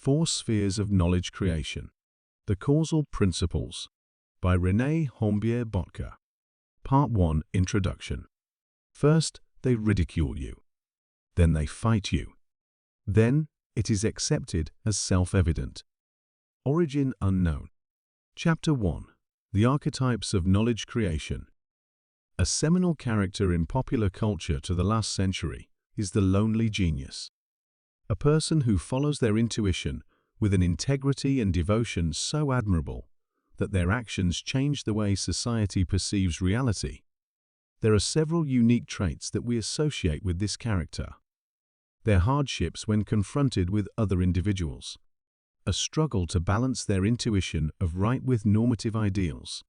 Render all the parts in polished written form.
Four Spheres of Knowledge Creation. The Causal Principles by René Bøtker. Part 1. Introduction. First, they ridicule you. Then they fight you. Then, it is accepted as self-evident. Origin unknown. Chapter 1. The Archetypes of Knowledge Creation. A seminal character in popular culture to the last century is the lonely genius. A person who follows their intuition with an integrity and devotion so admirable that their actions change the way society perceives reality. There are several unique traits that we associate with this character. Their hardships when confronted with other individuals. A struggle to balance their intuition of right with normative ideals.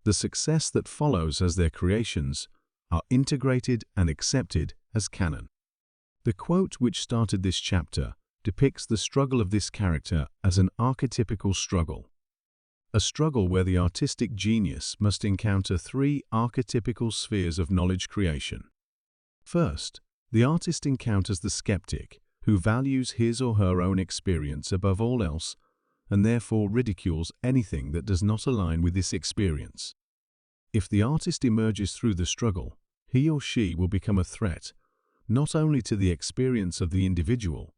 The success that follows as their creations are integrated and accepted as canon. The quote which started this chapter depicts the struggle of this character as an archetypical struggle. A struggle where the artistic genius must encounter three archetypical spheres of knowledge creation. First, the artist encounters the skeptic, who values his or her own experience above all else and therefore ridicules anything that does not align with this experience. If the artist emerges through the struggle, he or she will become a threat not only to the experience of the individual,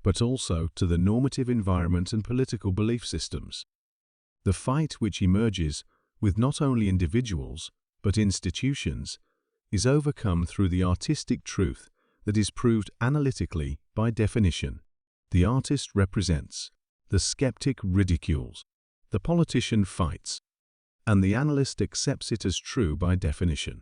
but also to the normative environment and political belief systems. The fight which emerges with not only individuals, but institutions, is overcome through the artistic truth that is proved analytically by definition. The artist represents, the skeptic ridicules, the politician fights, and the analyst accepts it as true by definition.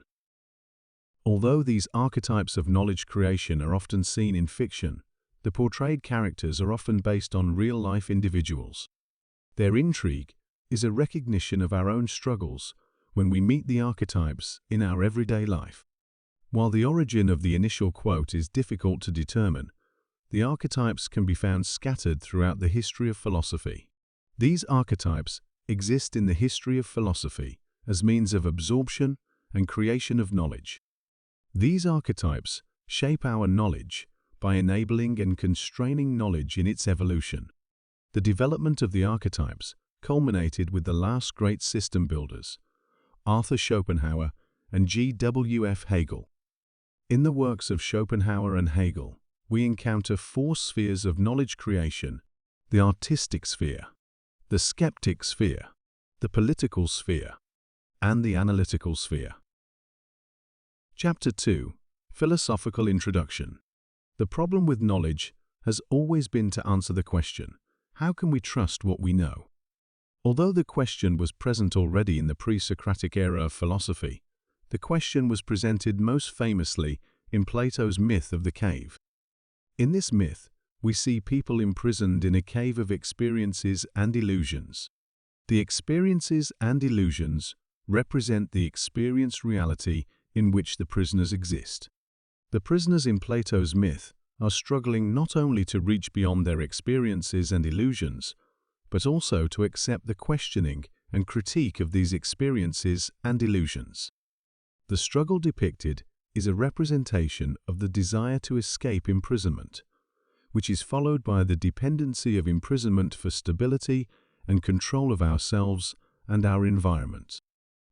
Although these archetypes of knowledge creation are often seen in fiction, the portrayed characters are often based on real-life individuals. Their intrigue is a recognition of our own struggles when we meet the archetypes in our everyday life. While the origin of the initial quote is difficult to determine, the archetypes can be found scattered throughout the history of philosophy. These archetypes exist in the history of philosophy as means of absorption and creation of knowledge. These archetypes shape our knowledge by enabling and constraining knowledge in its evolution. The development of the archetypes culminated with the last great system builders, Arthur Schopenhauer and G.W.F. Hegel. In the works of Schopenhauer and Hegel, we encounter four spheres of knowledge creation: the artistic sphere, the skeptic sphere, the political sphere, and the analytical sphere. Chapter 2. Philosophical Introduction. The problem with knowledge has always been to answer the question, how can we trust what we know? Although the question was present already in the pre-Socratic era of philosophy, the question was presented most famously in Plato's myth of the cave. In this myth, we see people imprisoned in a cave of experiences and illusions. The experiences and illusions represent the experienced reality in which the prisoners exist. The prisoners in Plato's myth are struggling not only to reach beyond their experiences and illusions, but also to accept the questioning and critique of these experiences and illusions. The struggle depicted is a representation of the desire to escape imprisonment, which is followed by the dependency of imprisonment for stability and control of ourselves and our environment.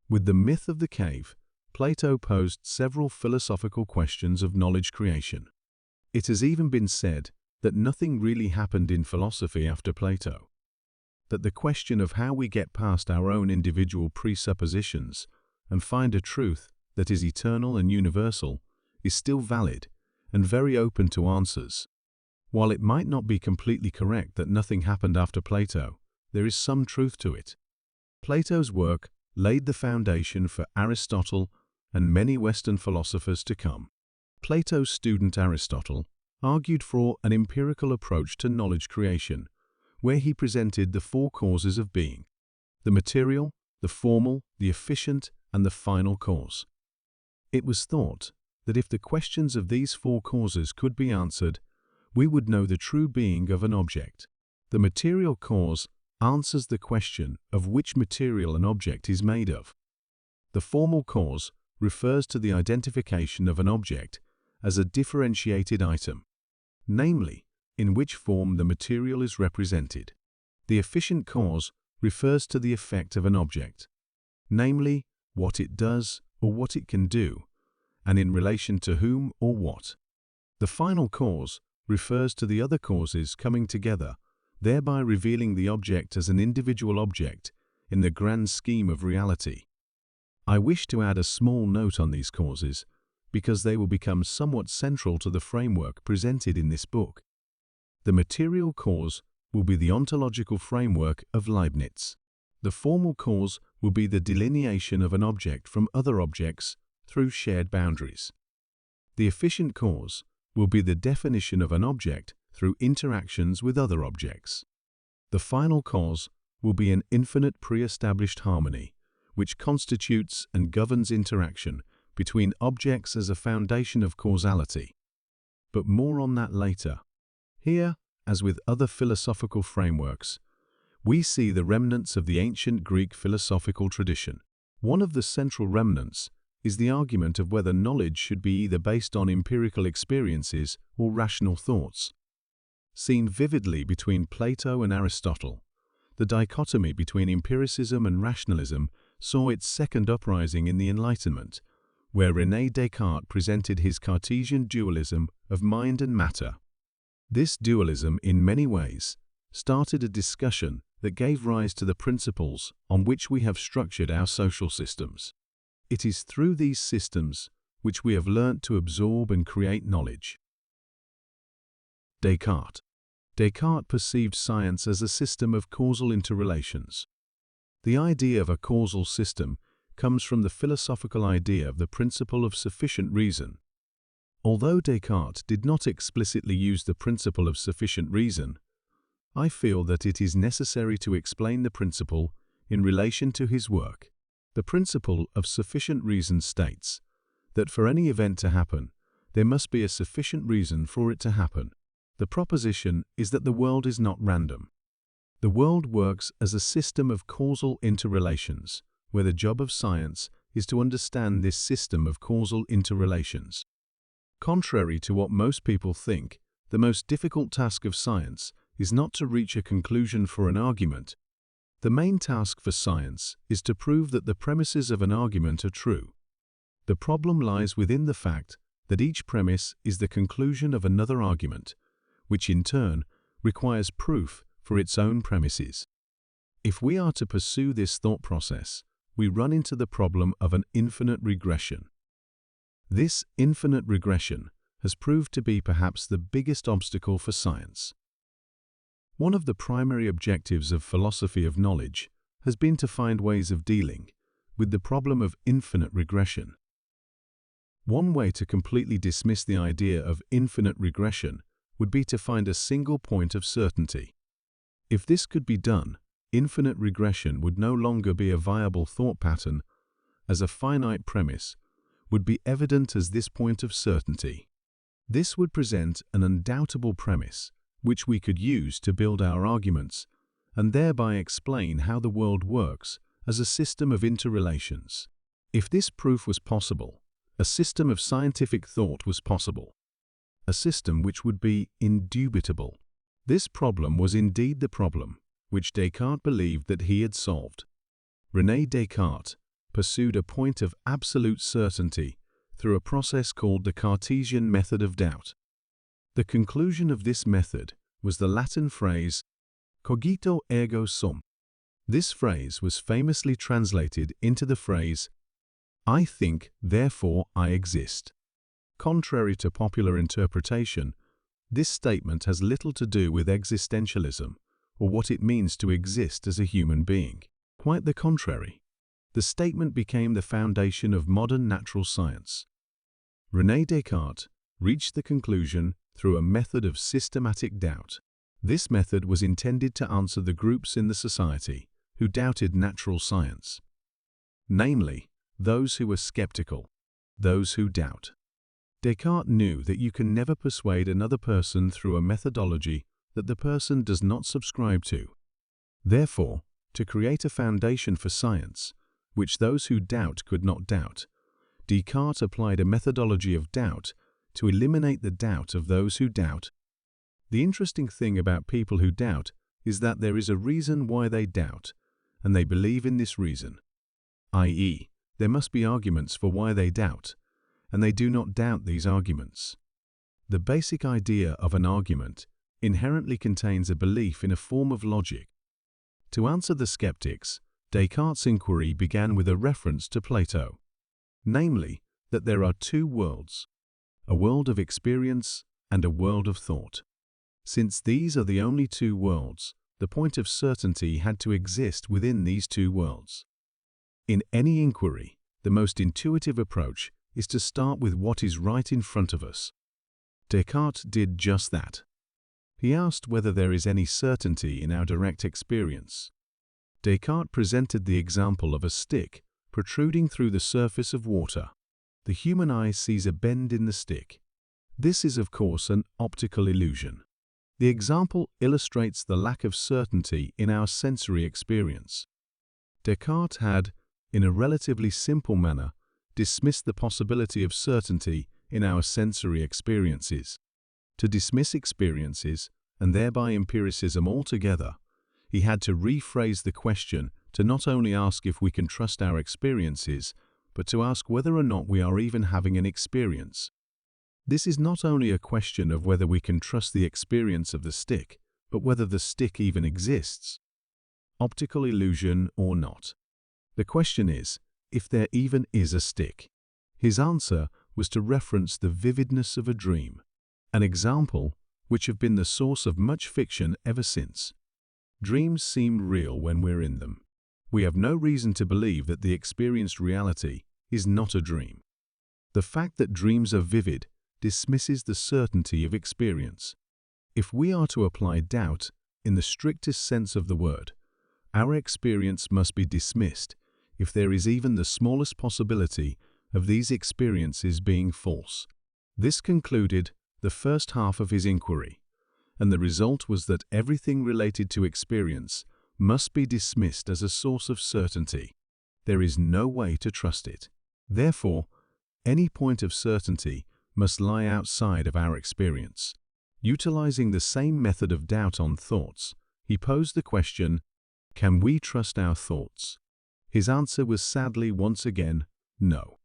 With the myth of the cave, Plato posed several philosophical questions of knowledge creation. It has even been said that nothing really happened in philosophy after Plato, that the question of how we get past our own individual presuppositions and find a truth that is eternal and universal is still valid and very open to answers. While it might not be completely correct that nothing happened after Plato, there is some truth to it. Plato's work laid the foundation for Aristotle and many Western philosophers to come. Plato's student Aristotle argued for an empirical approach to knowledge creation, where he presented the four causes of being: the material, the formal, the efficient, and the final cause. It was thought that if the questions of these four causes could be answered, we would know the true being of an object. The material cause answers the question of which material an object is made of. The formal cause refers to the identification of an object as a differentiated item, namely, in which form the material is represented. The efficient cause refers to the effect of an object, namely, what it does or what it can do, and in relation to whom or what. The final cause refers to the other causes coming together, thereby revealing the object as an individual object in the grand scheme of reality. I wish to add a small note on these causes, because they will become somewhat central to the framework presented in this book. The material cause will be the ontological framework of Leibniz. The formal cause will be the delineation of an object from other objects through shared boundaries. The efficient cause will be the definition of an object through interactions with other objects. The final cause will be an infinite pre-established harmony, which constitutes and governs interaction between objects as a foundation of causality. But more on that later. Here, as with other philosophical frameworks, we see the remnants of the ancient Greek philosophical tradition. One of the central remnants is the argument of whether knowledge should be either based on empirical experiences or rational thoughts. Seen vividly between Plato and Aristotle, the dichotomy between empiricism and rationalism saw its second uprising in the Enlightenment, where René Descartes presented his Cartesian dualism of mind and matter. This dualism, in many ways, started a discussion that gave rise to the principles on which we have structured our social systems. It is through these systems which we have learnt to absorb and create knowledge. Descartes. Descartes perceived science as a system of causal interrelations. The idea of a causal system comes from the philosophical idea of the principle of sufficient reason. Although Descartes did not explicitly use the principle of sufficient reason, I feel that it is necessary to explain the principle in relation to his work. The principle of sufficient reason states that for any event to happen, there must be a sufficient reason for it to happen. The proposition is that the world is not random. The world works as a system of causal interrelations, where the job of science is to understand this system of causal interrelations. Contrary to what most people think, the most difficult task of science is not to reach a conclusion for an argument. The main task for science is to prove that the premises of an argument are true. The problem lies within the fact that each premise is the conclusion of another argument, which in turn requires proof for its own premises. If we are to pursue this thought process, we run into the problem of an infinite regression. This infinite regression has proved to be perhaps the biggest obstacle for science. One of the primary objectives of philosophy of knowledge has been to find ways of dealing with the problem of infinite regression. One way to completely dismiss the idea of infinite regression would be to find a single point of certainty. If this could be done, infinite regression would no longer be a viable thought pattern, as a finite premise would be evident as this point of certainty. This would present an undoubtable premise, which we could use to build our arguments, and thereby explain how the world works as a system of interrelations. If this proof was possible, a system of scientific thought was possible, a system which would be indubitable. This problem was indeed the problem which Descartes believed that he had solved. René Descartes pursued a point of absolute certainty through a process called the Cartesian Method of doubt. The conclusion of this method was the Latin phrase, cogito ergo sum. This phrase was famously translated into the phrase, I think, therefore I exist. Contrary to popular interpretation, this statement has little to do with existentialism or what it means to exist as a human being. Quite the contrary. The statement became the foundation of modern natural science. René Descartes reached the conclusion through a method of systematic doubt. This method was intended to answer the groups in the society who doubted natural science, namely, those who were skeptical, those who doubt. Descartes knew that you can never persuade another person through a methodology that the person does not subscribe to. Therefore, to create a foundation for science, which those who doubt could not doubt, Descartes applied a methodology of doubt to eliminate the doubt of those who doubt. The interesting thing about people who doubt is that there is a reason why they doubt, and they believe in this reason. I.e., there must be arguments for why they doubt, and they do not doubt these arguments. The basic idea of an argument inherently contains a belief in a form of logic. To answer the skeptics, Descartes' inquiry began with a reference to Plato, namely, that there are two worlds, a world of experience and a world of thought. Since these are the only two worlds, the point of certainty had to exist within these two worlds. In any inquiry, the most intuitive approach is to start with what is right in front of us. Descartes did just that. He asked whether there is any certainty in our direct experience. Descartes presented the example of a stick protruding through the surface of water. The human eye sees a bend in the stick. This is, of course, an optical illusion. The example illustrates the lack of certainty in our sensory experience. Descartes had, in a relatively simple manner, dismissed the possibility of certainty in our sensory experiences. To dismiss experiences, and thereby empiricism altogether, he had to rephrase the question to not only ask if we can trust our experiences, but to ask whether or not we are even having an experience. This is not only a question of whether we can trust the experience of the stick, but whether the stick even exists. Optical illusion or not. The question is, if there even is a stick. His answer was to reference the vividness of a dream, an example which have been the source of much fiction ever since. Dreams seem real when we're in them. We have no reason to believe that the experienced reality is not a dream. The fact that dreams are vivid dismisses the certainty of experience. If we are to apply doubt in the strictest sense of the word, our experience must be dismissed if there is even the smallest possibility of these experiences being false. This concluded the first half of his inquiry, and the result was that everything related to experience must be dismissed as a source of certainty. There is no way to trust it. Therefore, any point of certainty must lie outside of our experience. Utilizing the same method of doubt on thoughts, he posed the question, can we trust our thoughts? His answer was sadly once again, no.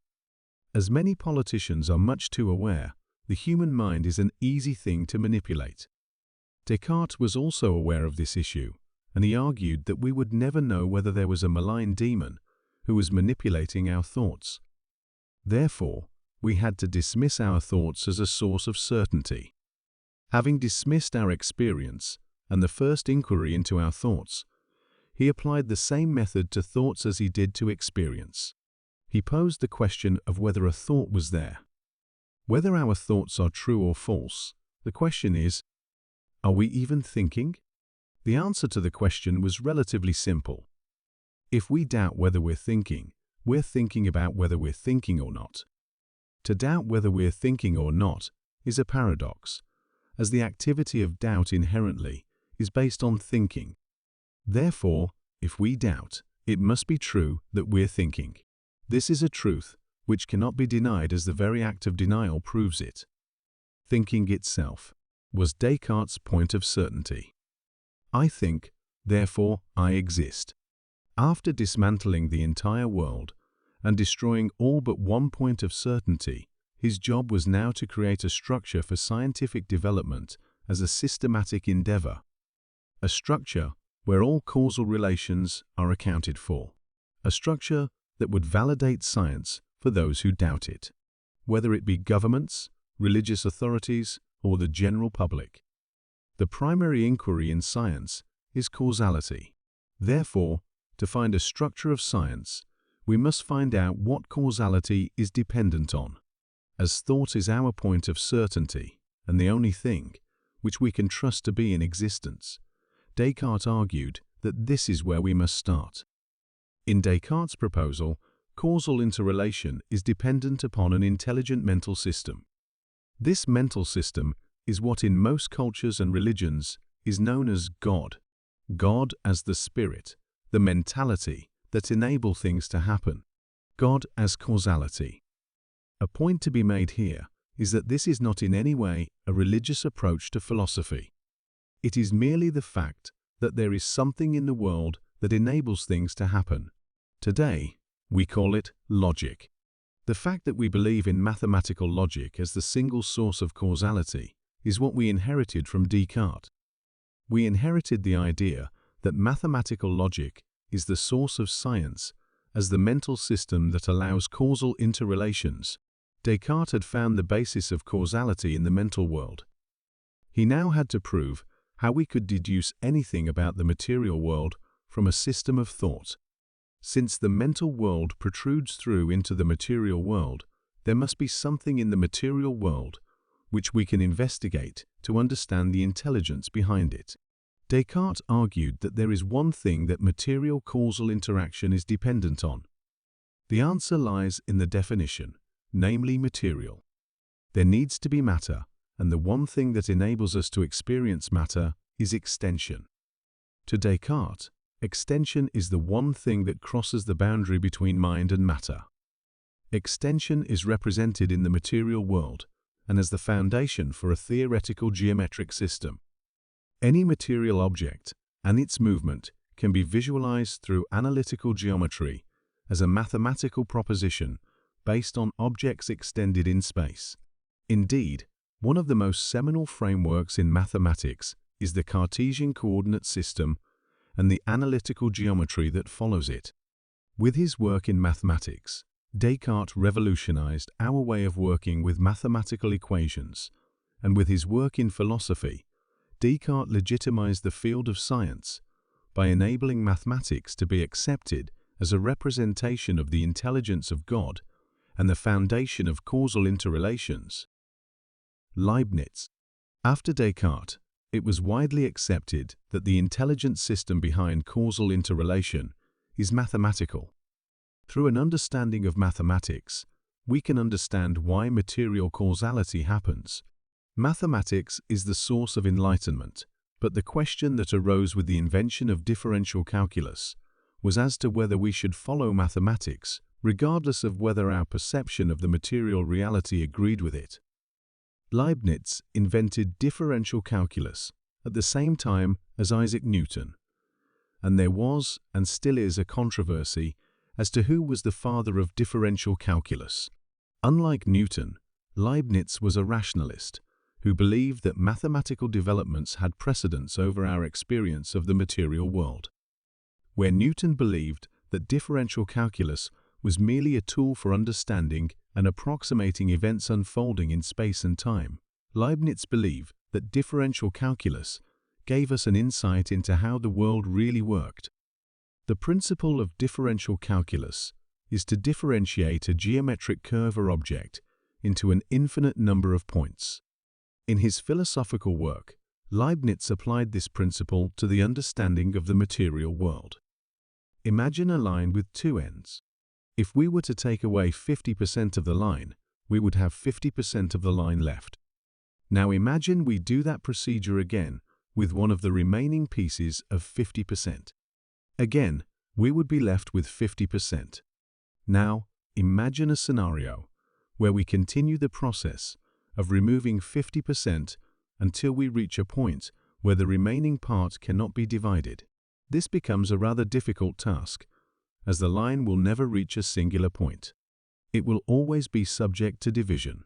As many politicians are much too aware, the human mind is an easy thing to manipulate. Descartes was also aware of this issue, and he argued that we would never know whether there was a malign demon who was manipulating our thoughts. Therefore, we had to dismiss our thoughts as a source of certainty. Having dismissed our experience and the first inquiry into our thoughts, he applied the same method to thoughts as he did to experience. He posed the question of whether a thought was there. Whether our thoughts are true or false, the question is, are we even thinking? The answer to the question was relatively simple. If we doubt whether we're thinking about whether we're thinking or not. To doubt whether we're thinking or not is a paradox, as the activity of doubt inherently is based on thinking. Therefore, if we doubt, it must be true that we're thinking. This is a truth which cannot be denied, as the very act of denial proves it. Thinking itself was Descartes' point of certainty. I think, therefore I exist. After dismantling the entire world and destroying all but one point of certainty, his job was now to create a structure for scientific development as a systematic endeavor. A structure where all causal relations are accounted for. A structure that would validate science for those who doubt it, whether it be governments, religious authorities, or the general public. The primary inquiry in science is causality. Therefore, to find a structure of science, we must find out what causality is dependent on. As thought is our point of certainty, and the only thing which we can trust to be in existence, Descartes argued that this is where we must start. In Descartes' proposal, causal interrelation is dependent upon an intelligent mental system. This mental system is what in most cultures and religions is known as God. God as the spirit, the mentality that enable things to happen. God as causality. A point to be made here is that this is not in any way a religious approach to philosophy. It is merely the fact that there is something in the world that enables things to happen. Today, we call it logic. The fact that we believe in mathematical logic as the single source of causality is what we inherited from Descartes. We inherited the idea that mathematical logic is the source of science as the mental system that allows causal interrelations. Descartes had found the basis of causality in the mental world. He now had to prove how we could deduce anything about the material world from a system of thought. Since the mental world protrudes through into the material world, there must be something in the material world which we can investigate to understand the intelligence behind it. Descartes argued that there is one thing that material causal interaction is dependent on. The answer lies in the definition, namely material. There needs to be matter, and the one thing that enables us to experience matter is extension. To Descartes, extension is the one thing that crosses the boundary between mind and matter. Extension is represented in the material world and as the foundation for a theoretical geometric system. Any material object and its movement can be visualized through analytical geometry as a mathematical proposition based on objects extended in space. Indeed, one of the most seminal frameworks in mathematics is the Cartesian coordinate system and the analytical geometry that follows it. With his work in mathematics, Descartes revolutionized our way of working with mathematical equations, and with his work in philosophy, Descartes legitimized the field of science by enabling mathematics to be accepted as a representation of the intelligence of God and the foundation of causal interrelations. Leibniz. After Descartes, it was widely accepted that the intelligent system behind causal interrelation is mathematical. Through an understanding of mathematics, we can understand why material causality happens. Mathematics is the source of enlightenment, but the question that arose with the invention of differential calculus was as to whether we should follow mathematics, regardless of whether our perception of the material reality agreed with it. Leibniz invented differential calculus at the same time as Isaac Newton, and there was and still is a controversy as to who was the father of differential calculus. Unlike Newton, Leibniz was a rationalist who believed that mathematical developments had precedence over our experience of the material world. Where Newton believed that differential calculus was merely a tool for understanding and approximating events unfolding in space and time, Leibniz believed that differential calculus gave us an insight into how the world really worked. The principle of differential calculus is to differentiate a geometric curve or object into an infinite number of points. In his philosophical work, Leibniz applied this principle to the understanding of the material world. Imagine a line with two ends. If we were to take away 50% of the line, we would have 50% of the line left. Now imagine we do that procedure again with one of the remaining pieces of 50%. Again, we would be left with 50%. Now, imagine a scenario where we continue the process of removing 50% until we reach a point where the remaining part cannot be divided. This becomes a rather difficult task, as the line will never reach a singular point. It will always be subject to division.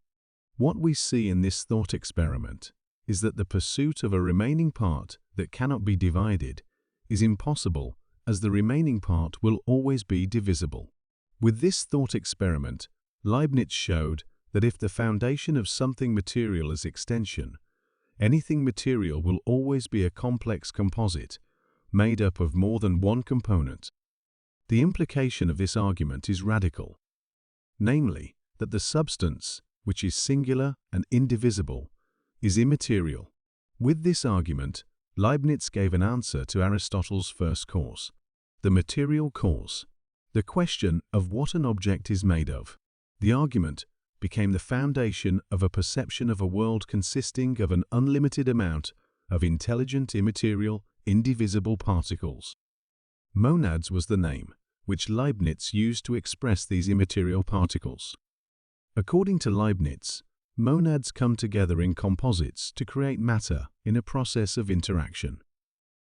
What we see in this thought experiment is that the pursuit of a remaining part that cannot be divided is impossible, as the remaining part will always be divisible. With this thought experiment, Leibniz showed that if the foundation of something material is extension, anything material will always be a complex composite made up of more than one component. The implication of this argument is radical, namely that the substance, which is singular and indivisible, is immaterial. With this argument, Leibniz gave an answer to Aristotle's first cause, the material cause, the question of what an object is made of. The argument became the foundation of a perception of a world consisting of an unlimited amount of intelligent, immaterial, indivisible particles. Monads was the name which Leibniz used to express these immaterial particles. According to Leibniz, monads come together in composites to create matter in a process of interaction.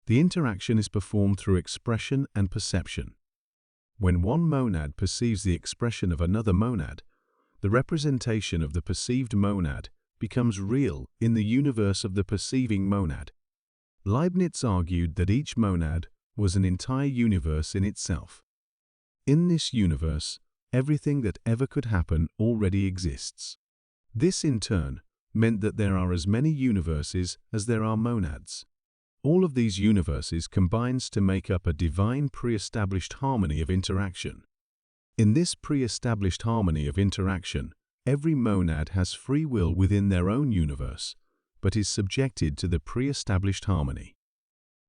The interaction is performed through expression and perception. When one monad perceives the expression of another monad, the representation of the perceived monad becomes real in the universe of the perceiving monad. Leibniz argued that each monad was an entire universe in itself. In this universe, everything that ever could happen already exists. This, in turn, meant that there are as many universes as there are monads. All of these universes combines to make up a divine pre-established harmony of interaction. In this pre-established harmony of interaction, every monad has free will within their own universe, but is subjected to the pre-established harmony.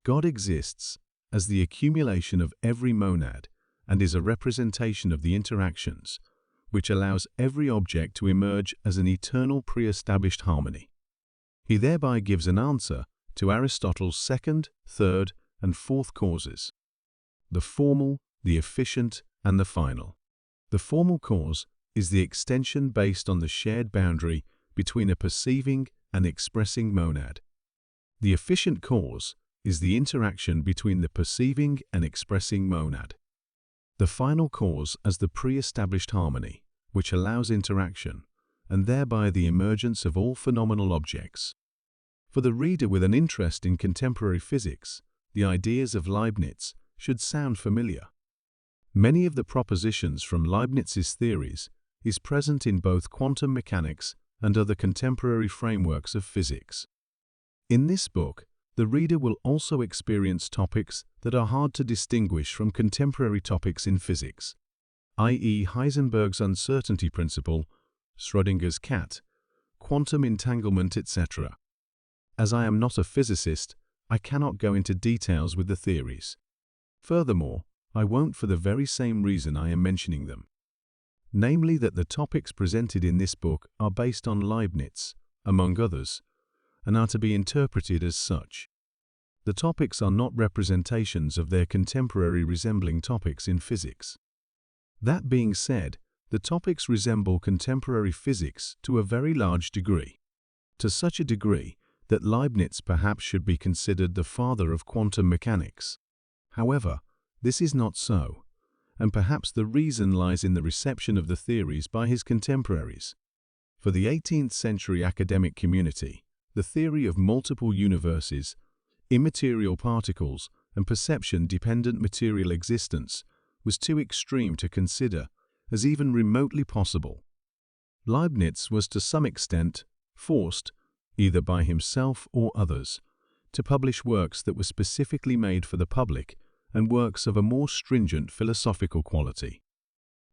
God exists as the accumulation of every monad and is a representation of the interactions, which allows every object to emerge as an eternal pre-established harmony. He thereby gives an answer to Aristotle's second, third, and fourth causes: the formal, the efficient, and the final. The formal cause is the extension based on the shared boundary between a perceiving and expressing monad. The efficient cause is the interaction between the perceiving and expressing monad. The final cause as the pre-established harmony, which allows interaction, and thereby the emergence of all phenomenal objects. For the reader with an interest in contemporary physics, the ideas of Leibniz should sound familiar. Many of the propositions from Leibniz's theories is present in both quantum mechanics and other contemporary frameworks of physics. In this book, the reader will also experience topics that are hard to distinguish from contemporary topics in physics, i.e. Heisenberg's uncertainty principle, Schrödinger's cat, quantum entanglement, etc. As I am not a physicist, I cannot go into details with the theories. Furthermore, I won't for the very same reason I am mentioning them. Namely that the topics presented in this book are based on Leibniz, among others, and are to be interpreted as such. The topics are not representations of their contemporary resembling topics in physics. That being said, the topics resemble contemporary physics to a very large degree. To such a degree that Leibniz perhaps should be considered the father of quantum mechanics. However, this is not so, and perhaps the reason lies in the reception of the theories by his contemporaries. For the 18th century academic community, the theory of multiple universes, immaterial particles, and perception-dependent material existence was too extreme to consider as even remotely possible. Leibniz was to some extent forced, either by himself or others, to publish works that were specifically made for the public and works of a more stringent philosophical quality.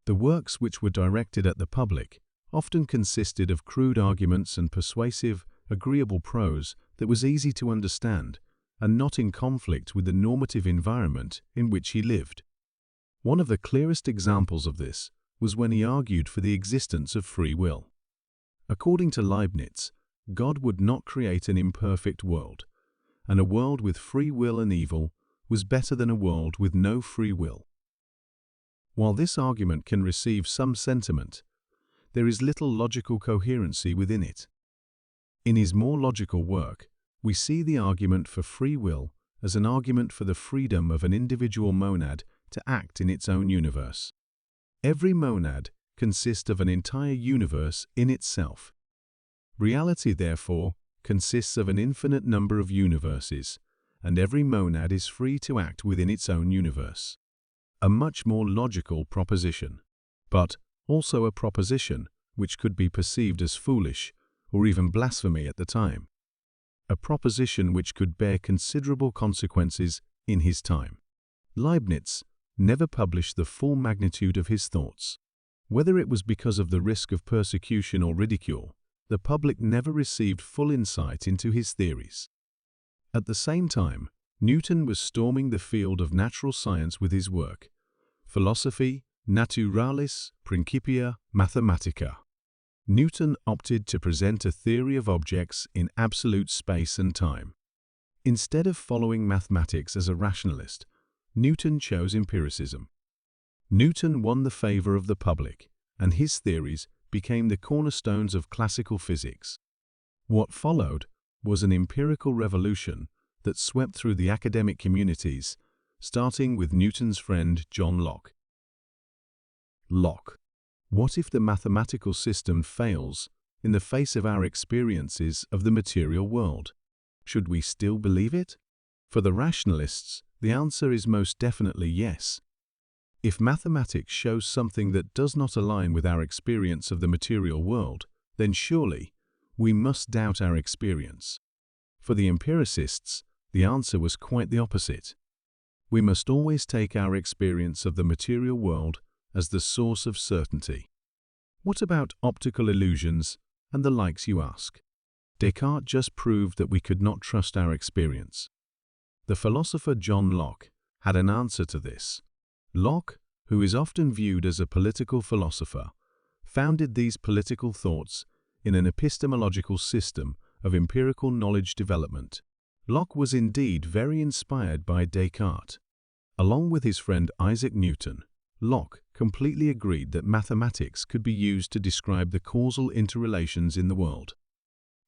The works which were directed at the public often consisted of crude arguments and persuasive, agreeable prose that was easy to understand and not in conflict with the normative environment in which he lived. One of the clearest examples of this was when he argued for the existence of free will. According to Leibniz, God would not create an imperfect world, and a world with free will and evil was better than a world with no free will. While this argument can receive some sentiment, there is little logical coherency within it. In his more logical work, we see the argument for free will as an argument for the freedom of an individual monad to act in its own universe. Every monad consists of an entire universe in itself. Reality, therefore, consists of an infinite number of universes, and every monad is free to act within its own universe. A much more logical proposition, but also a proposition which could be perceived as foolish or even blasphemy at the time. A proposition which could bear considerable consequences in his time. Leibniz never published the full magnitude of his thoughts. Whether it was because of the risk of persecution or ridicule, the public never received full insight into his theories. At the same time, Newton was storming the field of natural science with his work, Philosophiae Naturalis Principia Mathematica. Newton opted to present a theory of objects in absolute space and time. Instead of following mathematics as a rationalist, Newton chose empiricism. Newton won the favor of the public, and his theories became the cornerstones of classical physics. What followed was an empirical revolution that swept through the academic communities, starting with Newton's friend John Locke. Locke. What if the mathematical system fails in the face of our experiences of the material world? Should we still believe it? For the rationalists, the answer is most definitely yes. If mathematics shows something that does not align with our experience of the material world, then surely we must doubt our experience. For the empiricists, the answer was quite the opposite. We must always take our experience of the material world as the source of certainty. What about optical illusions and the likes, you ask? Descartes just proved that we could not trust our experience. The philosopher John Locke had an answer to this. Locke, who is often viewed as a political philosopher, founded these political thoughts in an epistemological system of empirical knowledge development. Locke was indeed very inspired by Descartes. Along with his friend Isaac Newton, Locke completely agreed that mathematics could be used to describe the causal interrelations in the world.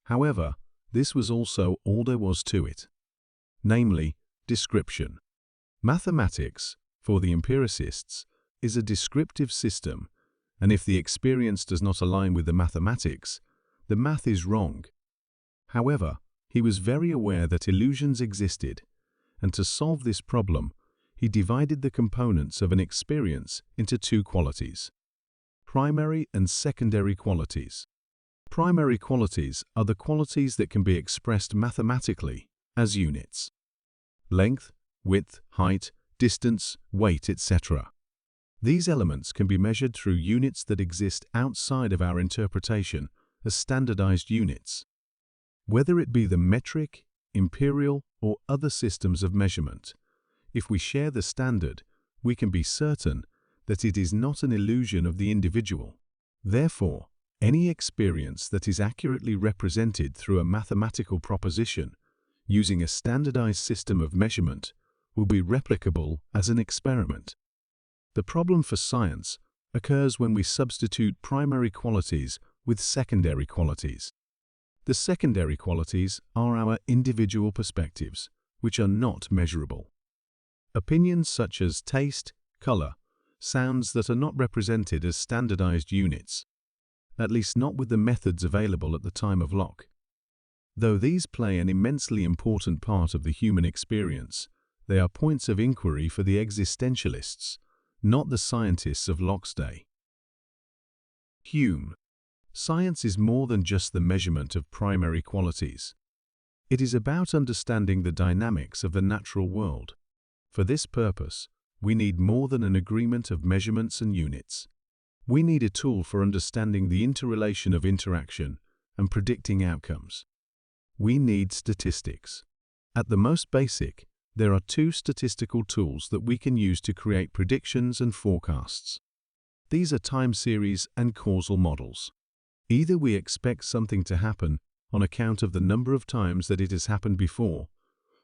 However, this was also all there was to it. Namely, description. Mathematics, for the empiricists, is a descriptive system, and if the experience does not align with the mathematics, the math is wrong. However, he was very aware that illusions existed, and to solve this problem, he divided the components of an experience into two qualities: primary and secondary qualities. Primary qualities are the qualities that can be expressed mathematically as units: length, width, height, distance, weight, etc. These elements can be measured through units that exist outside of our interpretation as standardized units. Whether it be the metric, imperial, or other systems of measurement, if we share the standard, we can be certain that it is not an illusion of the individual. Therefore, any experience that is accurately represented through a mathematical proposition using a standardized system of measurement will be replicable as an experiment. The problem for science occurs when we substitute primary qualities with secondary qualities. The secondary qualities are our individual perspectives, which are not measurable. Opinions such as taste, color, sounds that are not represented as standardized units, at least not with the methods available at the time of Locke. Though these play an immensely important part of the human experience, they are points of inquiry for the existentialists, not the scientists of Locke's day. Hume. Science is more than just the measurement of primary qualities. It is about understanding the dynamics of the natural world. For this purpose, we need more than an agreement of measurements and units. We need a tool for understanding the interrelation of interaction and predicting outcomes. We need statistics. At the most basic, there are two statistical tools that we can use to create predictions and forecasts. These are time series and causal models. Either we expect something to happen on account of the number of times that it has happened before,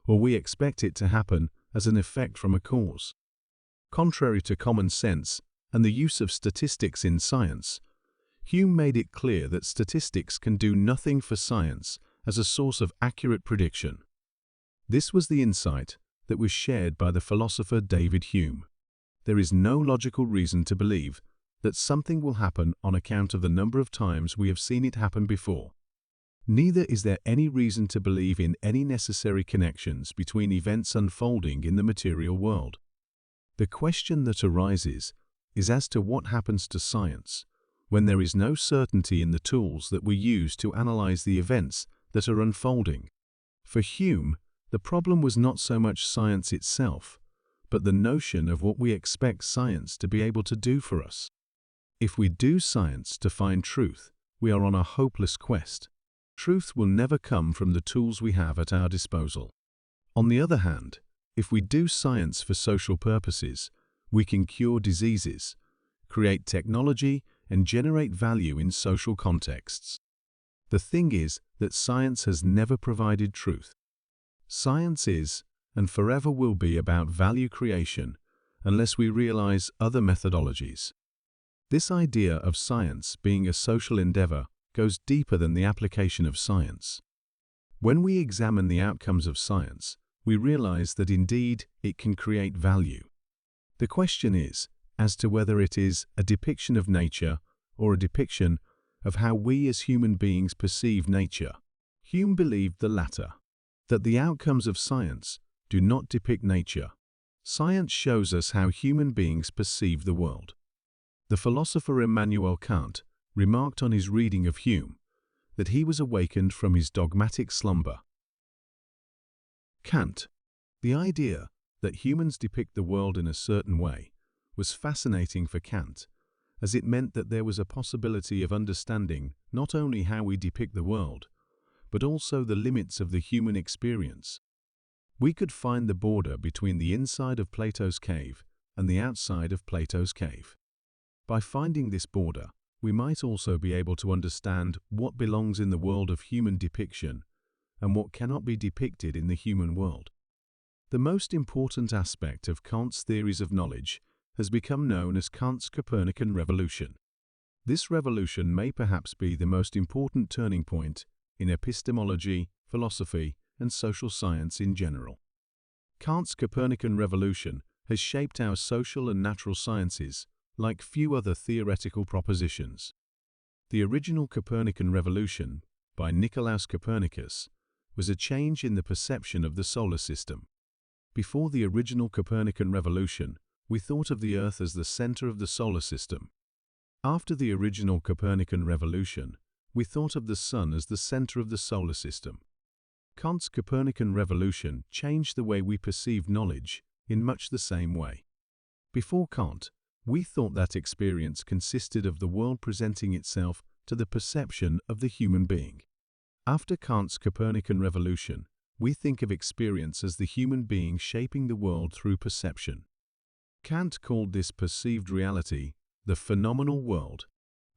or we expect it to happen as an effect from a cause. Contrary to common sense and the use of statistics in science, Hume made it clear that statistics can do nothing for science as a source of accurate prediction. This was the insight that was shared by the philosopher David Hume. There is no logical reason to believe that something will happen on account of the number of times we have seen it happen before. Neither is there any reason to believe in any necessary connections between events unfolding in the material world. The question that arises is as to what happens to science when there is no certainty in the tools that we use to analyze the events that are unfolding. For Hume, the problem was not so much science itself, but the notion of what we expect science to be able to do for us. If we do science to find truth, we are on a hopeless quest. Truth will never come from the tools we have at our disposal. On the other hand, if we do science for social purposes, we can cure diseases, create technology, and generate value in social contexts. The thing is that science has never provided truth. Science is, and forever will be, about value creation unless we realize other methodologies. This idea of science being a social endeavor goes deeper than the application of science. When we examine the outcomes of science, we realize that indeed it can create value. The question is as to whether it is a depiction of nature or a depiction of how we as human beings perceive nature. Hume believed the latter, that the outcomes of science do not depict nature. Science shows us how human beings perceive the world. The philosopher Immanuel Kant remarked on his reading of Hume that he was awakened from his dogmatic slumber. Kant, the idea that humans depict the world in a certain way, was fascinating for Kant, as it meant that there was a possibility of understanding not only how we depict the world, but also the limits of the human experience. We could find the border between the inside of Plato's cave and the outside of Plato's cave. By finding this border, we might also be able to understand what belongs in the world of human depiction and what cannot be depicted in the human world. The most important aspect of Kant's theories of knowledge has become known as Kant's Copernican Revolution. This revolution may perhaps be the most important turning point in epistemology, philosophy, and social science in general. Kant's Copernican Revolution has shaped our social and natural sciences like few other theoretical propositions. The original Copernican Revolution, by Nicolaus Copernicus, was a change in the perception of the solar system. Before the original Copernican Revolution, we thought of the Earth as the center of the solar system. After the original Copernican Revolution, we thought of the Sun as the center of the solar system. Kant's Copernican Revolution changed the way we perceive knowledge in much the same way. Before Kant, we thought that experience consisted of the world presenting itself to the perception of the human being. After Kant's Copernican Revolution, we think of experience as the human being shaping the world through perception. Kant called this perceived reality the phenomenal world.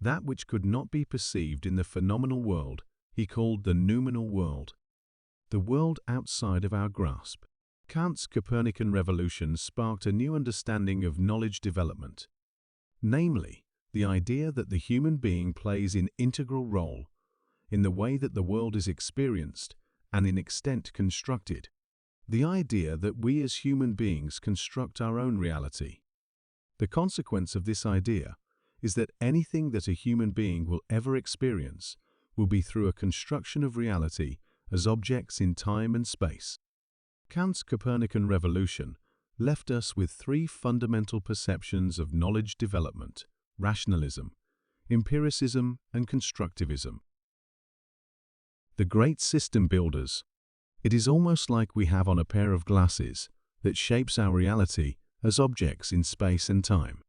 That which could not be perceived in the phenomenal world, he called the noumenal world, the world outside of our grasp. Kant's Copernican Revolution sparked a new understanding of knowledge development, namely, the idea that the human being plays an integral role in the way that the world is experienced and in extent constructed. The idea that we as human beings construct our own reality. The consequence of this idea is that anything that a human being will ever experience will be through a construction of reality as objects in time and space. Kant's Copernican Revolution left us with three fundamental perceptions of knowledge development: rationalism, empiricism, and constructivism. The great system builders. It is almost like we have on a pair of glasses that shapes our reality as objects in space and time.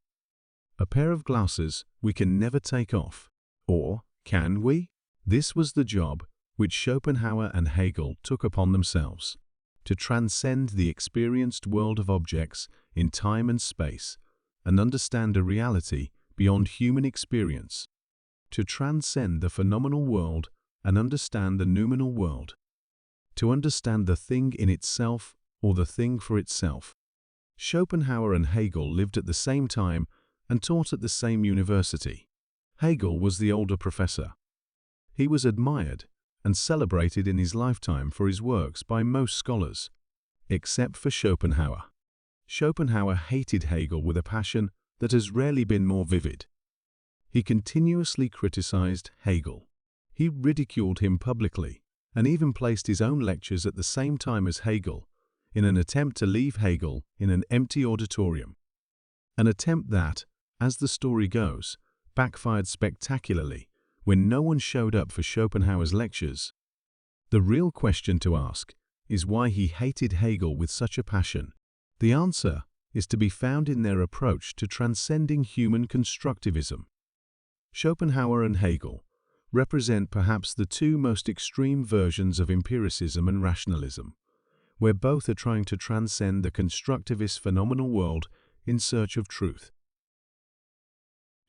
A pair of glasses we can never take off. Or, can we? This was the job which Schopenhauer and Hegel took upon themselves: to transcend the experienced world of objects in time and space and understand a reality beyond human experience. To transcend the phenomenal world and understand the noumenal world. To understand the thing in itself or the thing for itself. Schopenhauer and Hegel lived at the same time and taught at the same university. Hegel was the older professor. He was admired and celebrated in his lifetime for his works by most scholars, except for Schopenhauer. Schopenhauer hated Hegel with a passion that has rarely been more vivid. He continuously criticized Hegel. He ridiculed him publicly and even placed his own lectures at the same time as Hegel in an attempt to leave Hegel in an empty auditorium. An attempt that, as the story goes, backfired spectacularly when no one showed up for Schopenhauer's lectures. The real question to ask is why he hated Hegel with such a passion. The answer is to be found in their approach to transcending human constructivism. Schopenhauer and Hegel represent perhaps the two most extreme versions of empiricism and rationalism, where both are trying to transcend the constructivist phenomenal world in search of truth.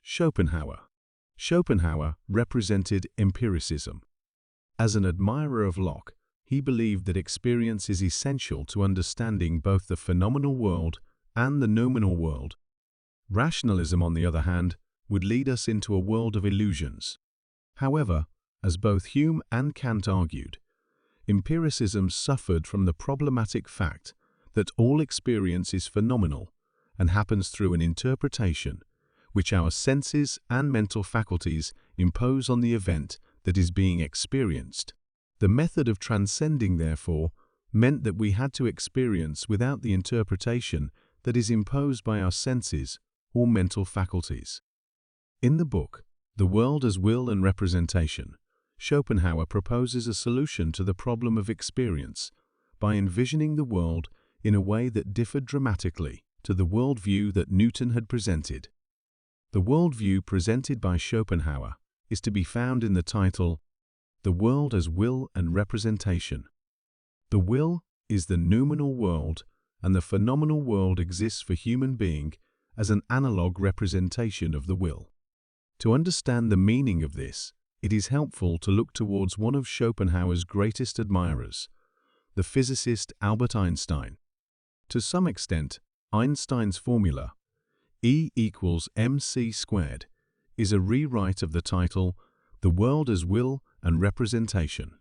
Schopenhauer represented empiricism. As an admirer of Locke, he believed that experience is essential to understanding both the phenomenal world and the noumenal world. Rationalism, on the other hand, would lead us into a world of illusions. However, as both Hume and Kant argued, empiricism suffered from the problematic fact that all experience is phenomenal and happens through an interpretation which our senses and mental faculties impose on the event that is being experienced. The method of transcending, therefore, meant that we had to experience without the interpretation that is imposed by our senses or mental faculties. In the book, The World as Will and Representation, Schopenhauer proposes a solution to the problem of experience by envisioning the world in a way that differed dramatically to the worldview that Newton had presented. The worldview presented by Schopenhauer is to be found in the title, The World as Will and Representation. The will is the noumenal world, and the phenomenal world exists for human being as an analog representation of the will. To understand the meaning of this, it is helpful to look towards one of Schopenhauer's greatest admirers, the physicist Albert Einstein. To some extent, Einstein's formula, E equals mc squared, is a rewrite of the title, The World as Will and Representation.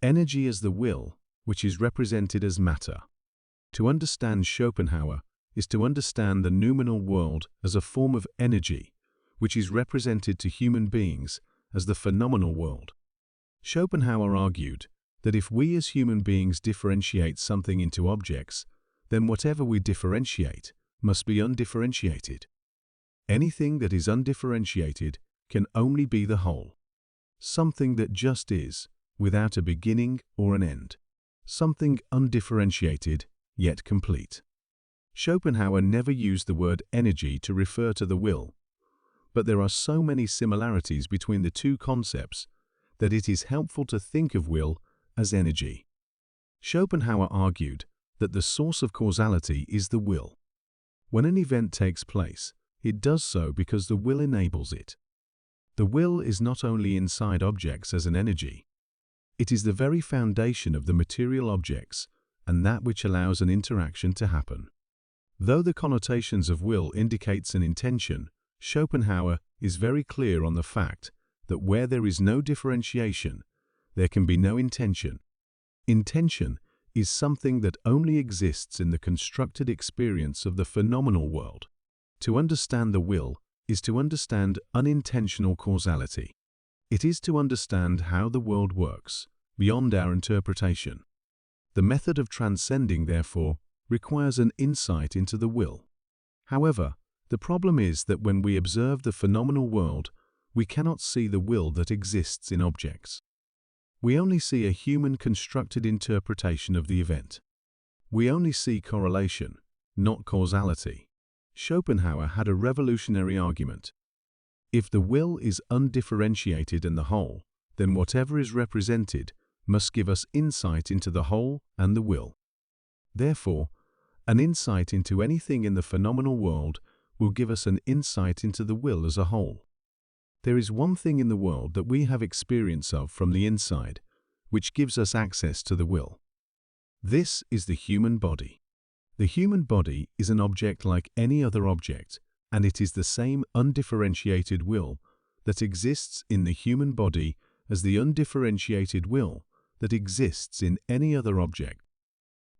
Energy as the will, which is represented as matter. To understand Schopenhauer is to understand the noumenal world as a form of energy, which is represented to human beings as the phenomenal world. Schopenhauer argued that if we as human beings differentiate something into objects, then whatever we differentiate must be undifferentiated. Anything that is undifferentiated can only be the whole. Something that just is, without a beginning or an end. Something undifferentiated, yet complete. Schopenhauer never used the word energy to refer to the will, but there are so many similarities between the two concepts that it is helpful to think of will as energy. Schopenhauer argued that the source of causality is the will. When an event takes place, it does so because the will enables it. The will is not only inside objects as an energy, it is the very foundation of the material objects and that which allows an interaction to happen. Though the connotations of will indicates an intention, Schopenhauer is very clear on the fact that where there is no differentiation, there can be no intention. Intention is something that only exists in the constructed experience of the phenomenal world. To understand the will is to understand unintentional causality. It is to understand how the world works, beyond our interpretation. The method of transcending, therefore, requires an insight into the will. However, the problem is that when we observe the phenomenal world, we cannot see the will that exists in objects. We only see a human-constructed interpretation of the event. We only see correlation, not causality. Schopenhauer had a revolutionary argument. If the will is undifferentiated in the whole, then whatever is represented must give us insight into the whole and the will. Therefore, an insight into anything in the phenomenal world will give us an insight into the will as a whole. There is one thing in the world that we have experience of from the inside, which gives us access to the will. This is the human body. The human body is an object like any other object, and it is the same undifferentiated will that exists in the human body as the undifferentiated will that exists in any other object.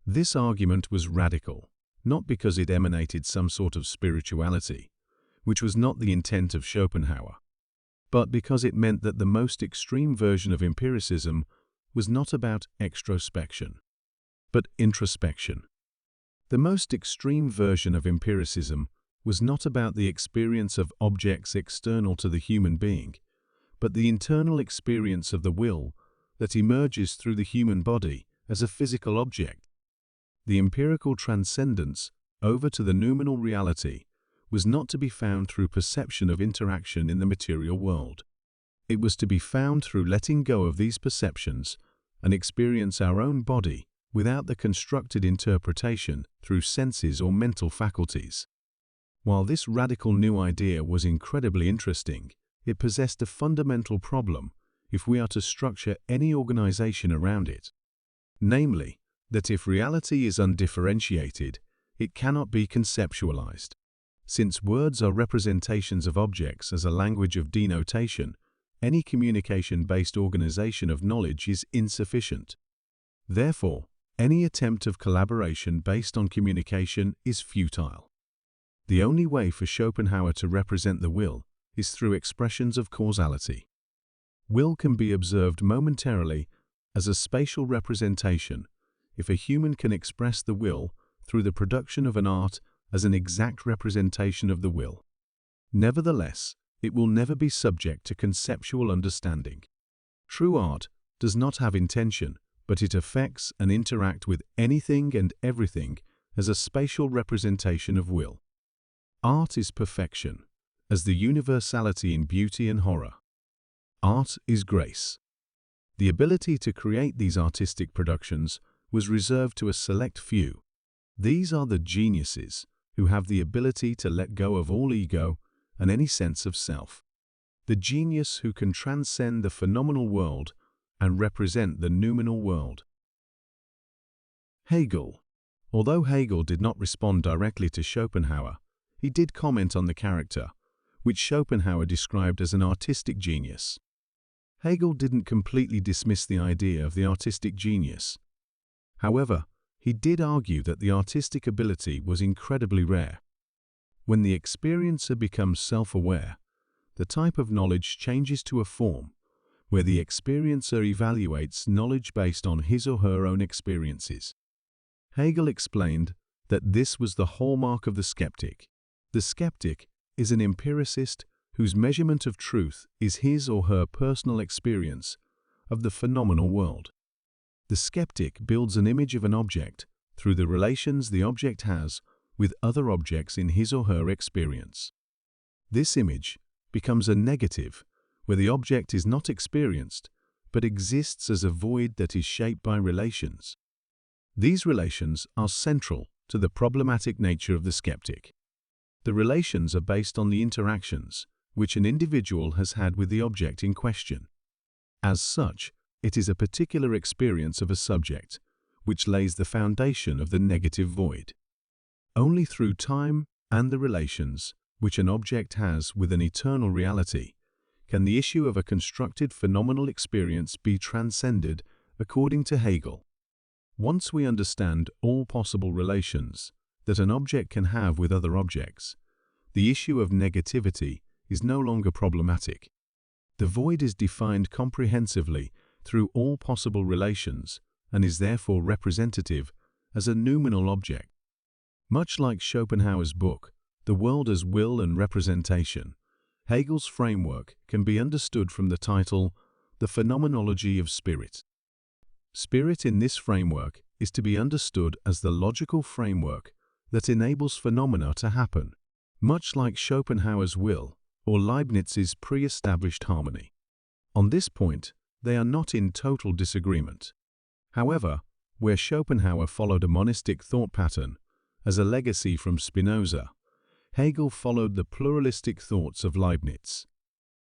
This argument was radical, not because it emanated some sort of spirituality, which was not the intent of Schopenhauer, but because it meant that the most extreme version of empiricism was not about extrospection, but introspection. The most extreme version of empiricism was not about the experience of objects external to the human being, but the internal experience of the will that emerges through the human body as a physical object. The empirical transcendence over to the noumenal reality was not to be found through perception of interaction in the material world. It was to be found through letting go of these perceptions and experience our own body without the constructed interpretation through senses or mental faculties. While this radical new idea was incredibly interesting, it possessed a fundamental problem if we are to structure any organization around it. Namely, that if reality is undifferentiated, it cannot be conceptualized. Since words are representations of objects as a language of denotation, any communication-based organization of knowledge is insufficient. Therefore, any attempt of collaboration based on communication is futile. The only way for Schopenhauer to represent the will is through expressions of causality. Will can be observed momentarily as a spatial representation if a human can express the will through the production of an art as an exact representation of the will. Nevertheless, it will never be subject to conceptual understanding. True art does not have intention, but it affects and interacts with anything and everything as a spatial representation of will. Art is perfection, as the universality in beauty and horror. Art is grace. The ability to create these artistic productions was reserved to a select few. These are the geniuses who have the ability to let go of all ego and any sense of self. The genius who can transcend the phenomenal world and represent the numeral world. Hegel. Although Hegel did not respond directly to Schopenhauer, he did comment on the character, which Schopenhauer described as an artistic genius. Hegel didn't completely dismiss the idea of the artistic genius. However, he did argue that the artistic ability was incredibly rare. When the experiencer becomes self-aware, the type of knowledge changes to a form where the experiencer evaluates knowledge based on his or her own experiences. Hegel explained that this was the hallmark of the skeptic. The skeptic is an empiricist whose measurement of truth is his or her personal experience of the phenomenal world. The skeptic builds an image of an object through the relations the object has with other objects in his or her experience. This image becomes a negative where the object is not experienced but exists as a void that is shaped by relations. These relations are central to the problematic nature of the skeptic. The relations are based on the interactions which an individual has had with the object in question. As such, it is a particular experience of a subject which lays the foundation of the negative void. Only through time and the relations which an object has with an eternal reality can the issue of a constructed phenomenal experience be transcended according to Hegel. Once we understand all possible relations that an object can have with other objects, the issue of negativity is no longer problematic. The void is defined comprehensively through all possible relations and is therefore representative as a noumenal object. Much like Schopenhauer's book, The World as Will and Representation, Hegel's framework can be understood from the title, The Phenomenology of Spirit. Spirit in this framework is to be understood as the logical framework that enables phenomena to happen, much like Schopenhauer's will or Leibniz's pre-established harmony. On this point, they are not in total disagreement. However, where Schopenhauer followed a monistic thought pattern as a legacy from Spinoza, Hegel followed the pluralistic thoughts of Leibniz.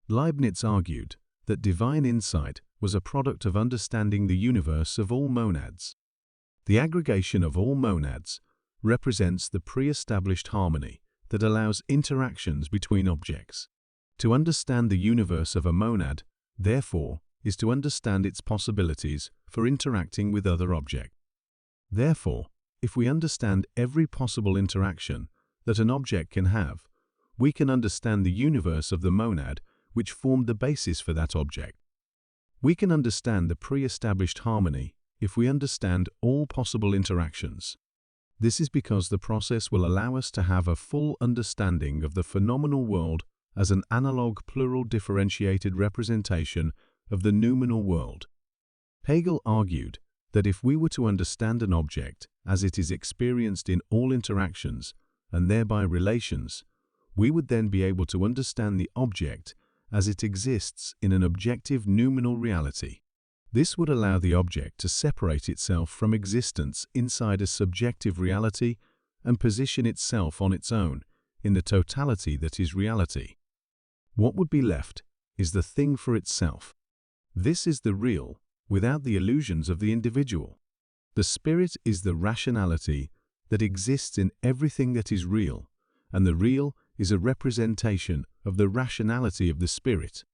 Leibniz argued that divine insight was a product of understanding the universe of all monads. The aggregation of all monads represents the pre-established harmony that allows interactions between objects. To understand the universe of a monad, therefore, is to understand its possibilities for interacting with other objects. Therefore, if we understand every possible interaction that an object can have, we can understand the universe of the monad which formed the basis for that object. We can understand the pre-established harmony if we understand all possible interactions. This is because the process will allow us to have a full understanding of the phenomenal world as an analog plural differentiated representation of the noumenal world. Hegel argued that if we were to understand an object as it is experienced in all interactions and thereby relations, we would then be able to understand the object as it exists in an objective noumenal reality. This would allow the object to separate itself from existence inside a subjective reality and position itself on its own in the totality that is reality. What would be left is the thing for itself. This is the real, without the illusions of the individual. The spirit is the rationality that exists in everything that is real and the real is a representation of the rationality of the spirit.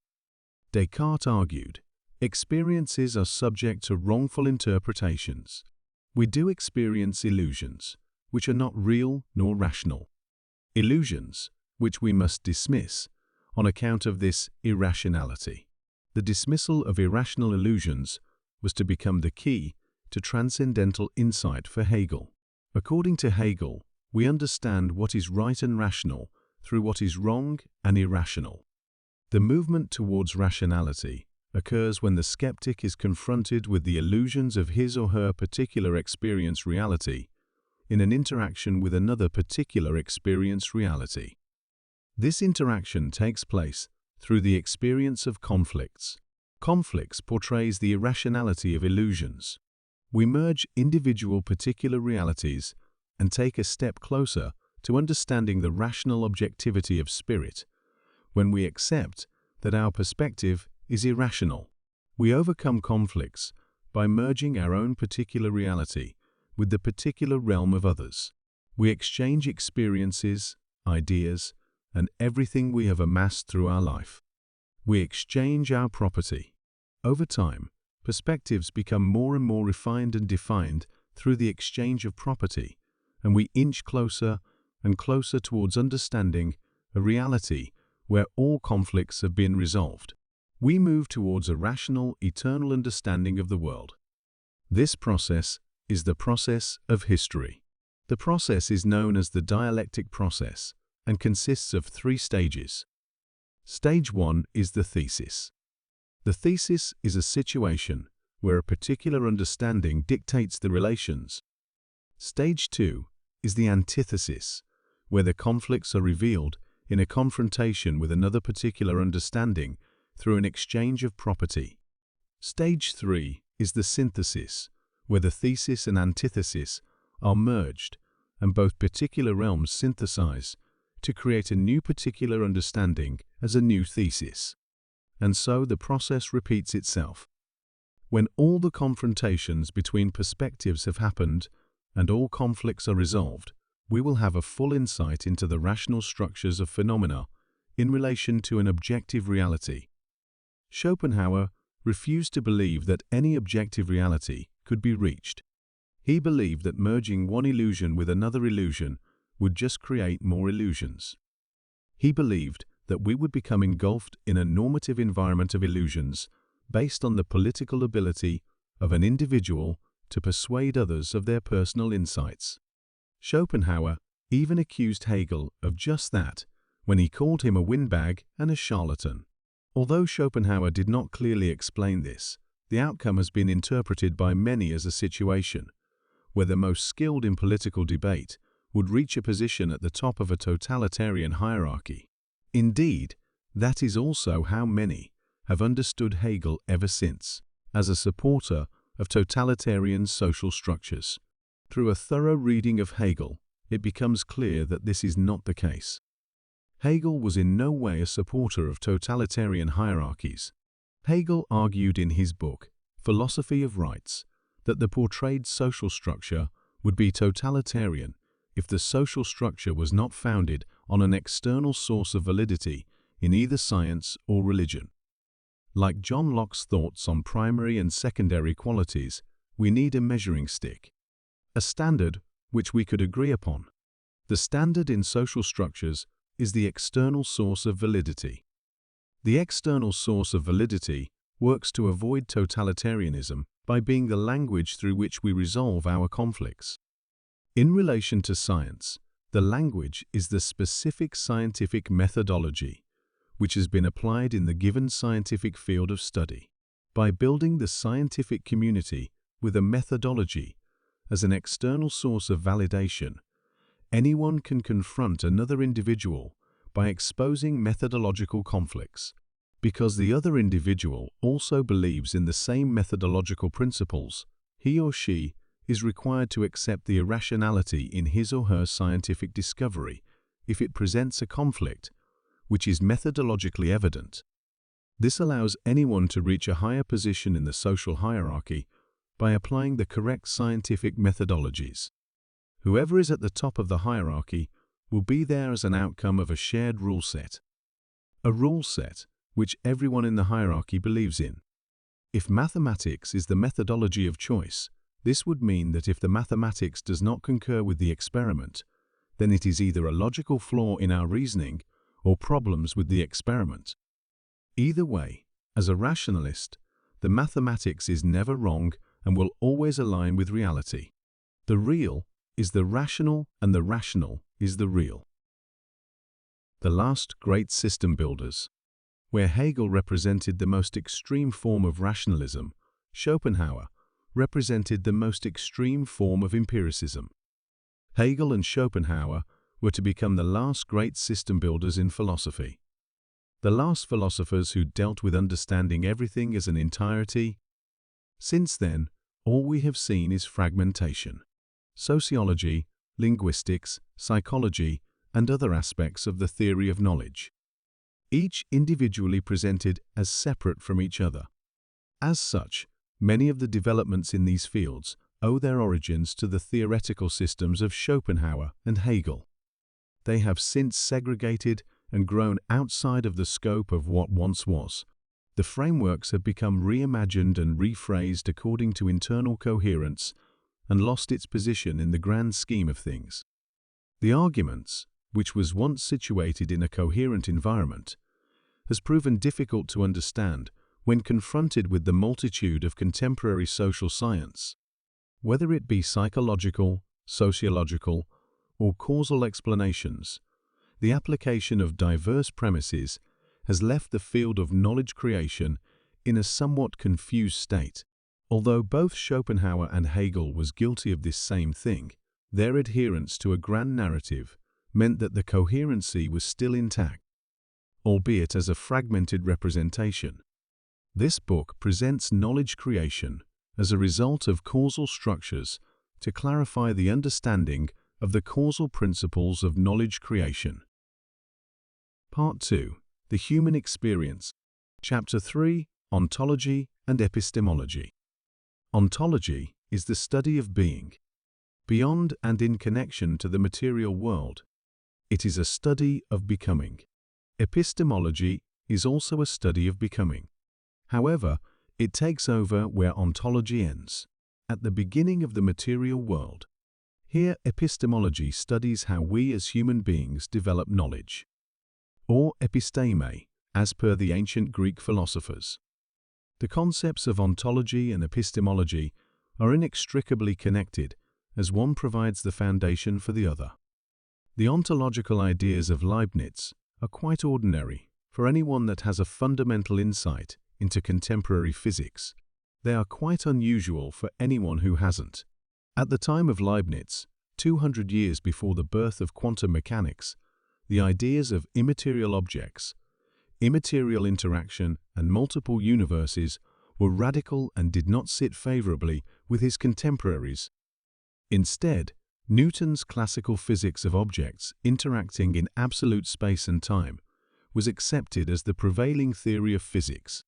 Descartes argued, experiences are subject to wrongful interpretations. We do experience illusions, which are not real nor rational. Illusions, which we must dismiss on account of this irrationality. The dismissal of irrational illusions was to become the key to transcendental insight for Hegel. According to Hegel, we understand what is right and rational through what is wrong and irrational. The movement towards rationality occurs when the skeptic is confronted with the illusions of his or her particular experience reality in an interaction with another particular experience reality. This interaction takes place through the experience of conflicts. Conflicts portrays the irrationality of illusions. We merge individual particular realities and take a step closer to understanding the rational objectivity of spirit. When we accept that our perspective is irrational, we overcome conflicts by merging our own particular reality with the particular realm of others. We exchange experiences, ideas, and everything we have amassed through our life. We exchange our property. Over time, perspectives become more and more refined and defined through the exchange of property, and we inch closer and closer towards understanding a reality where all conflicts have been resolved. We move towards a rational, eternal understanding of the world. This process is the process of history. The process is known as the dialectic process and consists of 3 stages. Stage 1 is the thesis. The thesis is a situation where a particular understanding dictates the relations. Stage 2 is the antithesis, where the conflicts are revealed in a confrontation with another particular understanding through an exchange of property. Stage 3 is the synthesis, where the thesis and antithesis are merged and both particular realms synthesize to create a new particular understanding as a new thesis. And so the process repeats itself. When all the confrontations between perspectives have happened and all conflicts are resolved, we will have a full insight into the rational structures of phenomena in relation to an objective reality. Schopenhauer refused to believe that any objective reality could be reached. He believed that merging one illusion with another illusion would just create more illusions. He believed that we would become engulfed in a normative environment of illusions based on the political ability of an individual to persuade others of their personal insights. Schopenhauer even accused Hegel of just that when he called him a windbag and a charlatan. Although Schopenhauer did not clearly explain this, the outcome has been interpreted by many as a situation where the most skilled in political debate would reach a position at the top of a totalitarian hierarchy. Indeed, that is also how many have understood Hegel ever since, as a supporter of totalitarian social structures. Through a thorough reading of Hegel, it becomes clear that this is not the case. Hegel was in no way a supporter of totalitarian hierarchies. Hegel argued in his book, Philosophy of Rights, that the portrayed social structure would be totalitarian if the social structure was not founded on an external source of validity in either science or religion. Like John Locke's thoughts on primary and secondary qualities, we need a measuring stick, a standard which we could agree upon. The standard in social structures is the external source of validity. The external source of validity works to avoid totalitarianism by being the language through which we resolve our conflicts. In relation to science, the language is the specific scientific methodology which has been applied in the given scientific field of study. By building the scientific community with a methodology as an external source of validation, anyone can confront another individual by exposing methodological conflicts. Because the other individual also believes in the same methodological principles, he or she is required to accept the irrationality in his or her scientific discovery if it presents a conflict which is methodologically evident. This allows anyone to reach a higher position in the social hierarchy by applying the correct scientific methodologies. Whoever is at the top of the hierarchy will be there as an outcome of a shared rule set. A rule set which everyone in the hierarchy believes in. If mathematics is the methodology of choice, this would mean that if the mathematics does not concur with the experiment, then it is either a logical flaw in our reasoning or problems with the experiment. Either way, as a rationalist, the mathematics is never wrong and will always align with reality. The real is the rational and the rational is the real. The last great system builders. Where Hegel represented the most extreme form of rationalism, Schopenhauer represented the most extreme form of empiricism. Hegel and Schopenhauer were to become the last great system builders in philosophy. The last philosophers who dealt with understanding everything as an entirety. Since then, all we have seen is fragmentation. Sociology, linguistics, psychology, and other aspects of the theory of knowledge, each individually presented as separate from each other. As such, many of the developments in these fields owe their origins to the theoretical systems of Schopenhauer and Hegel. They have since segregated and grown outside of the scope of what once was. The frameworks have become reimagined and rephrased according to internal coherence and lost its position in the grand scheme of things. The arguments, which was once situated in a coherent environment, has proven difficult to understand when confronted with the multitude of contemporary social science. Whether it be psychological, sociological, or causal explanations, the application of diverse premises has left the field of knowledge creation in a somewhat confused state. Although both Schopenhauer and Hegel was guilty of this same thing, their adherence to a grand narrative meant that the coherency was still intact, albeit as a fragmented representation. This book presents knowledge creation as a result of causal structures to clarify the understanding of the causal principles of knowledge creation. Part 2. The Human Experience. Chapter 3. Ontology and Epistemology. Ontology is the study of being, beyond and in connection to the material world. It is a study of becoming. Epistemology is also a study of becoming. However, it takes over where ontology ends, at the beginning of the material world. Here, epistemology studies how we as human beings develop knowledge, or episteme, as per the ancient Greek philosophers. The concepts of ontology and epistemology are inextricably connected, as one provides the foundation for the other. The ontological ideas of Leibniz are quite ordinary for anyone that has a fundamental insight into contemporary physics. They are quite unusual for anyone who hasn't. At the time of Leibniz, 200 years before the birth of quantum mechanics, the ideas of immaterial objects, immaterial interaction, and multiple universes were radical and did not sit favorably with his contemporaries. Instead, Newton's classical physics of objects interacting in absolute space and time was accepted as the prevailing theory of physics.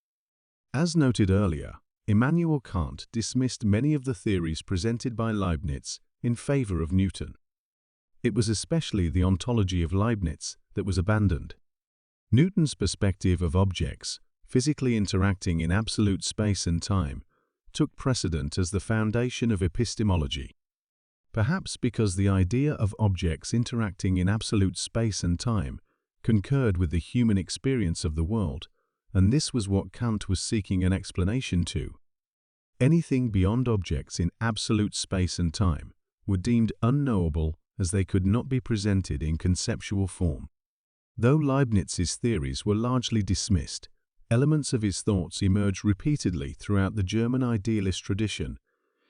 As noted earlier, Immanuel Kant dismissed many of the theories presented by Leibniz in favor of Newton. It was especially the ontology of Leibniz that was abandoned. Newton's perspective of objects physically interacting in absolute space and time took precedent as the foundation of epistemology. Perhaps because the idea of objects interacting in absolute space and time concurred with the human experience of the world, and this was what Kant was seeking an explanation to. Anything beyond objects in absolute space and time were deemed unknowable as they could not be presented in conceptual form. Though Leibniz's theories were largely dismissed, elements of his thoughts emerged repeatedly throughout the German idealist tradition,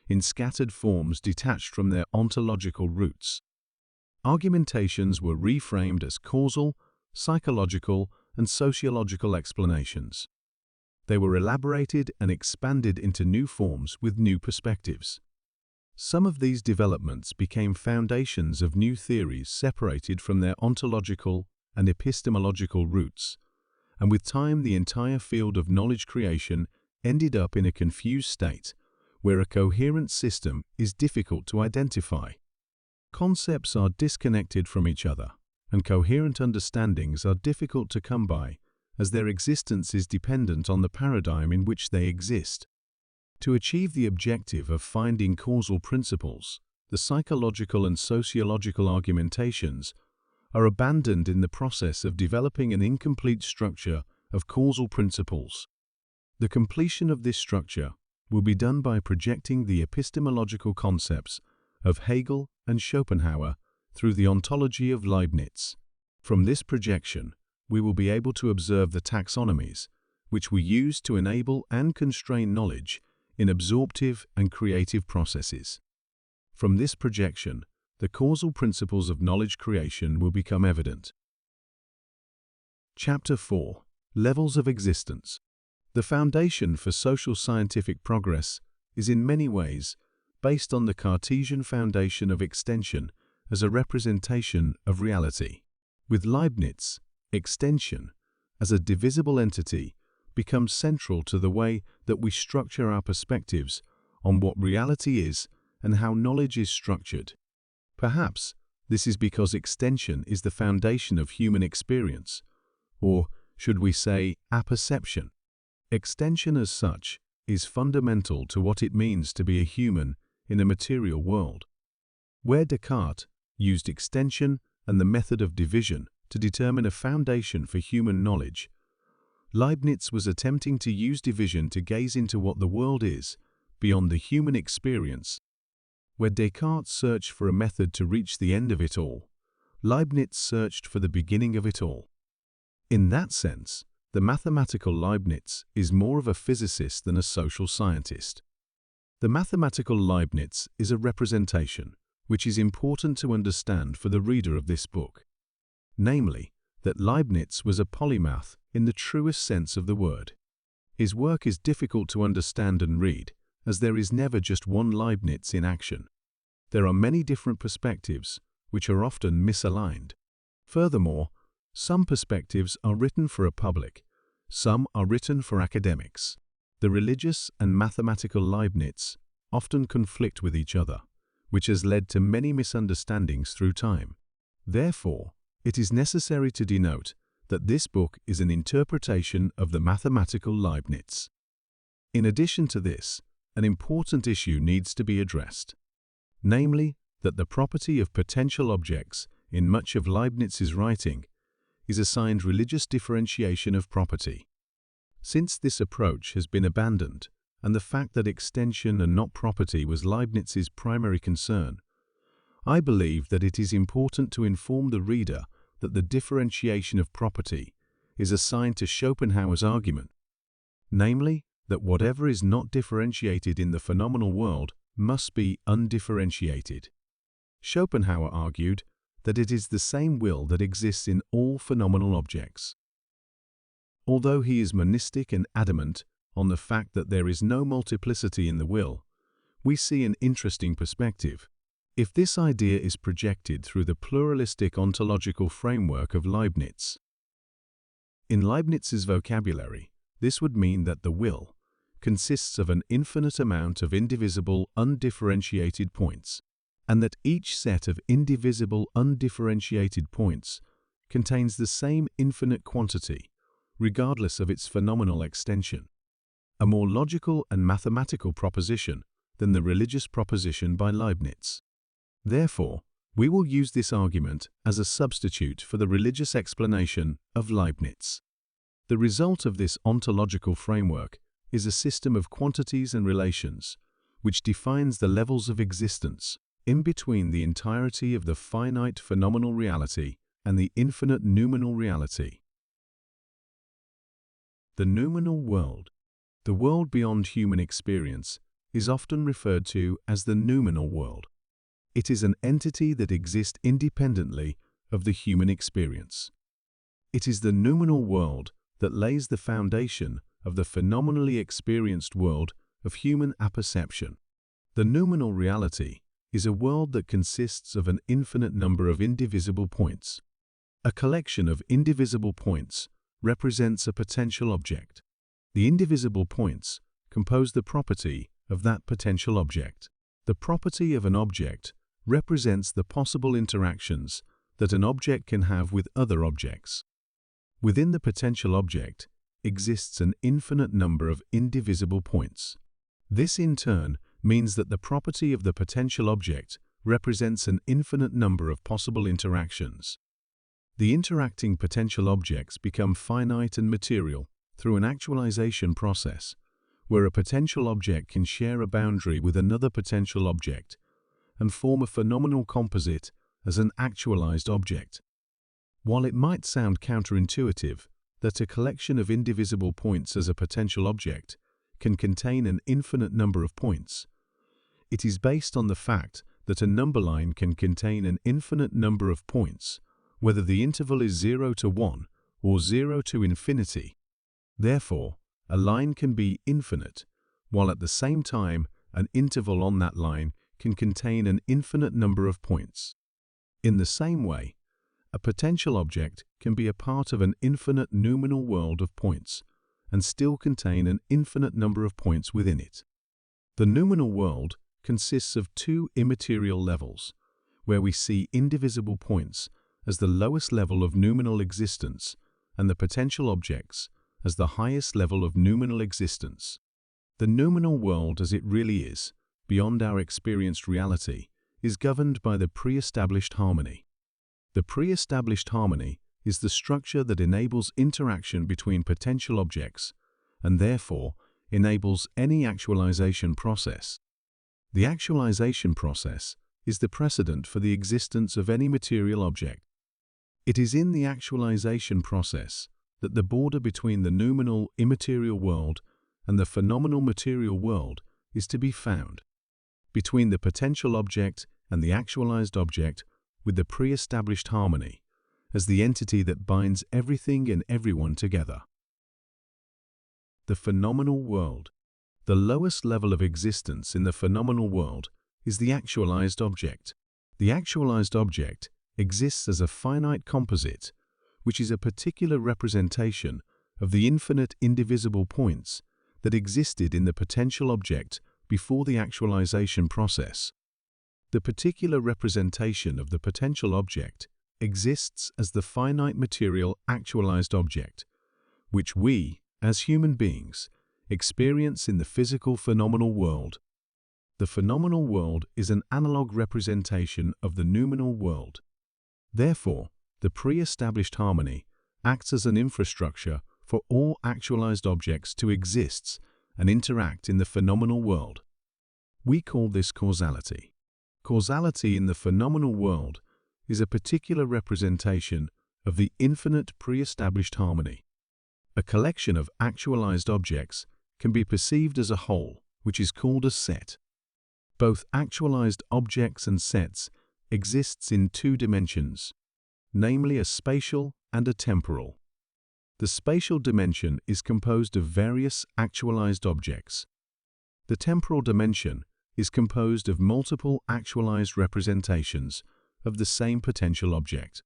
in scattered forms detached from their ontological roots. Argumentations were reframed as causal, psychological, and sociological explanations. They were elaborated and expanded into new forms with new perspectives. Some of these developments became foundations of new theories separated from their ontological and epistemological roots, and with time the entire field of knowledge creation ended up in a confused state where a coherent system is difficult to identify. Concepts are disconnected from each other, and coherent understandings are difficult to come by, as their existence is dependent on the paradigm in which they exist. To achieve the objective of finding causal principles, the psychological and sociological argumentations are abandoned in the process of developing an incomplete structure of causal principles. The completion of this structure will be done by projecting the epistemological concepts of Hegel and Schopenhauer through the ontology of Leibniz. From this projection, we will be able to observe the taxonomies, which we use to enable and constrain knowledge in absorptive and creative processes. From this projection, the causal principles of knowledge creation will become evident. Chapter 4. Levels of Existence. The foundation for social scientific progress is in many ways based on the Cartesian foundation of extension as a representation of reality. With Leibniz, extension, as a divisible entity, becomes central to the way that we structure our perspectives on what reality is and how knowledge is structured. Perhaps this is because extension is the foundation of human experience, or should we say, apperception. Extension as such is fundamental to what it means to be a human in a material world. Where Descartes used extension and the method of division to determine a foundation for human knowledge, Leibniz was attempting to use division to gaze into what the world is beyond the human experience. Where Descartes searched for a method to reach the end of it all, Leibniz searched for the beginning of it all. In that sense, the mathematical Leibniz is more of a physicist than a social scientist. The mathematical Leibniz is a representation which is important to understand for the reader of this book. Namely, that Leibniz was a polymath in the truest sense of the word. His work is difficult to understand and read, as there is never just one Leibniz in action. There are many different perspectives, which are often misaligned. Furthermore, some perspectives are written for a public, some are written for academics. The religious and mathematical Leibniz often conflict with each other, which has led to many misunderstandings through time. Therefore, it is necessary to denote that this book is an interpretation of the mathematical Leibniz. In addition to this, an important issue needs to be addressed, namely that the property of potential objects in much of Leibniz's writing is assigned religious differentiation of property. Since this approach has been abandoned, and the fact that extension and not property was Leibniz's primary concern, I believe that it is important to inform the reader that the differentiation of property is assigned to Schopenhauer's argument, namely that whatever is not differentiated in the phenomenal world must be undifferentiated. Schopenhauer argued that it is the same will that exists in all phenomenal objects. Although he is monistic and adamant on the fact that there is no multiplicity in the will, we see an interesting perspective. If this idea is projected through the pluralistic ontological framework of Leibniz. In Leibniz's vocabulary, this would mean that the will consists of an infinite amount of indivisible, undifferentiated points, and that each set of indivisible, undifferentiated points contains the same infinite quantity, regardless of its phenomenal extension. A more logical and mathematical proposition than the religious proposition by Leibniz. Therefore, we will use this argument as a substitute for the religious explanation of Leibniz. The result of this ontological framework is a system of quantities and relations, which defines the levels of existence in between the entirety of the finite phenomenal reality and the infinite noumenal reality. The noumenal world, the world beyond human experience, is often referred to as the noumenal world. It is an entity that exists independently of the human experience. It is the noumenal world that lays the foundation of the phenomenally experienced world of human apperception. The noumenal reality is a world that consists of an infinite number of indivisible points. A collection of indivisible points represents a potential object. The indivisible points compose the property of that potential object. The property of an object represents the possible interactions that an object can have with other objects. Within the potential object exists an infinite number of indivisible points. This in turn means that the property of the potential object represents an infinite number of possible interactions. The interacting potential objects become finite and material through an actualization process, where a potential object can share a boundary with another potential object and form a phenomenal composite as an actualized object. While it might sound counterintuitive that a collection of indivisible points as a potential object can contain an infinite number of points, it is based on the fact that a number line can contain an infinite number of points, whether the interval is 0 to 1 or 0 to infinity. Therefore, a line can be infinite, while at the same time an interval on that line can contain an infinite number of points. In the same way, a potential object can be a part of an infinite numinal world of points and still contain an infinite number of points within it. The numinal world consists of two immaterial levels, where we see indivisible points as the lowest level of numinal existence and the potential objects as the highest level of numinal existence. The numinal world as it really is, beyond our experienced reality, is governed by the pre-established harmony. The pre-established harmony is the structure that enables interaction between potential objects and therefore enables any actualization process. The actualization process is the precedent for the existence of any material object. It is in the actualization process that the border between the noumenal immaterial world and the phenomenal material world is to be found. Between the potential object and the actualized object with the pre-established harmony as the entity that binds everything and everyone together. The phenomenal world. The lowest level of existence in the phenomenal world is the actualized object. The actualized object exists as a finite composite, which is a particular representation of the infinite indivisible points that existed in the potential object before the actualization process. The particular representation of the potential object exists as the finite material actualized object, which we, as human beings, experience in the physical phenomenal world. The phenomenal world is an analog representation of the noumenal world. Therefore, the pre-established harmony acts as an infrastructure for all actualized objects to exist and interact in the phenomenal world. We call this causality. Causality in the phenomenal world is a particular representation of the infinite pre-established harmony. A collection of actualized objects can be perceived as a whole, which is called a set. Both actualized objects and sets exists in two dimensions, namely a spatial and a temporal. The spatial dimension is composed of various actualized objects. The temporal dimension is composed of multiple actualized representations of the same potential object.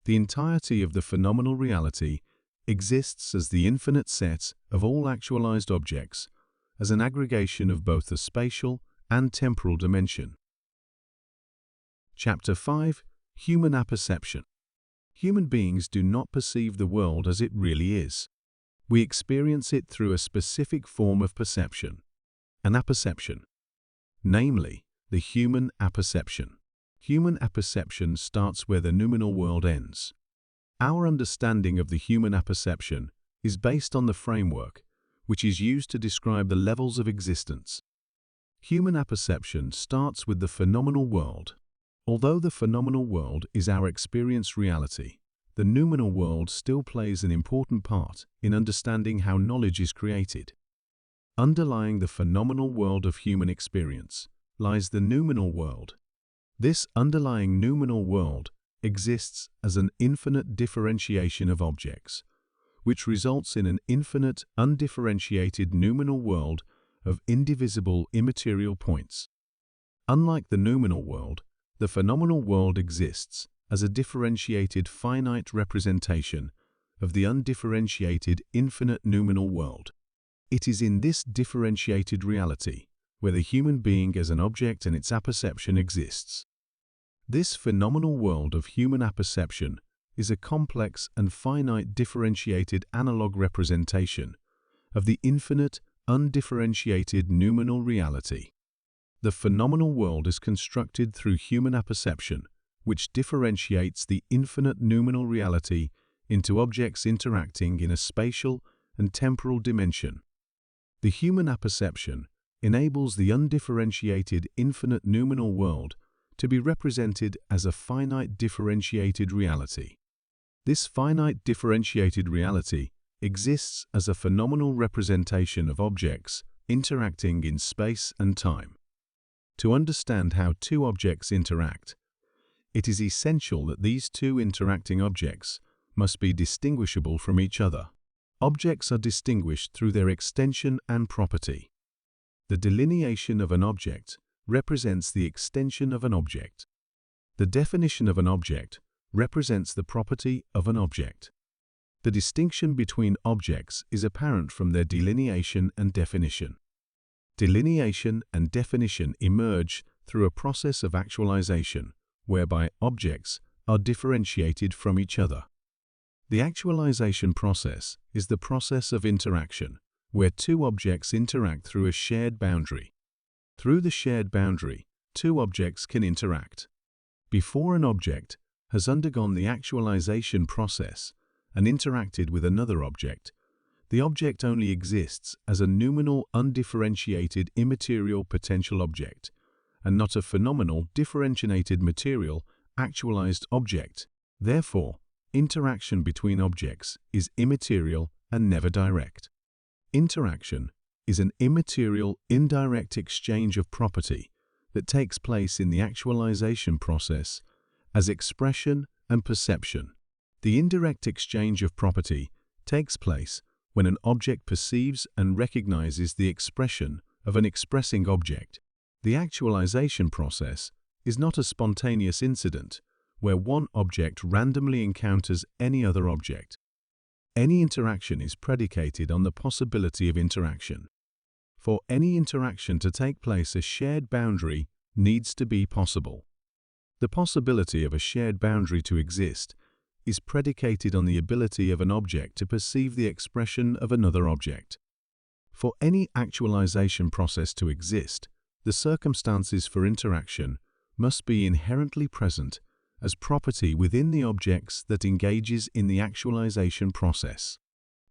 The entirety of the phenomenal reality exists as the infinite set of all actualized objects, as an aggregation of both the spatial and temporal dimension. Chapter 5. Human Apperception. Human beings do not perceive the world as it really is. We experience it through a specific form of perception, an apperception, namely the human apperception. Human apperception starts where the noumenal world ends. Our understanding of the human apperception is based on the framework which is used to describe the levels of existence. Human apperception starts with the phenomenal world. Although the phenomenal world is our experienced reality, the noumenal world still plays an important part in understanding how knowledge is created. Underlying the phenomenal world of human experience lies the noumenal world. This underlying noumenal world exists as an infinite differentiation of objects, which results in an infinite undifferentiated noumenal world of indivisible immaterial points. Unlike the noumenal world, the phenomenal world exists as a differentiated finite representation of the undifferentiated infinite noumenal world. It is in this differentiated reality where the human being as an object and its apperception exists. This phenomenal world of human apperception is a complex and finite differentiated analog representation of the infinite, undifferentiated noumenal reality. The phenomenal world is constructed through human apperception, which differentiates the infinite noumenal reality into objects interacting in a spatial and temporal dimension. The human apperception enables the undifferentiated infinite noumenal world to be represented as a finite differentiated reality. This finite differentiated reality exists as a phenomenal representation of objects interacting in space and time. To understand how two objects interact, it is essential that these two interacting objects must be distinguishable from each other. Objects are distinguished through their extension and property. The delineation of an object represents the extension of an object. The definition of an object represents the property of an object. The distinction between objects is apparent from their delineation and definition. Delineation and definition emerge through a process of actualization, whereby objects are differentiated from each other. The actualization process is the process of interaction, where two objects interact through a shared boundary. Through the shared boundary, two objects can interact. Before an object has undergone the actualization process and interacted with another object, the object only exists as a noumenal, undifferentiated, immaterial potential object, and not a phenomenal, differentiated material, actualized object. Therefore, interaction between objects is immaterial and never direct. Interaction is an immaterial, indirect exchange of property that takes place in the actualization process as expression and perception. The indirect exchange of property takes place when an object perceives and recognizes the expression of an expressing object. The actualization process is not a spontaneous incident where one object randomly encounters any other object. Any interaction is predicated on the possibility of interaction. For any interaction to take place, a shared boundary needs to be possible. The possibility of a shared boundary to exist is predicated on the ability of an object to perceive the expression of another object. For any actualization process to exist, the circumstances for interaction must be inherently present as property within the objects that engages in the actualization process.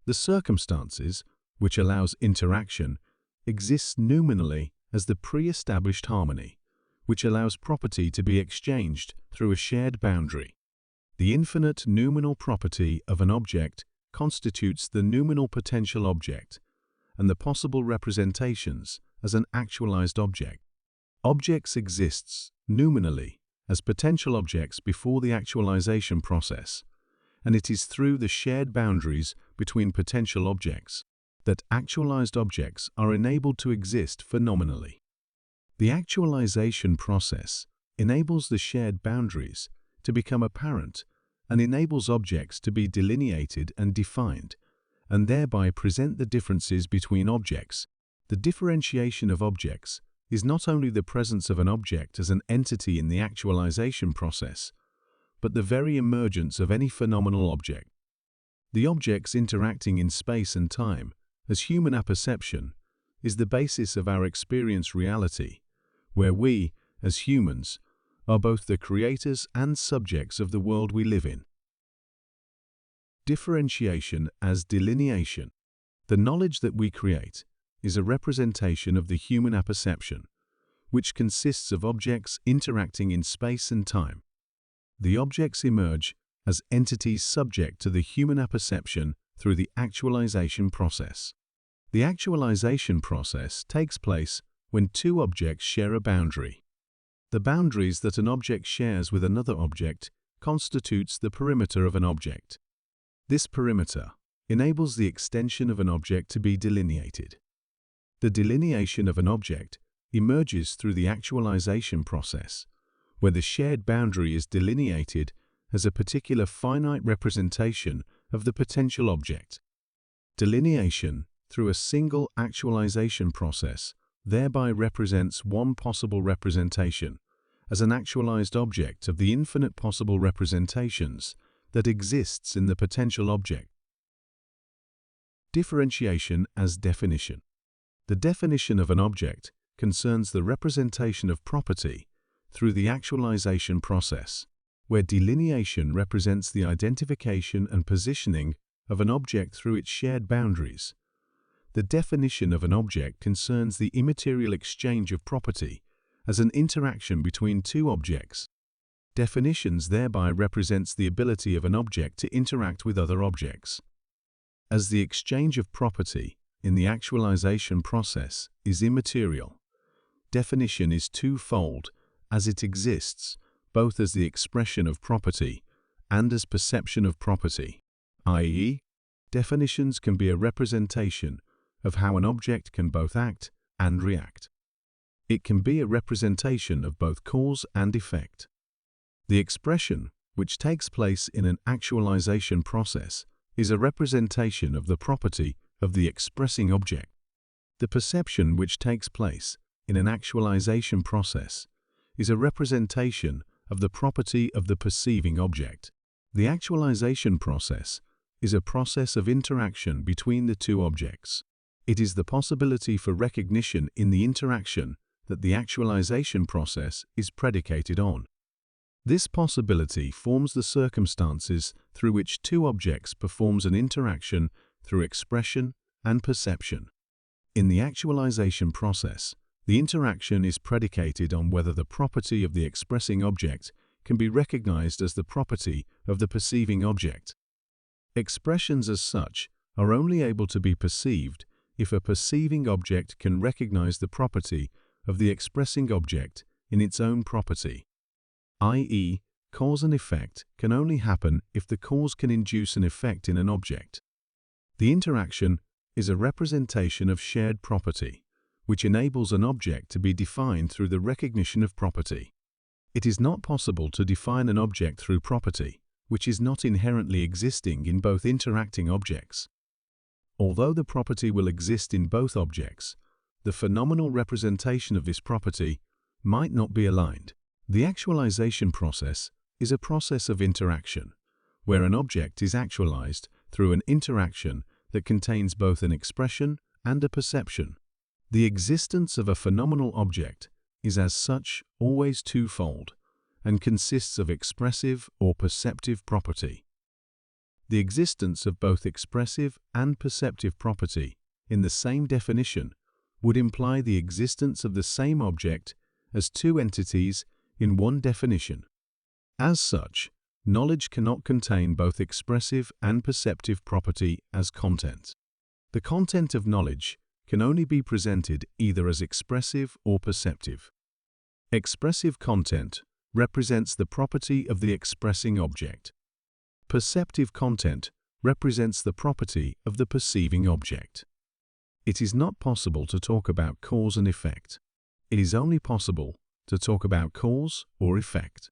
The circumstances, which allows interaction, exists noumenally as the pre-established harmony, which allows property to be exchanged through a shared boundary. The infinite noumenal property of an object constitutes the noumenal potential object and the possible representations as an actualized object. Objects exists noumenally as potential objects before the actualization process, and it is through the shared boundaries between potential objects that actualized objects are enabled to exist phenomenally. The actualization process enables the shared boundaries to become apparent and enables objects to be delineated and defined, and thereby present the differences between objects. The differentiation of objects is not only the presence of an object as an entity in the actualization process, but the very emergence of any phenomenal object. The objects interacting in space and time, as human apperception, is the basis of our experience reality, where we, as humans, are both the creators and subjects of the world we live in. Differentiation as delineation. The knowledge that we create is a representation of the human apperception, which consists of objects interacting in space and time. The objects emerge as entities subject to the human apperception through the actualization process. The actualization process takes place when two objects share a boundary. The boundaries that an object shares with another object constitutes the perimeter of an object. This perimeter enables the extension of an object to be delineated. The delineation of an object emerges through the actualization process, where the shared boundary is delineated as a particular finite representation of the potential object. Delineation through a single actualization process thereby represents one possible representation, as an actualized object of the infinite possible representations that exists in the potential object. Differentiation as definition. The definition of an object concerns the representation of property through the actualization process, where delineation represents the identification and positioning of an object through its shared boundaries. The definition of an object concerns the immaterial exchange of property as an interaction between two objects. Definitions thereby represents the ability of an object to interact with other objects. As the exchange of property in the actualization process is immaterial, definition is twofold, as it exists both as the expression of property and as perception of property, i.e., definitions can be a representation of how an object can both act and react. It can be a representation of both cause and effect. The expression, which takes place in an actualization process, is a representation of the property of the expressing object. The perception, which takes place in an actualization process, is a representation of the property of the perceiving object. The actualization process is a process of interaction between the two objects. It is the possibility for recognition in the interaction that the actualization process is predicated on. This possibility forms the circumstances through which two objects performs an interaction through expression and perception. In the actualization process, the interaction is predicated on whether the property of the expressing object can be recognized as the property of the perceiving object. Expressions as such are only able to be perceived if a perceiving object can recognize the property of the expressing object in its own property, i.e., cause and effect can only happen if the cause can induce an effect in an object. The interaction is a representation of shared property, which enables an object to be defined through the recognition of property. It is not possible to define an object through property, which is not inherently existing in both interacting objects. Although the property will exist in both objects, the phenomenal representation of this property might not be aligned. The actualization process is a process of interaction, where an object is actualized through an interaction that contains both an expression and a perception. The existence of a phenomenal object is as such always twofold and consists of expressive or perceptive property. The existence of both expressive and perceptive property in the same definition would imply the existence of the same object as two entities in one definition. As such, knowledge cannot contain both expressive and perceptive property as content. The content of knowledge can only be presented either as expressive or perceptive. Expressive content represents the property of the expressing object. Perceptive content represents the property of the perceiving object. It is not possible to talk about cause and effect. It is only possible to talk about cause or effect.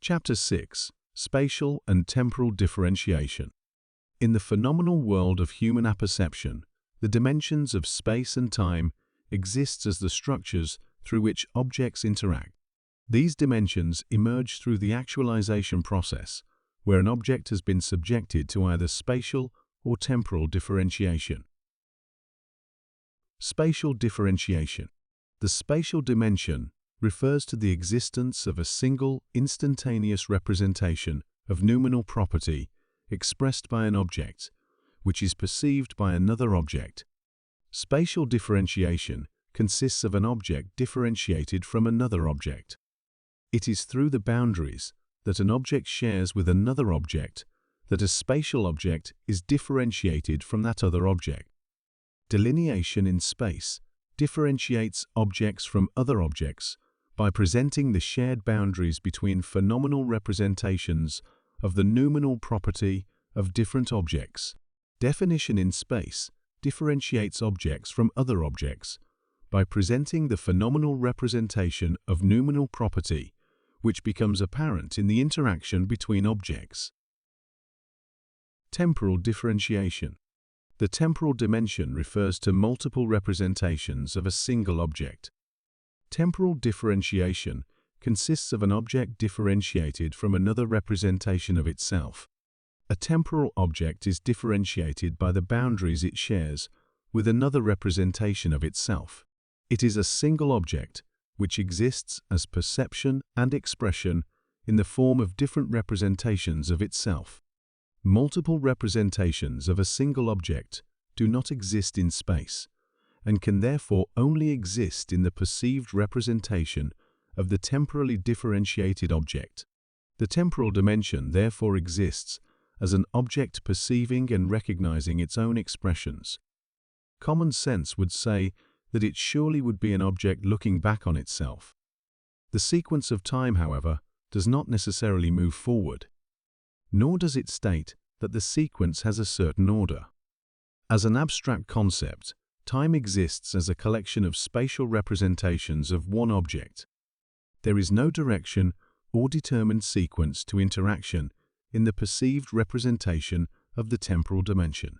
Chapter 6. Spatial and Temporal Differentiation. In the phenomenal world of human apperception, the dimensions of space and time exist as the structures through which objects interact. These dimensions emerge through the actualization process, where an object has been subjected to either spatial or temporal differentiation. Spatial differentiation. The spatial dimension refers to the existence of a single instantaneous representation of noumenal property expressed by an object, which is perceived by another object. Spatial differentiation consists of an object differentiated from another object. It is through the boundaries that an object shares with another object that a spatial object is differentiated from that other object. Delineation in space differentiates objects from other objects by presenting the shared boundaries between phenomenal representations of the noumenal property of different objects. Definition in space differentiates objects from other objects by presenting the phenomenal representation of noumenal property, which becomes apparent in the interaction between objects. Temporal differentiation. The temporal dimension refers to multiple representations of a single object. Temporal differentiation consists of an object differentiated from another representation of itself. A temporal object is differentiated by the boundaries it shares with another representation of itself. It is a single object which exists as perception and expression in the form of different representations of itself. Multiple representations of a single object do not exist in space, and can therefore only exist in the perceived representation of the temporally differentiated object. The temporal dimension therefore exists as an object perceiving and recognizing its own expressions. Common sense would say that it surely would be an object looking back on itself. The sequence of time, however, does not necessarily move forward, nor does it state that the sequence has a certain order. As an abstract concept, time exists as a collection of spatial representations of one object. There is no direction or determined sequence to interaction in the perceived representation of the temporal dimension.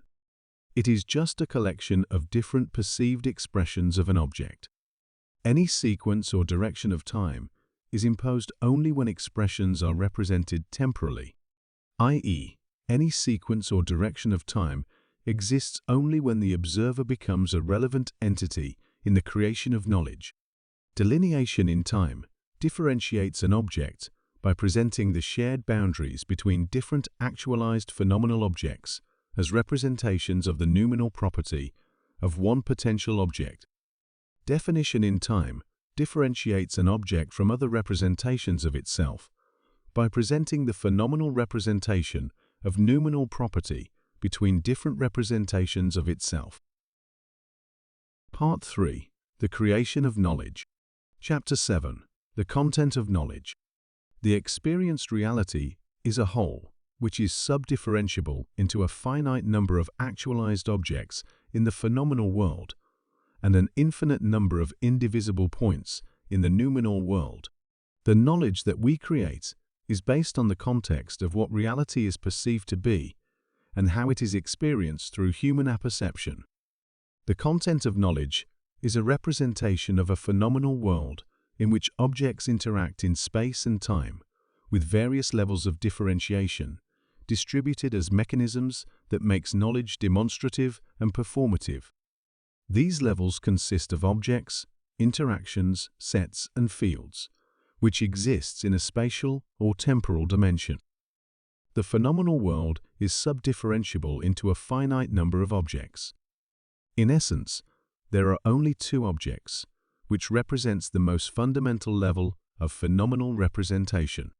It is just a collection of different perceived expressions of an object. Any sequence or direction of time is imposed only when expressions are represented temporally, i.e., any sequence or direction of time exists only when the observer becomes a relevant entity in the creation of knowledge. Delineation in time differentiates an object by presenting the shared boundaries between different actualized phenomenal objects as representations of the noumenal property of one potential object. Definition in time differentiates an object from other representations of itself by presenting the phenomenal representation of noumenal property between different representations of itself. Part 3. The Creation of Knowledge. Chapter 7. The Content of Knowledge. The experienced reality is a whole, which is subdifferentiable into a finite number of actualized objects in the phenomenal world, and an infinite number of indivisible points in the noumenal world. The knowledge that we create is based on the context of what reality is perceived to be and how it is experienced through human apperception. The content of knowledge is a representation of a phenomenal world in which objects interact in space and time with various levels of differentiation, distributed as mechanisms that makes knowledge demonstrative and performative. These levels consist of objects, interactions, sets, and fields, which exists in a spatial or temporal dimension. The phenomenal world is subdifferentiable into a finite number of objects. In essence, there are only two objects, which represents the most fundamental level of phenomenal representation.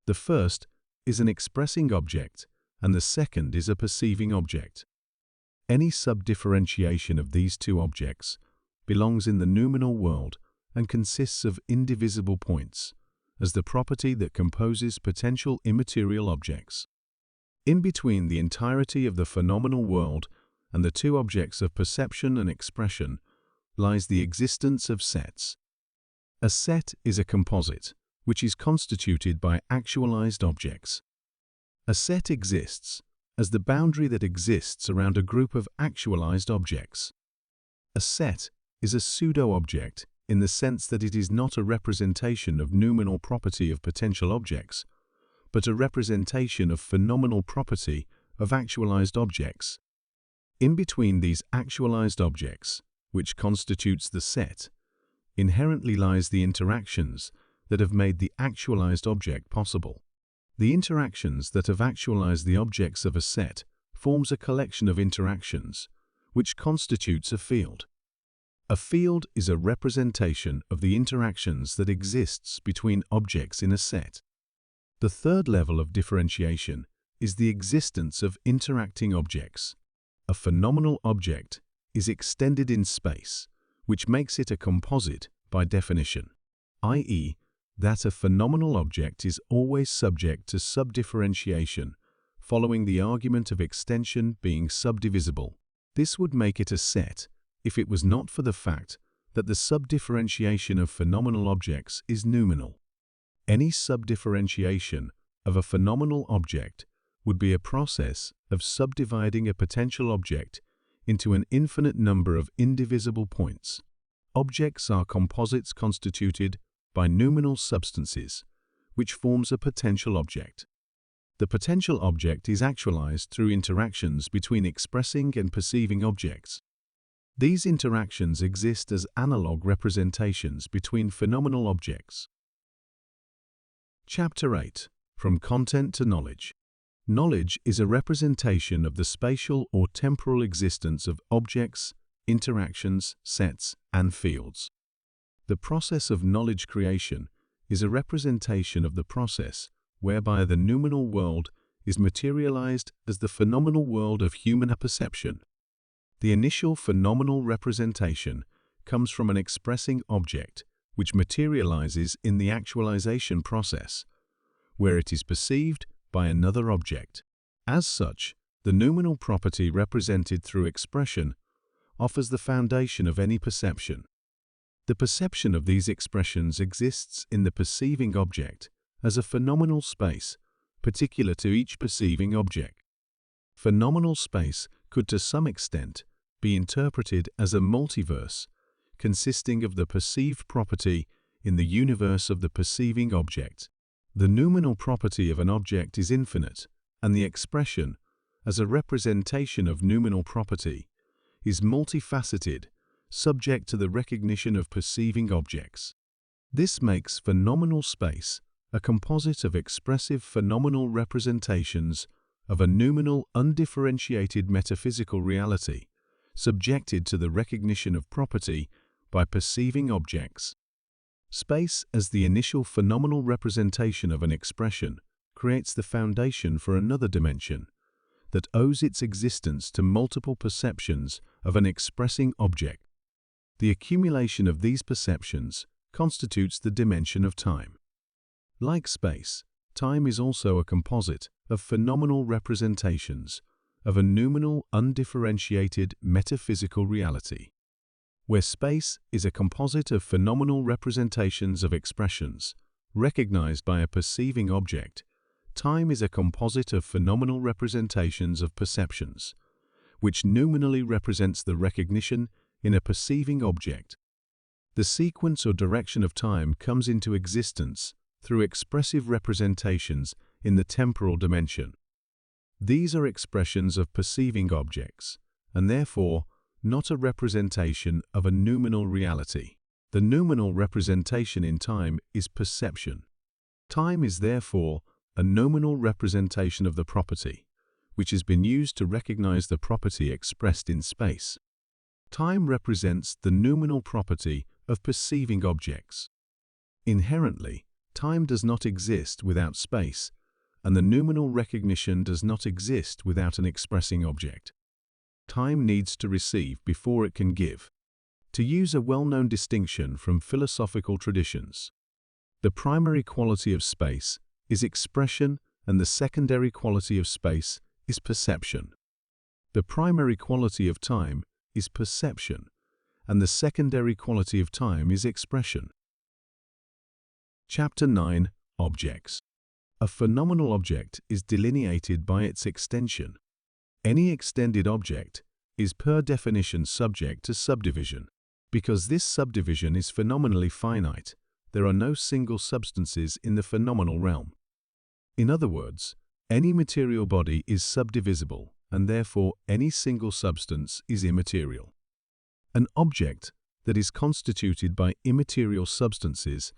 The first is an expressing object, and the second is a perceiving object. Any subdifferentiation of these two objects belongs in the noumenal world and consists of indivisible points, as the property that composes potential immaterial objects. In between the entirety of the phenomenal world and the two objects of perception and expression lies the existence of sets. A set is a composite, which is constituted by actualized objects. A set exists as the boundary that exists around a group of actualized objects. A set is a pseudo-object in the sense that it is not a representation of noumenal property of potential objects, but a representation of phenomenal property of actualized objects. In between these actualized objects, which constitutes the set, inherently lies the interactions that have made the actualized object possible. The interactions that have actualized the objects of a set forms a collection of interactions, which constitutes a field. A field is a representation of the interactions that exists between objects in a set. The third level of differentiation is the existence of interacting objects. A phenomenal object is extended in space, which makes it a composite by definition, i.e., that a phenomenal object is always subject to subdifferentiation, following the argument of extension being subdivisible. This would make it a set if it was not for the fact that the subdifferentiation of phenomenal objects is noumenal. Any subdifferentiation of a phenomenal object would be a process of subdividing a potential object into an infinite number of indivisible points. objects are composites constituted by noumenal substances, which forms a potential object. The potential object is actualized through interactions between expressing and perceiving objects. These interactions exist as analog representations between phenomenal objects. Chapter 8. From Content to Knowledge. Knowledge is a representation of the spatial or temporal existence of objects, interactions, sets, and fields. The process of knowledge creation is a representation of the process whereby the noumenal world is materialized as the phenomenal world of human perception. The initial phenomenal representation comes from an expressing object, which materializes in the actualization process, where it is perceived by another object. As such, the noumenal property represented through expression offers the foundation of any perception. The perception of these expressions exists in the perceiving object as a phenomenal space, particular to each perceiving object. Phenomenal space could to some extent be interpreted as a multiverse consisting of the perceived property in the universe of the perceiving object. The noumenal property of an object is infinite, and the expression, as a representation of noumenal property, is multifaceted, subject to the recognition of perceiving objects. This makes phenomenal space a composite of expressive phenomenal representations of a noumenal undifferentiated metaphysical reality, subjected to the recognition of property by perceiving objects. Space as the initial phenomenal representation of an expression creates the foundation for another dimension that owes its existence to multiple perceptions of an expressing object. The accumulation of these perceptions constitutes the dimension of time. Like space, time is also a composite of phenomenal representations of a noumenal undifferentiated metaphysical reality. Where space is a composite of phenomenal representations of expressions recognized by a perceiving object, time is a composite of phenomenal representations of perceptions, which noumenally represents the recognition in a perceiving object. The sequence or direction of time comes into existence through expressive representations in the temporal dimension. These are expressions of perceiving objects, and therefore not a representation of a noumenal reality. The noumenal representation in time is perception. Time is therefore a nominal representation of the property, which has been used to recognize the property expressed in space. Time represents the noumenal property of perceiving objects. Inherently, time does not exist without space, and the noumenal recognition does not exist without an expressing object. Time needs to receive before it can give. To use a well-known distinction from philosophical traditions, the primary quality of space is expression and the secondary quality of space is perception. The primary quality of time is perception, and the secondary quality of time is expression. Chapter 9. Objects. A phenomenal object is delineated by its extension. Any extended object is per definition subject to subdivision. Because this subdivision is phenomenally finite, there are no single substances in the phenomenal realm. In other words, any material body is subdivisible, and therefore any single substance is immaterial. An object that is constituted by immaterial substances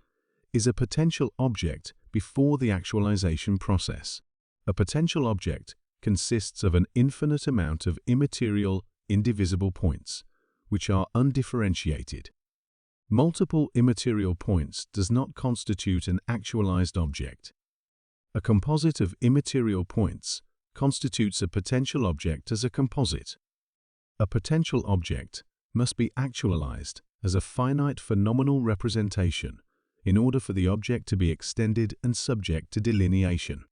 is a potential object before the actualization process. A potential object consists of an infinite amount of immaterial, indivisible points, which are undifferentiated. Multiple immaterial points does not constitute an actualized object. A composite of immaterial points constitutes a potential object as a composite. A potential object must be actualized as a finite phenomenal representation in order for the object to be extended and subject to delineation.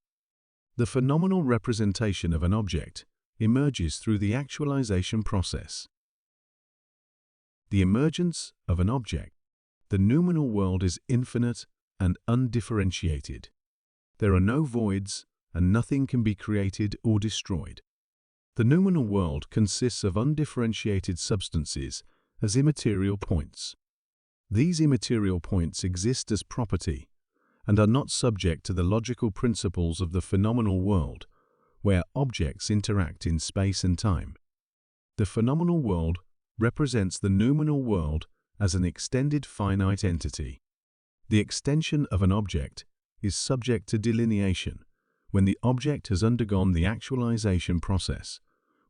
The phenomenal representation of an object emerges through the actualization process. The emergence of an object. The noumenal world is infinite and undifferentiated. There are no voids, and nothing can be created or destroyed. The noumenal world consists of undifferentiated substances as immaterial points. These immaterial points exist as property and are not subject to the logical principles of the phenomenal world, where objects interact in space and time. The phenomenal world represents the noumenal world as an extended finite entity. The extension of an object is subject to delineation when the object has undergone the actualization process,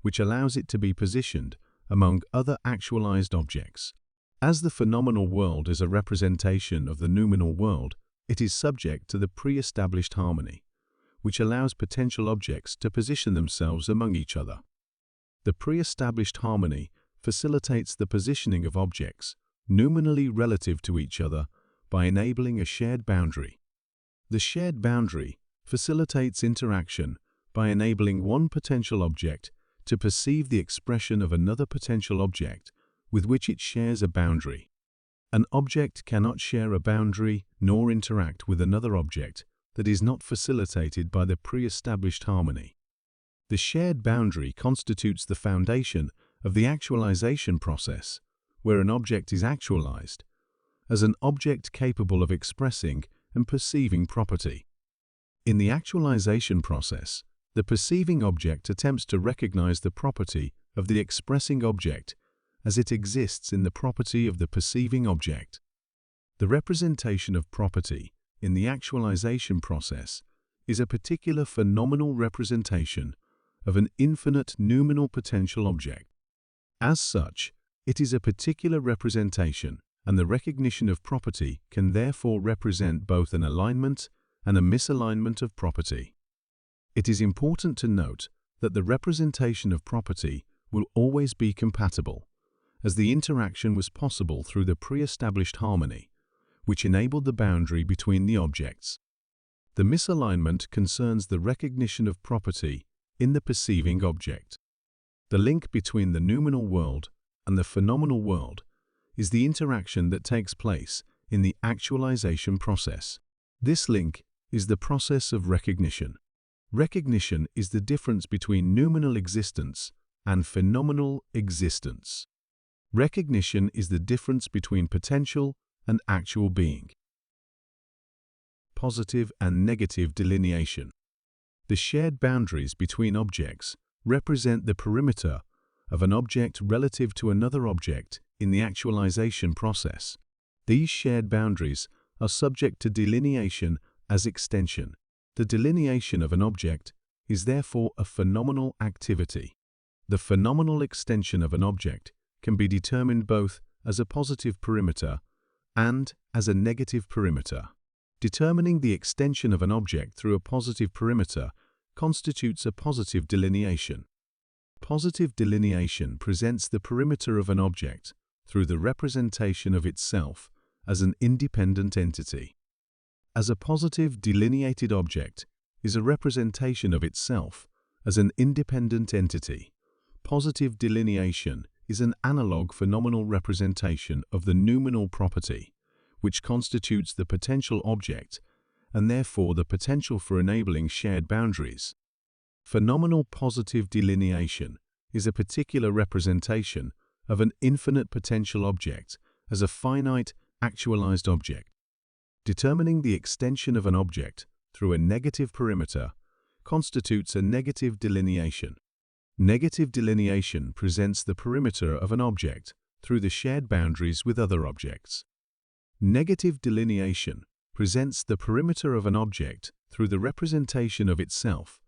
which allows it to be positioned among other actualized objects. As the phenomenal world is a representation of the noumenal world, it is subject to the pre-established harmony, which allows potential objects to position themselves among each other. The pre-established harmony facilitates the positioning of objects nominally relative to each other by enabling a shared boundary. The shared boundary facilitates interaction by enabling one potential object to perceive the expression of another potential object with which it shares a boundary. An object cannot share a boundary nor interact with another object that is not facilitated by the pre-established harmony. The shared boundary constitutes the foundation of the actualization process, where an object is actualized as an object capable of expressing and perceiving property. In the actualization process, the perceiving object attempts to recognize the property of the expressing object as it exists in the property of the perceiving object. The representation of property in the actualization process is a particular phenomenal representation of an infinite noumenal potential object. As such, it is a particular representation, and the recognition of property can therefore represent both an alignment and a misalignment of property. It is important to note that the representation of property will always be compatible, as the interaction was possible through the pre-established harmony, which enabled the boundary between the objects. The misalignment concerns the recognition of property in the perceiving object. The link between the noumenal world and the phenomenal world is the interaction that takes place in the actualization process. This link is the process of recognition. Recognition is the difference between noumenal existence and phenomenal existence. Recognition is the difference between potential and actual being. Positive and negative delineation. The shared boundaries between objects represent the perimeter of an object relative to another object in the actualization process. These shared boundaries are subject to delineation as extension. The delineation of an object is therefore a phenomenal activity. The phenomenal extension of an object can be determined both as a positive perimeter and as a negative perimeter. Determining the extension of an object through a positive perimeter constitutes a positive delineation. Positive delineation presents the perimeter of an object through the representation of itself as an independent entity. As a positive delineated object is a representation of itself as an independent entity, positive delineation is an analog phenomenal representation of the noumenal property, which constitutes the potential object and therefore the potential for enabling shared boundaries. Phenomenal positive delineation is a particular representation of an infinite potential object as a finite actualized object. Determining the extension of an object through a negative perimeter constitutes a negative delineation. Negative delineation presents the perimeter of an object through the shared boundaries with other objects. Negative delineation presents the perimeter of an object through the representation of itself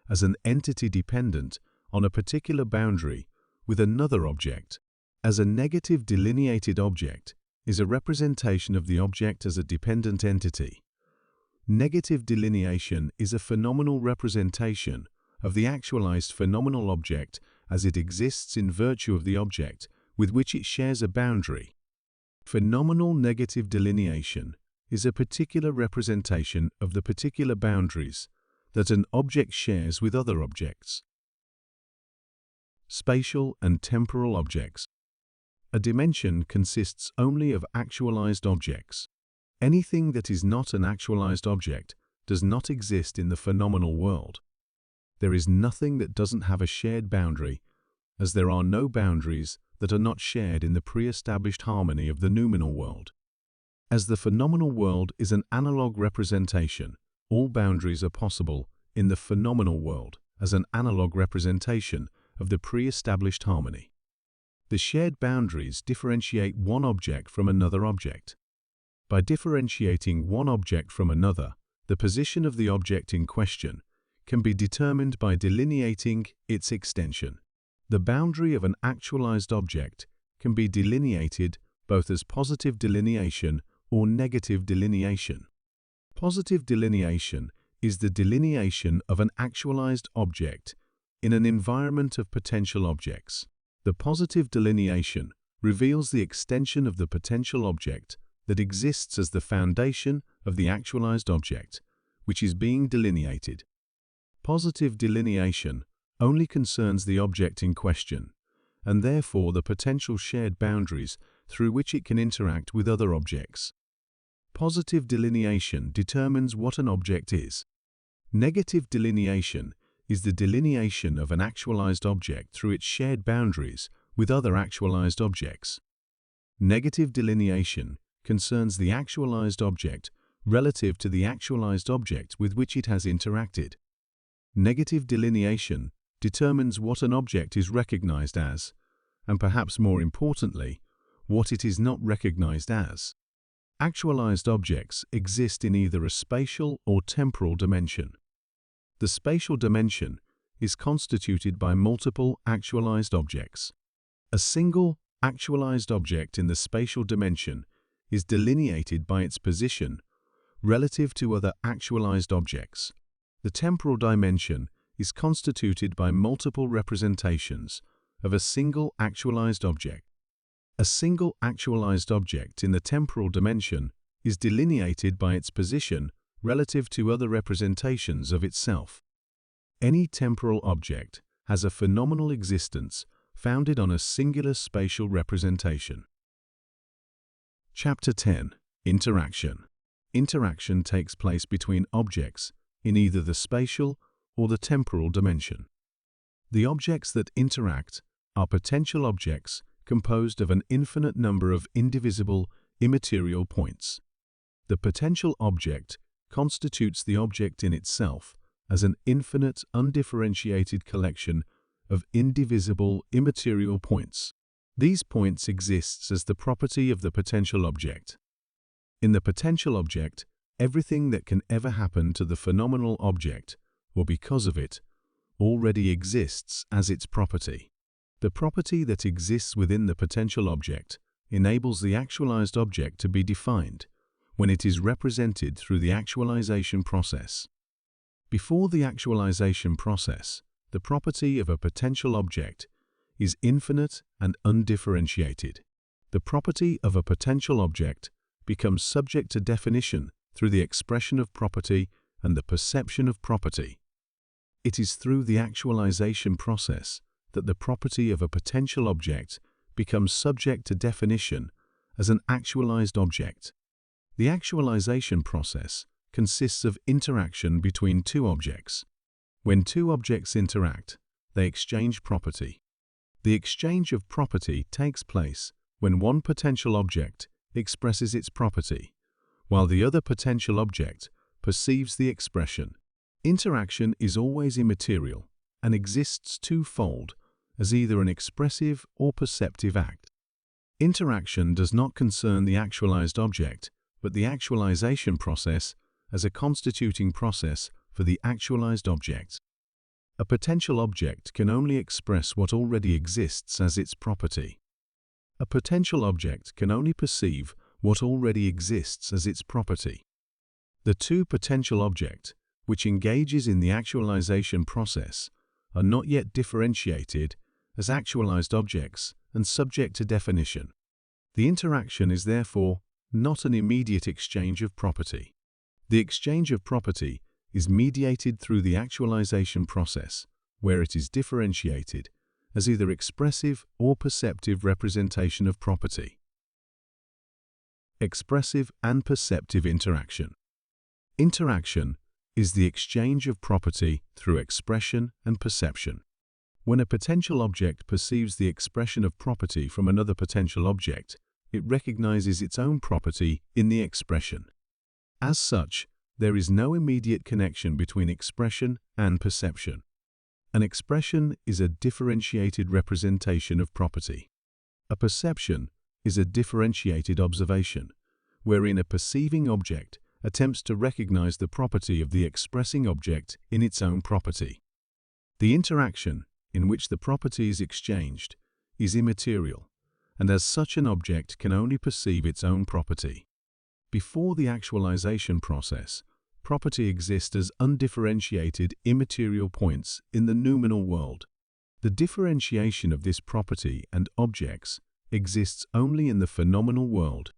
as an entity dependent on a particular boundary with another object. As a negative delineated object is a representation of the object as a dependent entity. Negative delineation is a phenomenal representation of the actualized phenomenal object as it exists in virtue of the object with which it shares a boundary. Phenomenal negative delineation is a particular representation of the particular boundaries that an object shares with other objects. Spatial and temporal objects. A dimension consists only of actualized objects. Anything that is not an actualized object does not exist in the phenomenal world. There is nothing that doesn't have a shared boundary, as there are no boundaries that are not shared in the pre-established harmony of the noumenal world. As the phenomenal world is an analog representation, all boundaries are possible in the phenomenal world as an analog representation of the pre-established harmony. The shared boundaries differentiate one object from another object. By differentiating one object from another, the position of the object in question can be determined by delineating its extension. The boundary of an actualized object can be delineated both as positive delineation or negative delineation. Positive delineation is the delineation of an actualized object in an environment of potential objects. The positive delineation reveals the extension of the potential object that exists as the foundation of the actualized object, which is being delineated. Positive delineation only concerns the object in question, and therefore the potential shared boundaries through which it can interact with other objects. Positive delineation determines what an object is. Negative delineation is the delineation of an actualized object through its shared boundaries with other actualized objects. Negative delineation concerns the actualized object relative to the actualized object with which it has interacted. Negative delineation determines what an object is recognized as, and perhaps more importantly, what it is not recognized as. Actualized objects exist in either a spatial or temporal dimension. The spatial dimension is constituted by multiple actualized objects. A single actualized object in the spatial dimension is delineated by its position relative to other actualized objects. The temporal dimension is constituted by multiple representations of a single actualized object. A single actualized object in the temporal dimension is delineated by its position relative to other representations of itself. Any temporal object has a phenomenal existence founded on a singular spatial representation. Chapter 10. Interaction. Interaction takes place between objects in either the spatial or the temporal dimension. The objects that interact are potential objects composed of an infinite number of indivisible, immaterial points. The potential object constitutes the object in itself as an infinite, undifferentiated collection of indivisible, immaterial points. These points exist as the property of the potential object. In the potential object, everything that can ever happen to the phenomenal object, or because of it, already exists as its property. The property that exists within the potential object enables the actualized object to be defined when it is represented through the actualization process. Before the actualization process, the property of a potential object is infinite and undifferentiated. The property of a potential object becomes subject to definition through the expression of property and the perception of property. It is through the actualization process that the property of a potential object becomes subject to definition as an actualized object. The actualization process consists of interaction between two objects. When two objects interact, they exchange property. The exchange of property takes place when one potential object expresses its property, while the other potential object perceives the expression. Interaction is always immaterial and exists twofold as either an expressive or perceptive act. Interaction does not concern the actualized object, but the actualization process as a constituting process for the actualized object. A potential object can only express what already exists as its property. A potential object can only perceive what already exists as its property. The two potential objects, which engages in the actualization process, are not yet differentiated as actualized objects and subject to definition. The interaction is therefore not an immediate exchange of property. The exchange of property is mediated through the actualization process, where it is differentiated as either expressive or perceptive representation of property. Expressive and perceptive interaction. Interaction is the exchange of property through expression and perception. When a potential object perceives the expression of property from another potential object, it recognizes its own property in the expression. As such, there is no immediate connection between expression and perception. An expression is a differentiated representation of property. A perception is a differentiated observation, wherein a perceiving object attempts to recognize the property of the expressing object in its own property. The interaction in which the property is exchanged is immaterial, and as such an object can only perceive its own property. Before the actualization process, property exists as undifferentiated immaterial points in the noumenal world. The differentiation of this property and objects exists only in the phenomenal world.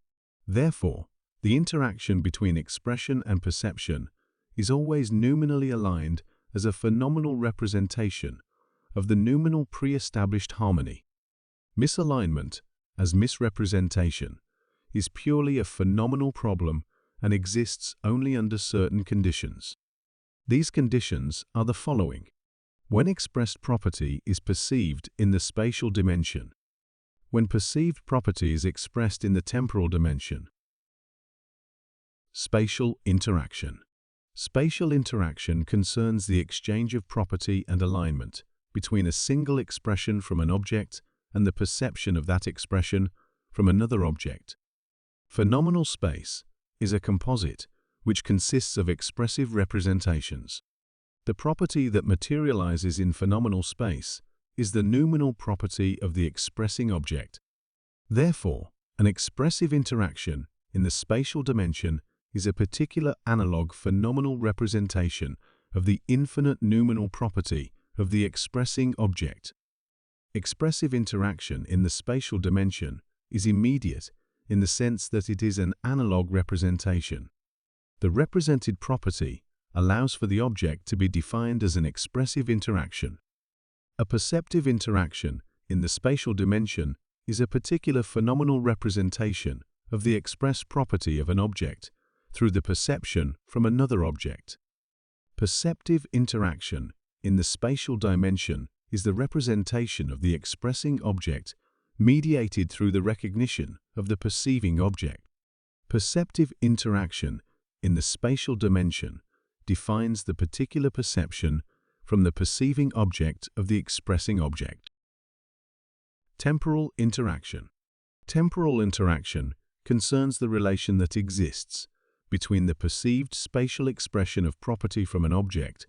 Therefore, the interaction between expression and perception is always nominally aligned as a phenomenal representation of the noumenal pre-established harmony. Misalignment, as misrepresentation, is purely a phenomenal problem and exists only under certain conditions. These conditions are the following. When expressed property is perceived in the spatial dimension. When perceived property is expressed in the temporal dimension. Spatial interaction. Spatial interaction concerns the exchange of property and alignment between a single expression from an object and the perception of that expression from another object. Phenomenal space is a composite which consists of expressive representations. The property that materializes in phenomenal space is the noumenal property of the expressing object. Therefore, an expressive interaction in the spatial dimension is a particular analog phenomenal representation of the infinite noumenal property of the expressing object. Expressive interaction in the spatial dimension is immediate in the sense that it is an analog representation. The represented property allows for the object to be defined as an expressive interaction. A perceptive interaction in the spatial dimension is a particular phenomenal representation of the expressed property of an object through the perception from another object. Perceptive interaction in the spatial dimension is the representation of the expressing object mediated through the recognition of the perceiving object. Perceptive interaction in the spatial dimension defines the particular perception from the perceiving object of the expressing object. Temporal interaction. Temporal interaction concerns the relation that exists between the perceived spatial expression of property from an object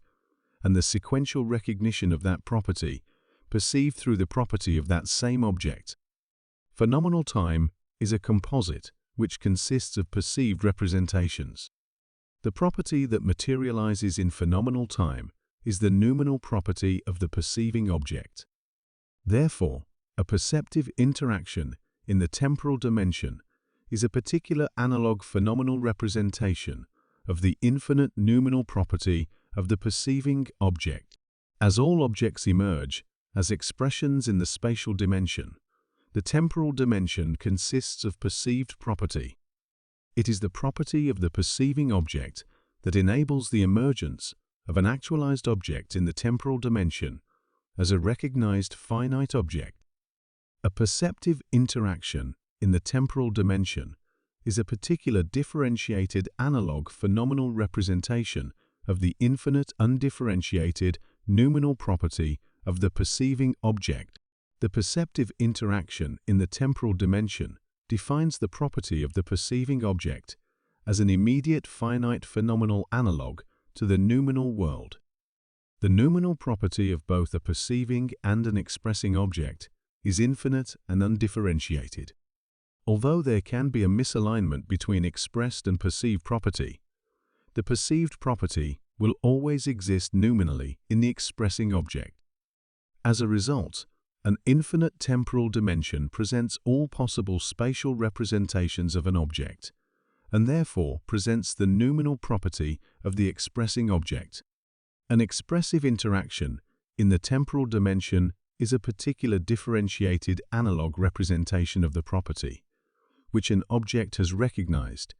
and the sequential recognition of that property perceived through the property of that same object. Phenomenal time is a composite which consists of perceived representations. The property that materializes in phenomenal time is the noumenal property of the perceiving object. Therefore, a perceptive interaction in the temporal dimension is a particular analog phenomenal representation of the infinite noumenal property of the perceiving object. As all objects emerge as expressions in the spatial dimension, the temporal dimension consists of perceived property. It is the property of the perceiving object that enables the emergence of an actualized object in the temporal dimension as a recognized finite object. A perceptive interaction in the temporal dimension is a particular differentiated analog phenomenal representation of the infinite undifferentiated noumenal property of the perceiving object. The perceptive interaction in the temporal dimension defines the property of the perceiving object as an immediate finite phenomenal analog to the noumenal world. The noumenal property of both a perceiving and an expressing object is infinite and undifferentiated. Although there can be a misalignment between expressed and perceived property, the perceived property will always exist noumenally in the expressing object. As a result, an infinite temporal dimension presents all possible spatial representations of an object, and therefore presents the noumenal property of the expressing object. An expressive interaction in the temporal dimension is a particular differentiated analog representation of the property, which an object has recognized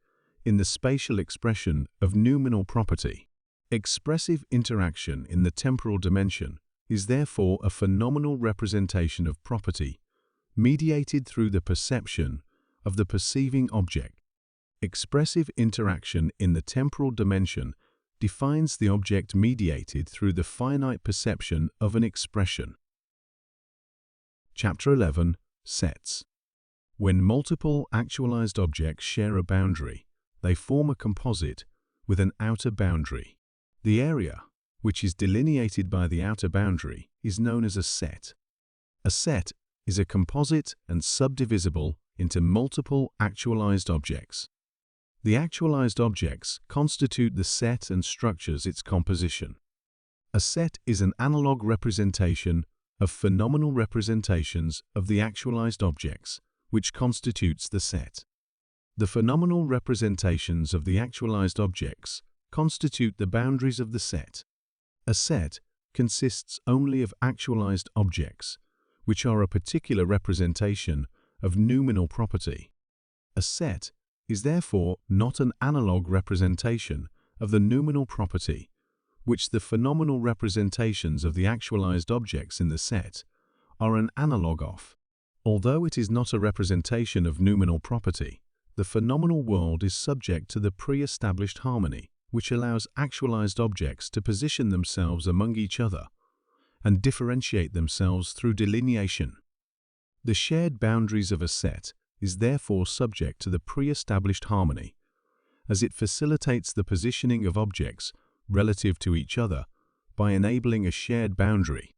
in the spatial expression of noumenal property. Expressive interaction in the temporal dimension is therefore a phenomenal representation of property, mediated through the perception of the perceiving object. Expressive interaction in the temporal dimension defines the object mediated through the finite perception of an expression. Chapter 11. Sets. When multiple actualized objects share a boundary, they form a composite with an outer boundary. The area, which is delineated by the outer boundary, is known as a set. A set is a composite and subdivisible into multiple actualized objects. The actualized objects constitute the set and structures its composition. A set is an analog representation of phenomenal representations of the actualized objects, which constitutes the set. The phenomenal representations of the actualized objects constitute the boundaries of the set. A set consists only of actualized objects, which are a particular representation of noumenal property. A set is therefore not an analog representation of the noumenal property, which the phenomenal representations of the actualized objects in the set are an analog of. Although it is not a representation of noumenal property, the phenomenal world is subject to the pre-established harmony, which allows actualized objects to position themselves among each other and differentiate themselves through delineation. The shared boundaries of a set is therefore subject to the pre-established harmony, as it facilitates the positioning of objects relative to each other by enabling a shared boundary.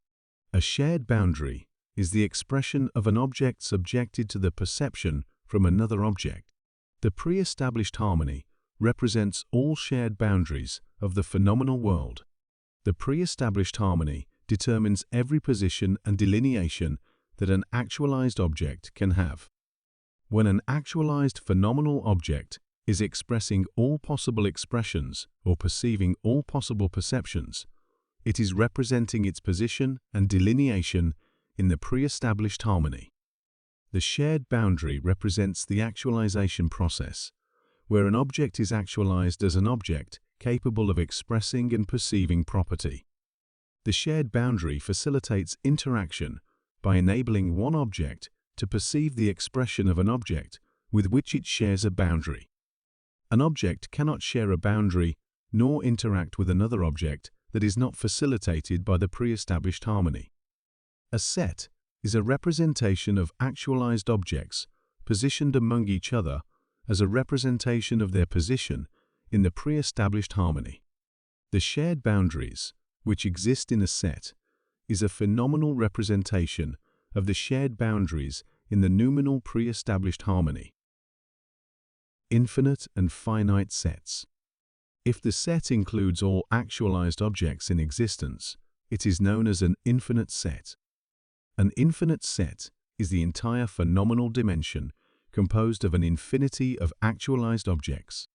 A shared boundary is the expression of an object subjected to the perception from another object. The pre-established harmony represents all shared boundaries of the phenomenal world. The pre-established harmony determines every position and delineation that an actualized object can have. When an actualized phenomenal object is expressing all possible expressions or perceiving all possible perceptions, it is representing its position and delineation in the pre-established harmony. The shared boundary represents the actualization process, where an object is actualized as an object capable of expressing and perceiving property. The shared boundary facilitates interaction by enabling one object to perceive the expression of an object with which it shares a boundary. An object cannot share a boundary nor interact with another object that is not facilitated by the pre-established harmony. A set is a representation of actualized objects positioned among each other as a representation of their position in the pre-established harmony. The shared boundaries, which exist in a set, is a phenomenal representation of the shared boundaries in the noumenal pre-established harmony. Infinite and finite sets. If the set includes all actualized objects in existence, it is known as an infinite set. An infinite set is the entire phenomenal dimension composed of an infinity of actualized objects.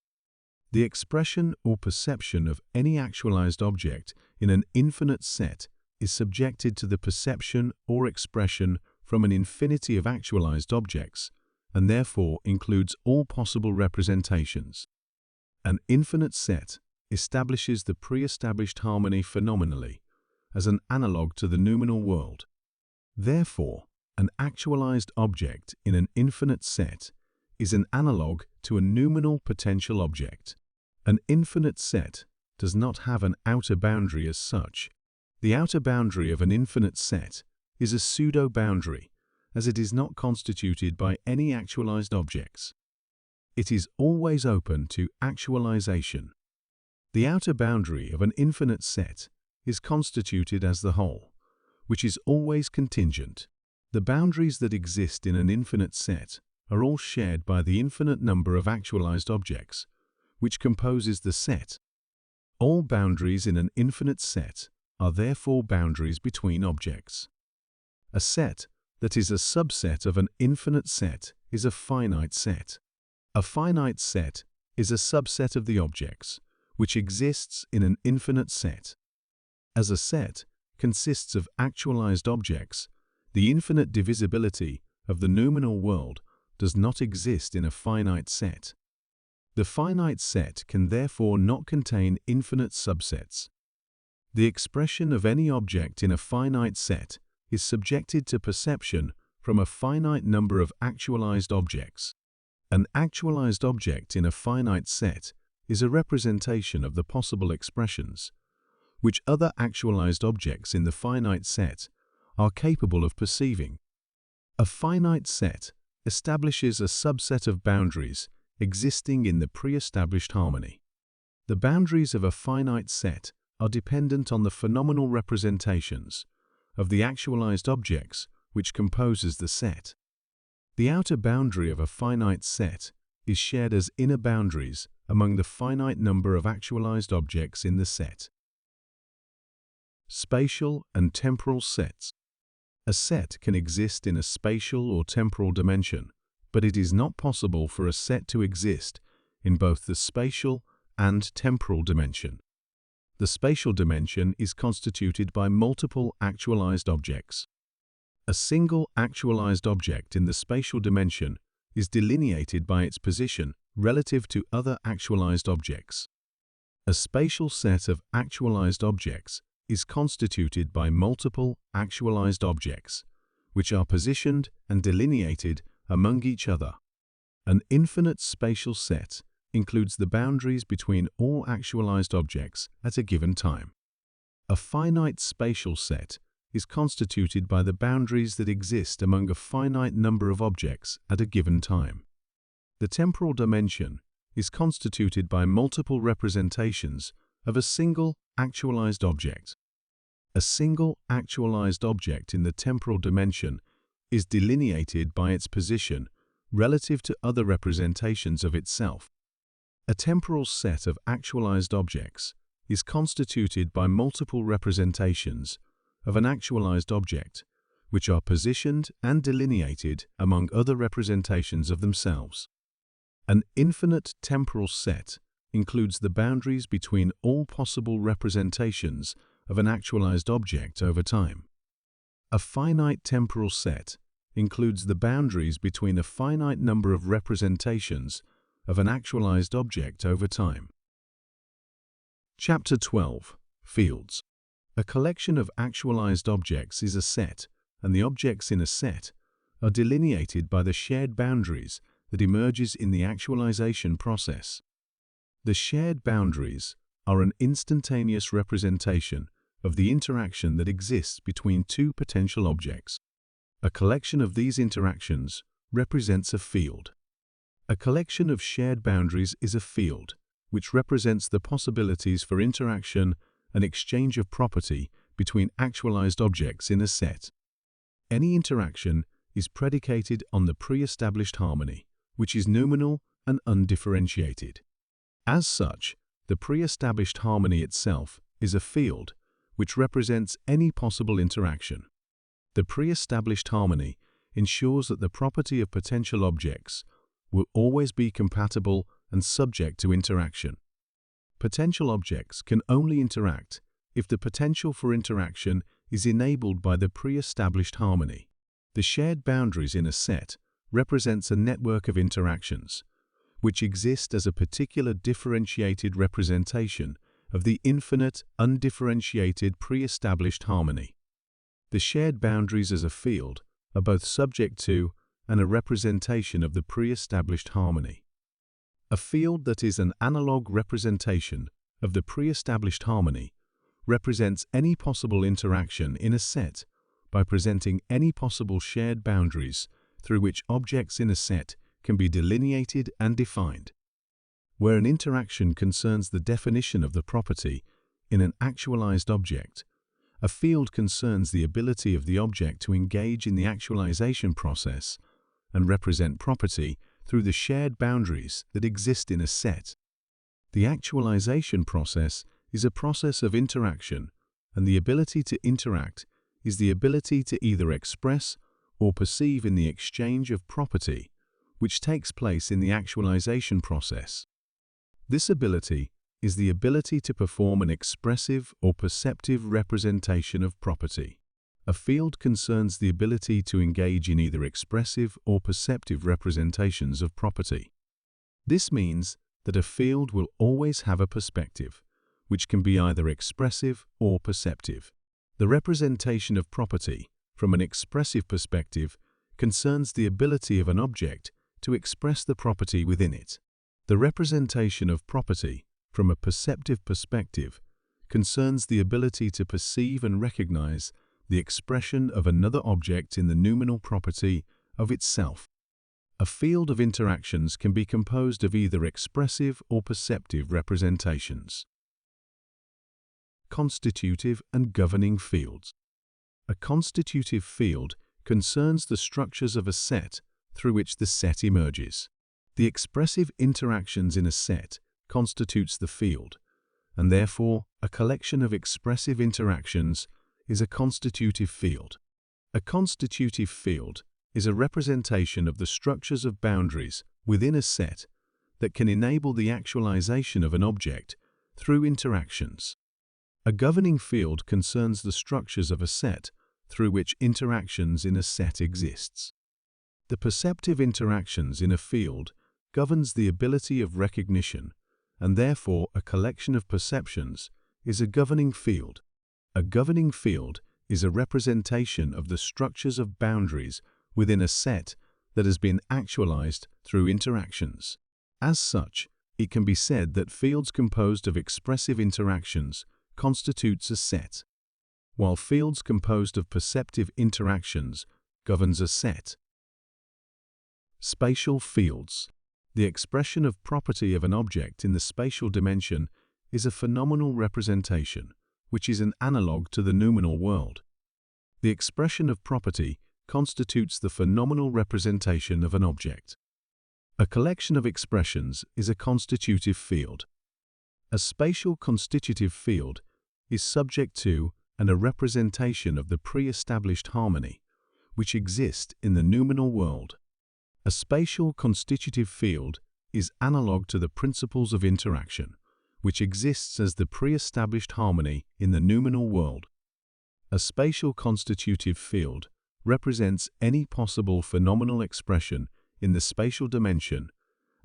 The expression or perception of any actualized object in an infinite set is subjected to the perception or expression from an infinity of actualized objects, and therefore includes all possible representations. An infinite set establishes the pre-established harmony phenomenally, as an analog to the noumenal world. Therefore, an actualized object in an infinite set is an analog to a noumenal potential object. An infinite set does not have an outer boundary as such. The outer boundary of an infinite set is a pseudo-boundary, as it is not constituted by any actualized objects. It is always open to actualization. The outer boundary of an infinite set is constituted as the whole, which is always contingent. The boundaries that exist in an infinite set are all shared by the infinite number of actualized objects, which composes the set. All boundaries in an infinite set are therefore boundaries between objects. A set that is a subset of an infinite set is a finite set. A finite set is a subset of the objects, which exists in an infinite set. As a set consists of actualized objects, the infinite divisibility of the noumenal world does not exist in a finite set. The finite set can therefore not contain infinite subsets. The expression of any object in a finite set is subjected to perception from a finite number of actualized objects. An actualized object in a finite set is a representation of the possible expressions, which other actualized objects in the finite set are capable of perceiving. A finite set establishes a subset of boundaries existing in the pre-established harmony. The boundaries of a finite set are dependent on the phenomenal representations of the actualized objects which composes the set. The outer boundary of a finite set is shared as inner boundaries among the finite number of actualized objects in the set. Spatial and temporal sets. A set can exist in a spatial or temporal dimension, but it is not possible for a set to exist in both the spatial and temporal dimension. The spatial dimension is constituted by multiple actualized objects. A single actualized object in the spatial dimension is delineated by its position relative to other actualized objects. A spatial set of actualized objects is constituted by multiple actualized objects, which are positioned and delineated among each other. An infinite spatial set includes the boundaries between all actualized objects at a given time. A finite spatial set is constituted by the boundaries that exist among a finite number of objects at a given time. The temporal dimension is constituted by multiple representations of a single actualized object. A single actualized object in the temporal dimension is delineated by its position relative to other representations of itself. A temporal set of actualized objects is constituted by multiple representations of an actualized object, which are positioned and delineated among other representations of themselves. An infinite temporal set includes the boundaries between all possible representations of an actualized object over time. A finite temporal set includes the boundaries between a finite number of representations of an actualized object over time. Chapter 12. Fields. A collection of actualized objects is a set, and the objects in a set are delineated by the shared boundaries that emerges in the actualization process. The shared boundaries are an instantaneous representation of the interaction that exists between two potential objects. A collection of these interactions represents a field. A collection of shared boundaries is a field, which represents the possibilities for interaction and exchange of property between actualized objects in a set. Any interaction is predicated on the pre-established harmony, which is noumenal and undifferentiated. As such, the pre-established harmony itself is a field, which represents any possible interaction. The pre-established harmony ensures that the property of potential objects will always be compatible and subject to interaction. Potential objects can only interact if the potential for interaction is enabled by the pre-established harmony. The shared boundaries in a set represents a network of interactions, which exist as a particular differentiated representation of the infinite, undifferentiated pre-established harmony. The shared boundaries as a field are both subject to and a representation of the pre-established harmony. A field that is an analog representation of the pre-established harmony represents any possible interaction in a set by presenting any possible shared boundaries through which objects in a set can be delineated and defined. Where an interaction concerns the definition of the property in an actualized object, a field concerns the ability of the object to engage in the actualization process and represent property through the shared boundaries that exist in a set. The actualization process is a process of interaction, and the ability to interact is the ability to either express or perceive in the exchange of property, which takes place in the actualization process. This ability is the ability to perform an expressive or perceptive representation of property. A field concerns the ability to engage in either expressive or perceptive representations of property. This means that a field will always have a perspective, which can be either expressive or perceptive. The representation of property, from an expressive perspective, concerns the ability of an object to express the property within it. The representation of property, from a perceptive perspective, concerns the ability to perceive and recognize the expression of another object in the noumenal property of itself. A field of interactions can be composed of either expressive or perceptive representations. Constitutive and governing fields. A constitutive field concerns the structures of a set through which the set emerges. The expressive interactions in a set constitutes the field, and therefore a collection of expressive interactions is a constitutive field. A constitutive field is a representation of the structures of boundaries within a set that can enable the actualization of an object through interactions. A governing field concerns the structures of a set through which interactions in a set exists. The perceptive interactions in a field governs the ability of recognition, and therefore a collection of perceptions is a governing field. A governing field is a representation of the structures of boundaries within a set that has been actualized through interactions. As such, it can be said that fields composed of expressive interactions constitutes a set, while fields composed of perceptive interactions governs a set. Spatial fields. The expression of property of an object in the spatial dimension is a phenomenal representation, which is an analog to the noumenal world. The expression of property constitutes the phenomenal representation of an object. A collection of expressions is a constitutive field. A spatial constitutive field is subject to and a representation of the pre-established harmony, which exists in the noumenal world. A spatial constitutive field is analog to the principles of interaction, which exists as the pre-established harmony in the noumenal world. A spatial constitutive field represents any possible phenomenal expression in the spatial dimension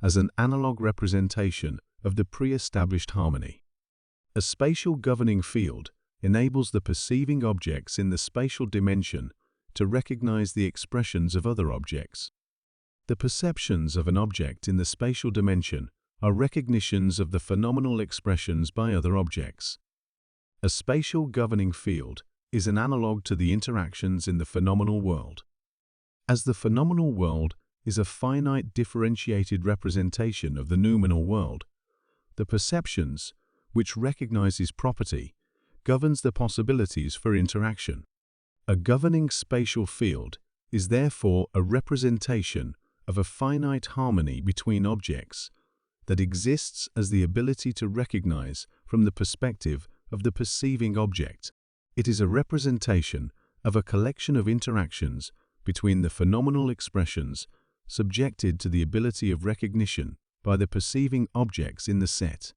as an analog representation of the pre-established harmony. A spatial governing field enables the perceiving objects in the spatial dimension to recognize the expressions of other objects. The perceptions of an object in the spatial dimension are recognitions of the phenomenal expressions by other objects. A spatial governing field is an analog to the interactions in the phenomenal world. As the phenomenal world is a finite differentiated representation of the noumenal world, the perceptions, which recognizes property, governs the possibilities for interaction. A governing spatial field is therefore a representation of a finite harmony between objects that exists as the ability to recognize from the perspective of the perceiving object. It is a representation of a collection of interactions between the phenomenal expressions subjected to the ability of recognition by the perceiving objects in the set.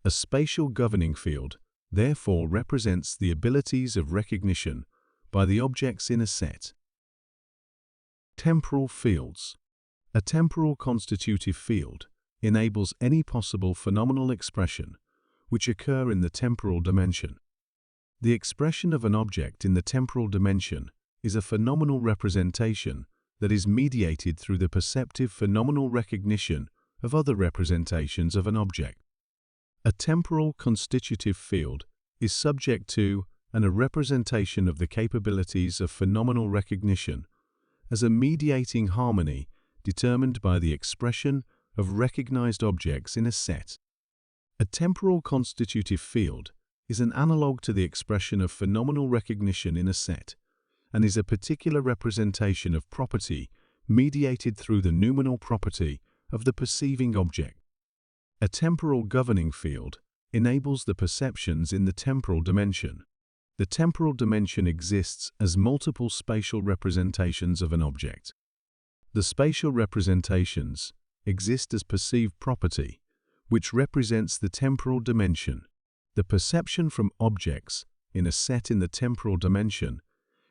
A spatial governing field therefore represents the abilities of recognition by the objects in a set. Temporal fields. A temporal constitutive field enables any possible phenomenal expression which occur in the temporal dimension. The expression of an object in the temporal dimension is a phenomenal representation that is mediated through the perceptive phenomenal recognition of other representations of an object. A temporal constitutive field is subject to and a representation of the capabilities of phenomenal recognition as a mediating harmony determined by the expression of recognized objects in a set. A temporal constitutive field is an analog to the expression of phenomenal recognition in a set, and is a particular representation of property mediated through the noumenal property of the perceiving object. A temporal governing field enables the perceptions in the temporal dimension. The temporal dimension exists as multiple spatial representations of an object. The spatial representations exist as perceived property, which represents the temporal dimension. The perception from objects in a set in the temporal dimension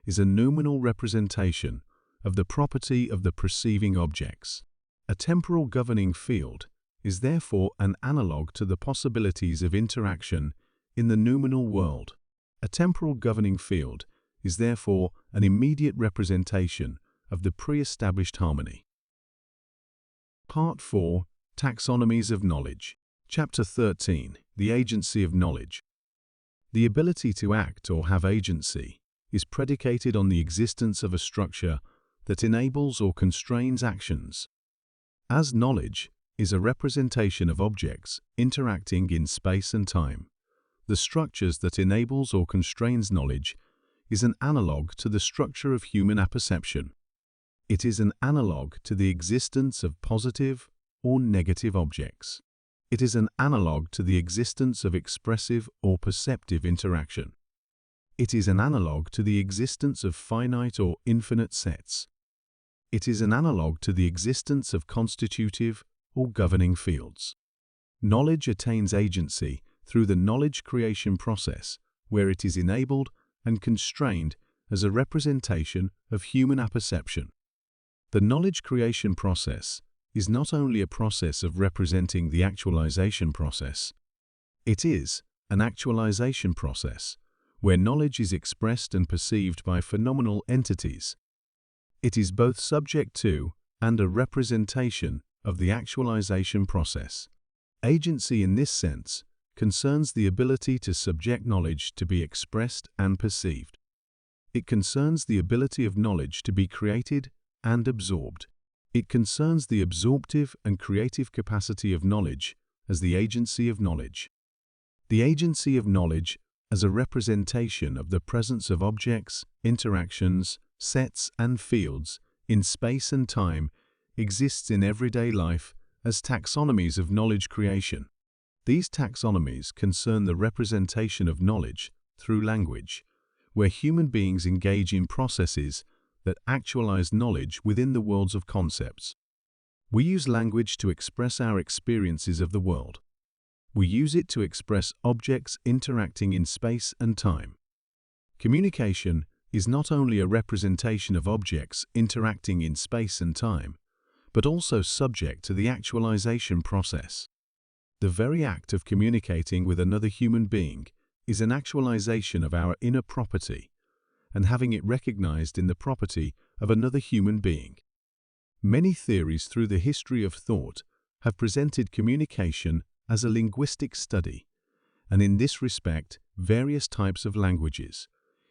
is a noumenal representation of the property of the perceiving objects. A temporal governing field is therefore an analog to the possibilities of interaction in the noumenal world. A temporal governing field is therefore an immediate representation of the pre-established harmony. Part 4, Taxonomies of Knowledge. Chapter 13, The Agency of Knowledge. The ability to act or have agency is predicated on the existence of a structure that enables or constrains actions. As knowledge is a representation of objects interacting in space and time, the structures that enables or constrains knowledge is an analog to the structure of human apperception. It is an analog to the existence of positive or negative objects. It is an analog to the existence of expressive or perceptive interaction. It is an analog to the existence of finite or infinite sets. It is an analog to the existence of constitutive or governing fields. Knowledge attains agency through the knowledge creation process, where it is enabled and constrained as a representation of human apperception. The knowledge creation process is not only a process of representing the actualization process, it is an actualization process where knowledge is expressed and perceived by phenomenal entities. It is both subject to and a representation of the actualization process. Agency in this sense concerns the ability to subject knowledge to be expressed and perceived. It concerns the ability of knowledge to be created and absorbed. It concerns the absorptive and creative capacity of knowledge as the agency of knowledge. The agency of knowledge as a representation of the presence of objects, interactions, sets and fields in space and time exists in everyday life as taxonomies of knowledge creation. These taxonomies concern the representation of knowledge through language, where human beings engage in processes that actualize knowledge within the worlds of concepts. We use language to express our experiences of the world. We use it to express objects interacting in space and time. Communication is not only a representation of objects interacting in space and time, but also subject to the actualization process. The very act of communicating with another human being is an actualization of our inner property, and having it recognized in the property of another human being. Many theories through the history of thought have presented communication as a linguistic study, and in this respect, various types of languages,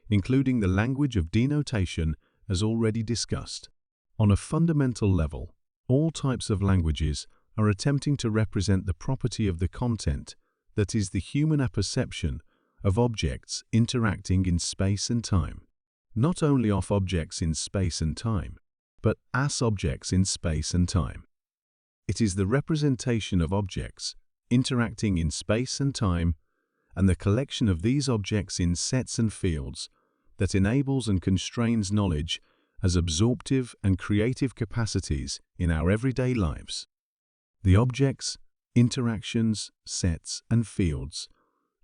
including the language of denotation as already discussed. On a fundamental level, all types of languages are attempting to represent the property of the content that is the human apperception of objects interacting in space and time. Not only of objects in space and time, but as objects in space and time. It is the representation of objects interacting in space and time, and the collection of these objects in sets and fields that enables and constrains knowledge as absorptive and creative capacities in our everyday lives. The objects, interactions, sets, and fields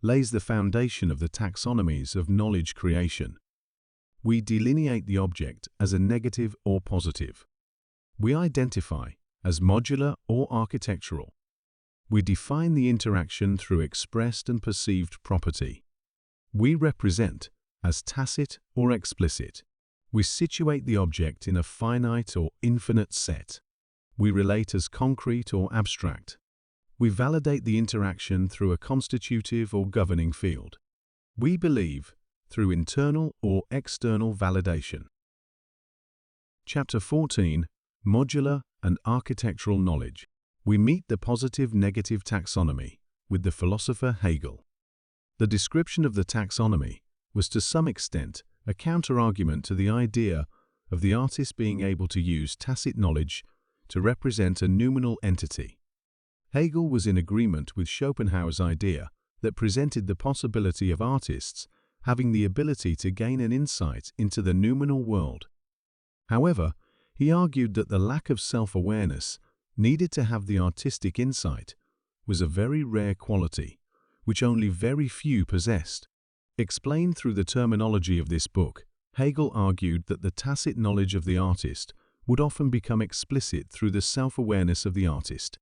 lays the foundation of the taxonomies of knowledge creation. We delineate the object as a negative or positive. We identify as modular or architectural. We define the interaction through expressed and perceived property. We represent as tacit or explicit. We situate the object in a finite or infinite set. We relate as concrete or abstract. We validate the interaction through a constitutive or governing field. We believe through internal or external validation. Chapter 14, Modular and Architectural Knowledge. We meet the positive-negative taxonomy with the philosopher Hegel. The description of the taxonomy was to some extent a counter-argument to the idea of the artist being able to use tacit knowledge to represent a noumenal entity. Hegel was in agreement with Schopenhauer's idea that presented the possibility of artists having the ability to gain an insight into the noumenal world. However, he argued that the lack of self-awareness needed to have the artistic insight was a very rare quality, which only very few possessed. Explained through the terminology of this book, Hegel argued that the tacit knowledge of the artist would often become explicit through the self-awareness of the artist.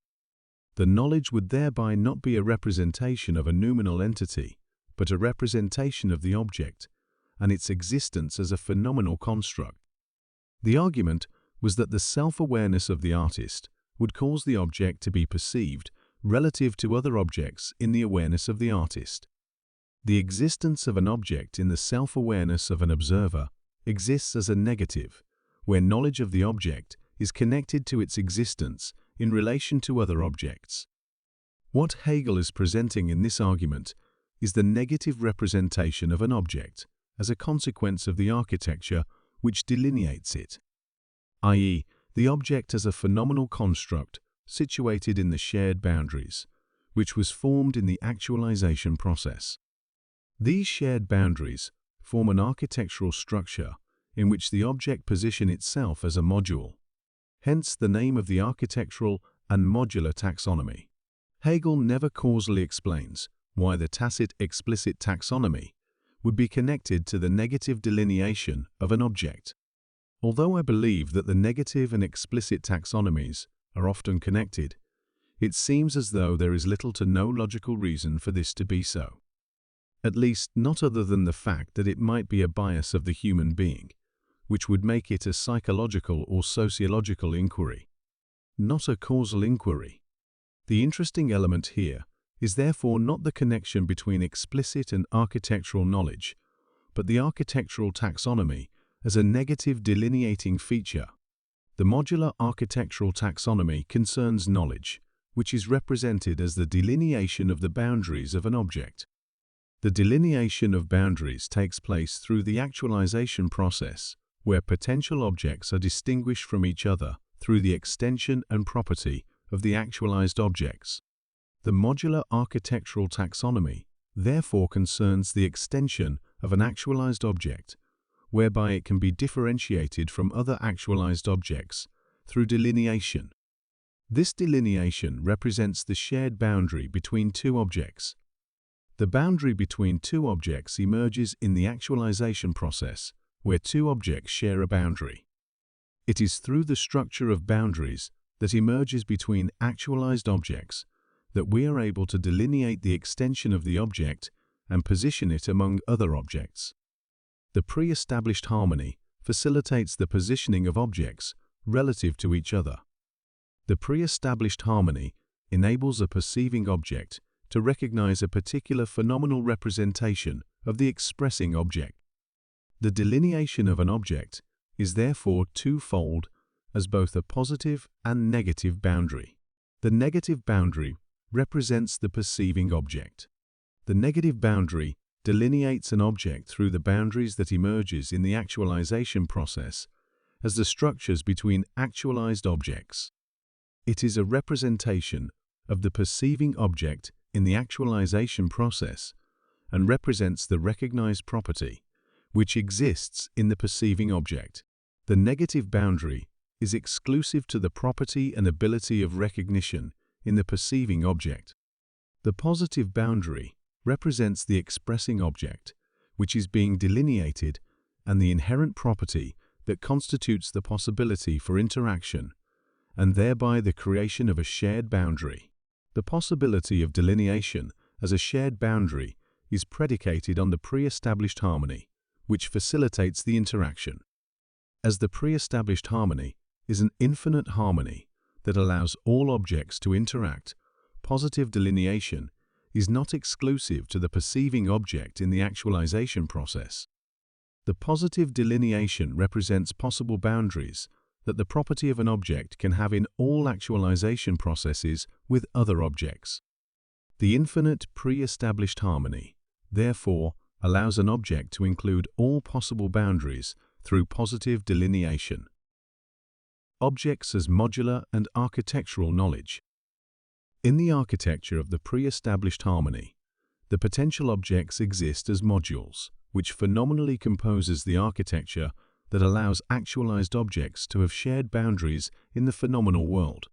The knowledge would thereby not be a representation of a noumenal entity, but a representation of the object and its existence as a phenomenal construct. The argument was that the self-awareness of the artist would cause the object to be perceived relative to other objects in the awareness of the artist. The existence of an object in the self-awareness of an observer exists as a negative, where knowledge of the object is connected to its existence in relation to other objects. What Hegel is presenting in this argument is the negative representation of an object as a consequence of the architecture which delineates it, i.e., the object as a phenomenal construct situated in the shared boundaries, which was formed in the actualization process. These shared boundaries form an architectural structure in which the object positions itself as a module, hence the name of the architectural and modular taxonomy. Hegel never causally explains why the tacit explicit taxonomy would be connected to the negative delineation of an object. Although I believe that the negative and explicit taxonomies are often connected, it seems as though there is little to no logical reason for this to be so. At least not other than the fact that it might be a bias of the human being, which would make it a psychological or sociological inquiry, not a causal inquiry. The interesting element here is therefore not the connection between explicit and architectural knowledge, but the architectural taxonomy as a negative delineating feature. The modular architectural taxonomy concerns knowledge, which is represented as the delineation of the boundaries of an object. The delineation of boundaries takes place through the actualization process, where potential objects are distinguished from each other through the extension and property of the actualized objects. The modular architectural taxonomy therefore concerns the extension of an actualized object, whereby it can be differentiated from other actualized objects through delineation. This delineation represents the shared boundary between two objects. The boundary between two objects emerges in the actualization process, where two objects share a boundary. It is through the structure of boundaries that emerges between actualized objects that we are able to delineate the extension of the object and position it among other objects. The pre-established harmony facilitates the positioning of objects relative to each other. The pre-established harmony enables a perceiving object to recognize a particular phenomenal representation of the expressing object. The delineation of an object is therefore twofold as both a positive and negative boundary. The negative boundary represents the perceiving object. The negative boundary delineates an object through the boundaries that emerges in the actualization process as the structures between actualized objects. It is a representation of the perceiving object in the actualization process and represents the recognized property which exists in the perceiving object. The negative boundary is exclusive to the property and ability of recognition in the perceiving object. The positive boundary represents the expressing object, which is being delineated, and the inherent property that constitutes the possibility for interaction, and thereby the creation of a shared boundary. The possibility of delineation as a shared boundary is predicated on the pre-established harmony, which facilitates the interaction. As the pre-established harmony is an infinite harmony that allows all objects to interact, positive delineation is not exclusive to the perceiving object in the actualization process. The positive delineation represents possible boundaries that the property of an object can have in all actualization processes with other objects. The infinite pre-established harmony, therefore, allows an object to include all possible boundaries through positive delineation. Objects as modular and architectural knowledge. In the architecture of the pre-established harmony, the potential objects exist as modules, which phenomenally composes the architecture that allows actualized objects to have shared boundaries in the phenomenal world.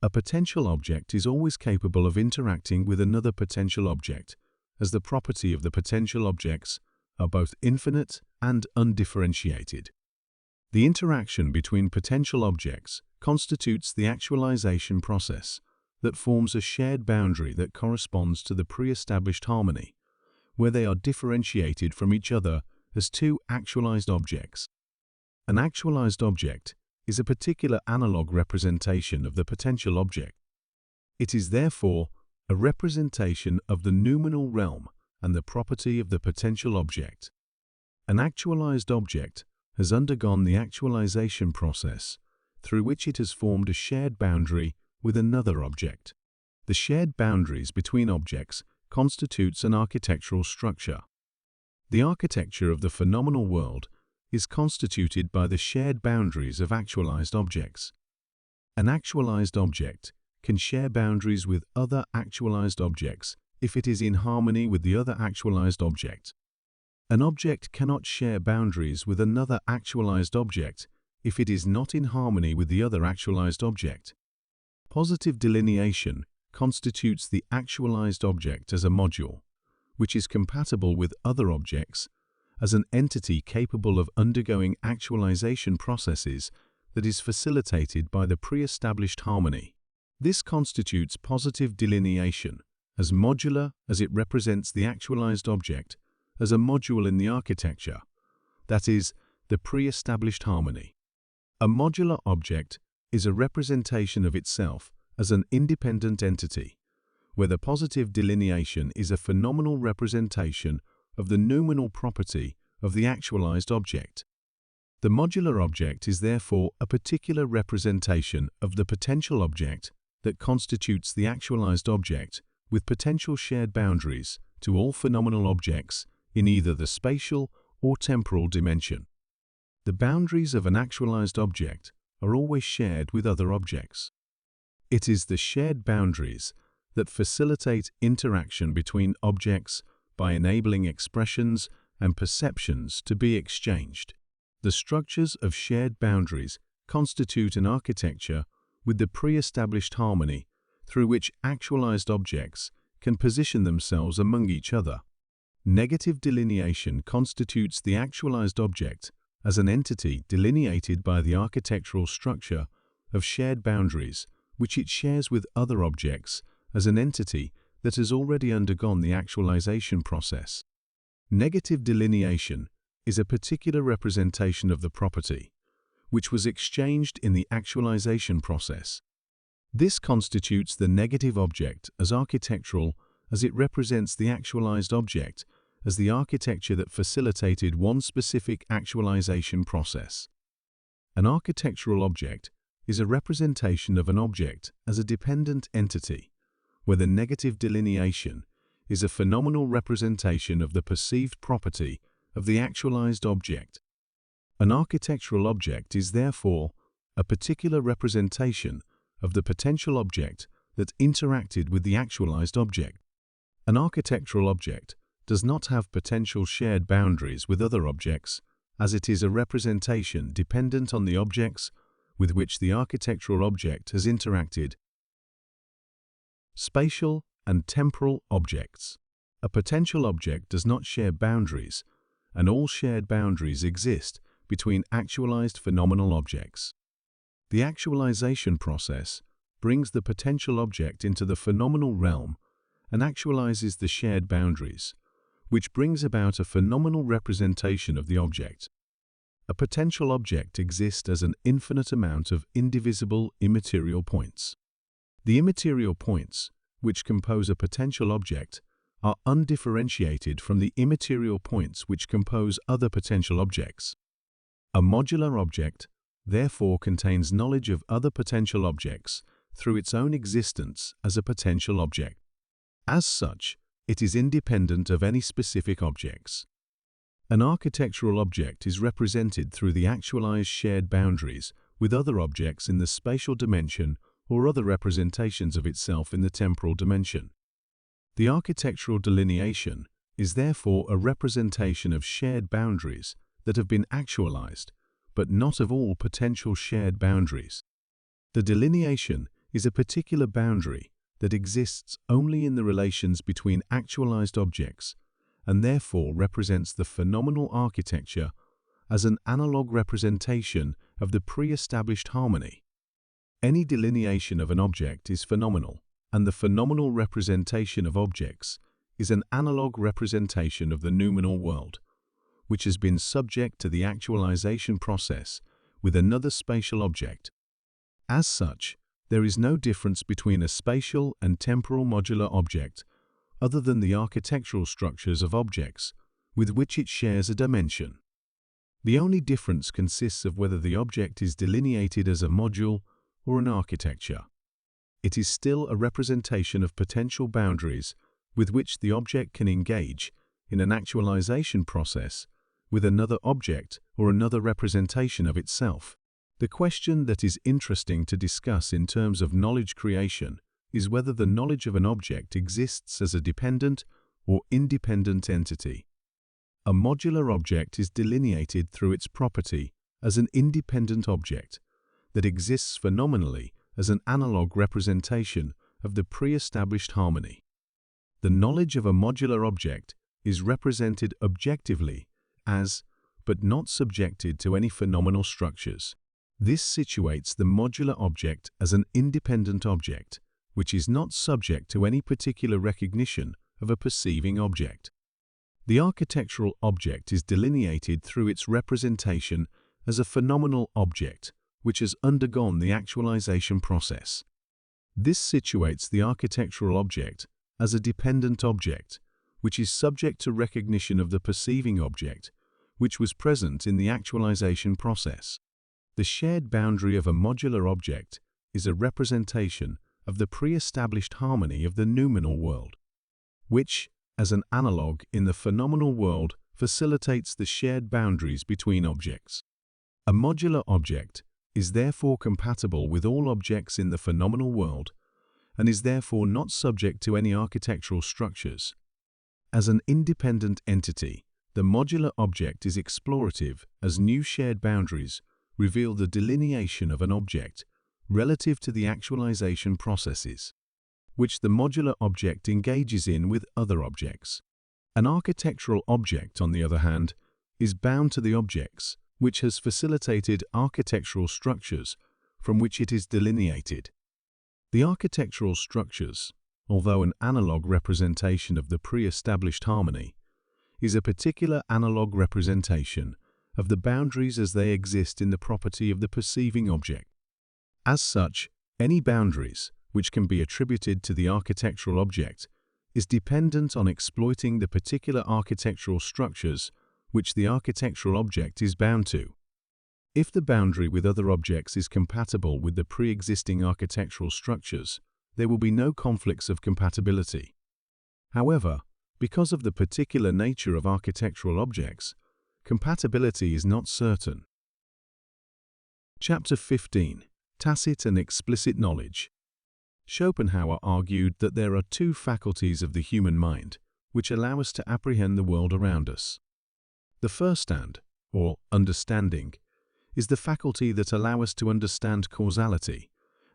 A potential object is always capable of interacting with another potential object, as the property of the potential objects are both infinite and undifferentiated. The interaction between potential objects constitutes the actualization process that forms a shared boundary that corresponds to the pre-established harmony, where they are differentiated from each other as two actualized objects. An actualized object is a particular analog representation of the potential object. It is therefore a representation of the noumenal realm and the property of the potential object. An actualized object has undergone the actualization process through which it has formed a shared boundary with another object. The shared boundaries between objects constitutes an architectural structure. The architecture of the phenomenal world is constituted by the shared boundaries of actualized objects. An actualized object can share boundaries with other actualized objects if it is in harmony with the other actualized object. An object cannot share boundaries with another actualized object if it is not in harmony with the other actualized object. Positive delineation constitutes the actualized object as a module, which is compatible with other objects, as an entity capable of undergoing actualization processes that is facilitated by the pre-established harmony. This constitutes positive delineation as modular as it represents the actualized object as a module in the architecture, that is, the pre-established harmony. A modular object is a representation of itself as an independent entity, where the positive delineation is a phenomenal representation of the noumenal property of the actualized object. The modular object is therefore a particular representation of the potential object that constitutes the actualized object with potential shared boundaries to all phenomenal objects in either the spatial or temporal dimension. The boundaries of an actualized object are always shared with other objects. It is the shared boundaries that facilitate interaction between objects by enabling expressions and perceptions to be exchanged. The structures of shared boundaries constitute an architecture with the pre-established harmony through which actualized objects can position themselves among each other. Negative delineation constitutes the actualized object as an entity delineated by the architectural structure of shared boundaries which it shares with other objects as an entity that has already undergone the actualization process. Negative delineation is a particular representation of the property, which was exchanged in the actualization process. This constitutes the negative object as architectural as it represents the actualized object as the architecture that facilitated one specific actualization process. An architectural object is a representation of an object as a dependent entity, where the negative delineation is a phenomenal representation of the perceived property of the actualized object. An architectural object is therefore a particular representation of the potential object that interacted with the actualized object. An architectural object does not have potential shared boundaries with other objects, as it is a representation dependent on the objects with which the architectural object has interacted. Spatial and temporal objects. A potential object does not share boundaries, and all shared boundaries exist between actualized phenomenal objects. The actualization process brings the potential object into the phenomenal realm and actualizes the shared boundaries, which brings about a phenomenal representation of the object. A potential object exists as an infinite amount of indivisible immaterial points. The immaterial points, which compose a potential object, are undifferentiated from the immaterial points which compose other potential objects. A modular object, therefore, contains knowledge of other potential objects through its own existence as a potential object. As such, it is independent of any specific objects. An architectural object is represented through the actualized shared boundaries with other objects in the spatial dimension or other representations of itself in the temporal dimension. The architectural delineation is therefore a representation of shared boundaries that have been actualized, but not of all potential shared boundaries. The delineation is a particular boundary that exists only in the relations between actualized objects and therefore represents the phenomenal architecture as an analog representation of the pre-established harmony. Any delineation of an object is phenomenal, and the phenomenal representation of objects is an analog representation of the noumenal world, which has been subject to the actualization process with another spatial object. As such, there is no difference between a spatial and temporal modular object other than the architectural structures of objects with which it shares a dimension. The only difference consists of whether the object is delineated as a module or an architecture. It is still a representation of potential boundaries with which the object can engage in an actualization process with another object or another representation of itself. The question that is interesting to discuss in terms of knowledge creation is whether the knowledge of an object exists as a dependent or independent entity. A modular object is delineated through its property as an independent object that exists phenomenally as an analog representation of the pre-established harmony. The knowledge of a modular object is represented objectively as, but not subjected to any phenomenal structures. This situates the modular object as an independent object, which is not subject to any particular recognition of a perceiving object. The architectural object is delineated through its representation as a phenomenal object, which has undergone the actualization process. This situates the architectural object as a dependent object, which is subject to recognition of the perceiving object, which was present in the actualization process. The shared boundary of a modular object is a representation of the pre-established harmony of the noumenal world, which, as an analog in the phenomenal world, facilitates the shared boundaries between objects. A modular object is therefore compatible with all objects in the phenomenal world and is therefore not subject to any architectural structures. As an independent entity, the modular object is explorative as new shared boundaries reveal the delineation of an object relative to the actualization processes, which the modular object engages in with other objects. An architectural object, on the other hand, is bound to the objects which has facilitated architectural structures from which it is delineated. The architectural structures, although an analog representation of the pre-established harmony, is a particular analog representation of the boundaries as they exist in the property of the perceiving object. As such, any boundaries which can be attributed to the architectural object is dependent on exploiting the particular architectural structures which the architectural object is bound to. If the boundary with other objects is compatible with the pre-existing architectural structures, there will be no conflicts of compatibility. However, because of the particular nature of architectural objects, compatibility is not certain. Chapter 15. Tacit and Explicit Knowledge. Schopenhauer argued that there are two faculties of the human mind which allow us to apprehend the world around us. The first or understanding, is the faculty that allows us to understand causality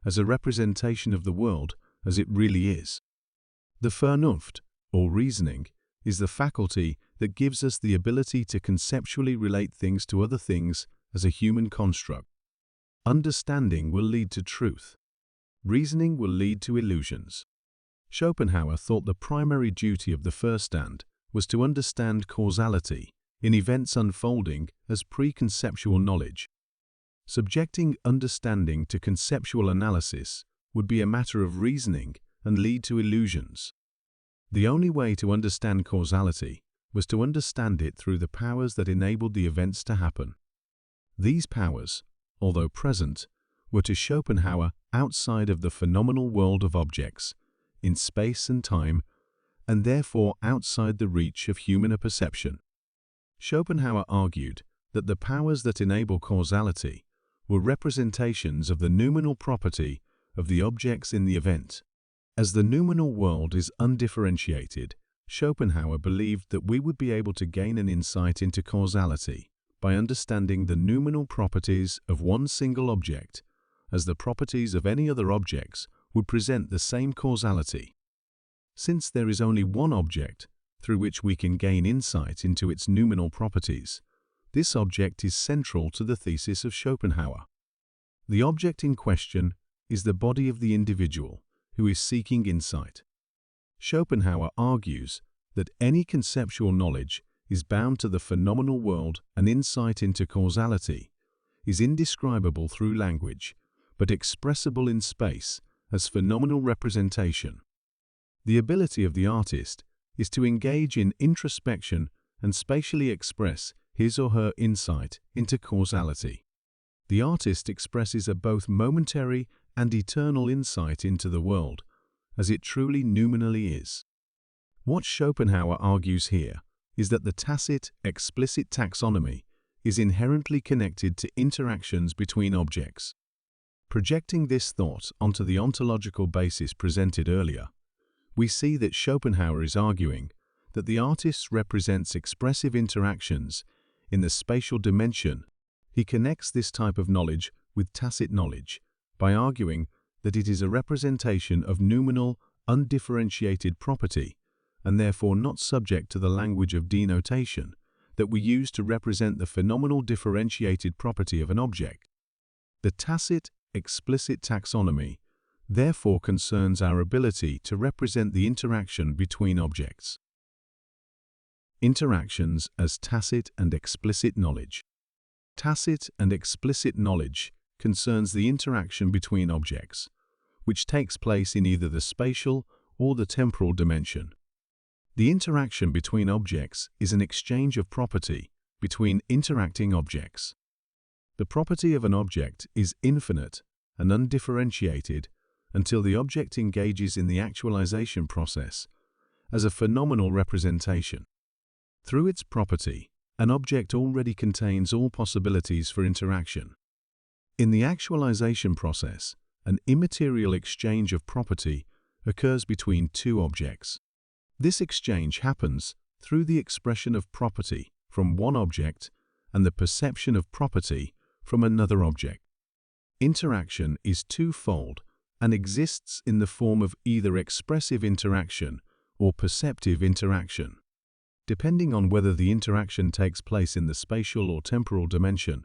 as a representation of the world as it really is. The Vernunft, or reasoning, is the faculty that gives us the ability to conceptually relate things to other things as a human construct. Understanding will lead to truth. Reasoning will lead to illusions. Schopenhauer thought the primary duty of the Verstand was to understand causality in events unfolding as preconceptual knowledge. Subjecting understanding to conceptual analysis would be a matter of reasoning and lead to illusions. The only way to understand causality was to understand it through the powers that enabled the events to happen. These powers, although present, were to Schopenhauer outside of the phenomenal world of objects, in space and time, and therefore outside the reach of human perception. Schopenhauer argued that the powers that enable causality were representations of the noumenal property of the objects in the event. As the noumenal world is undifferentiated, Schopenhauer believed that we would be able to gain an insight into causality by understanding the noumenal properties of one single object, as the properties of any other objects would present the same causality. Since there is only one object through which we can gain insight into its noumenal properties, this object is central to the thesis of Schopenhauer. The object in question is the body of the individual who is seeking insight. Schopenhauer argues that any conceptual knowledge is bound to the phenomenal world and insight into causality is indescribable through language, but expressible in space as phenomenal representation. The ability of the artist is to engage in introspection and spatially express his or her insight into causality. The artist expresses a both momentary and eternal insight into the world, as it truly nominally is. What Schopenhauer argues here is that the tacit, explicit taxonomy is inherently connected to interactions between objects. Projecting this thought onto the ontological basis presented earlier, we see that Schopenhauer is arguing that the artist represents expressive interactions in the spatial dimension. He connects this type of knowledge with tacit knowledge by arguing that it is a representation of noumenal, undifferentiated property, and therefore not subject to the language of denotation that we use to represent the phenomenal differentiated property of an object. The tacit, explicit taxonomy therefore concerns our ability to represent the interaction between objects. Interactions as tacit and explicit knowledge. Tacit and explicit knowledge concerns the interaction between objects, which takes place in either the spatial or the temporal dimension. The interaction between objects is an exchange of property between interacting objects. The property of an object is infinite and undifferentiated until the object engages in the actualization process as a phenomenal representation. Through its property, an object already contains all possibilities for interaction. In the actualization process, an immaterial exchange of property occurs between two objects. This exchange happens through the expression of property from one object and the perception of property from another object. Interaction is twofold and exists in the form of either expressive interaction or perceptive interaction. Depending on whether the interaction takes place in the spatial or temporal dimension,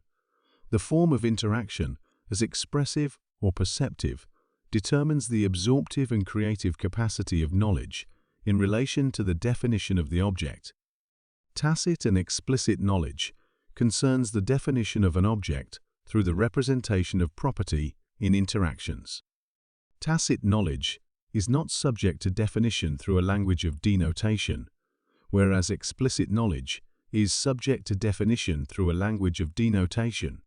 the form of interaction, as expressive or perceptive, determines the absorptive and creative capacity of knowledge in relation to the definition of the object. Tacit and explicit knowledge concerns the definition of an object through the representation of property in interactions. Tacit knowledge is not subject to definition through a language of denotation, whereas explicit knowledge is subject to definition through a language of denotation.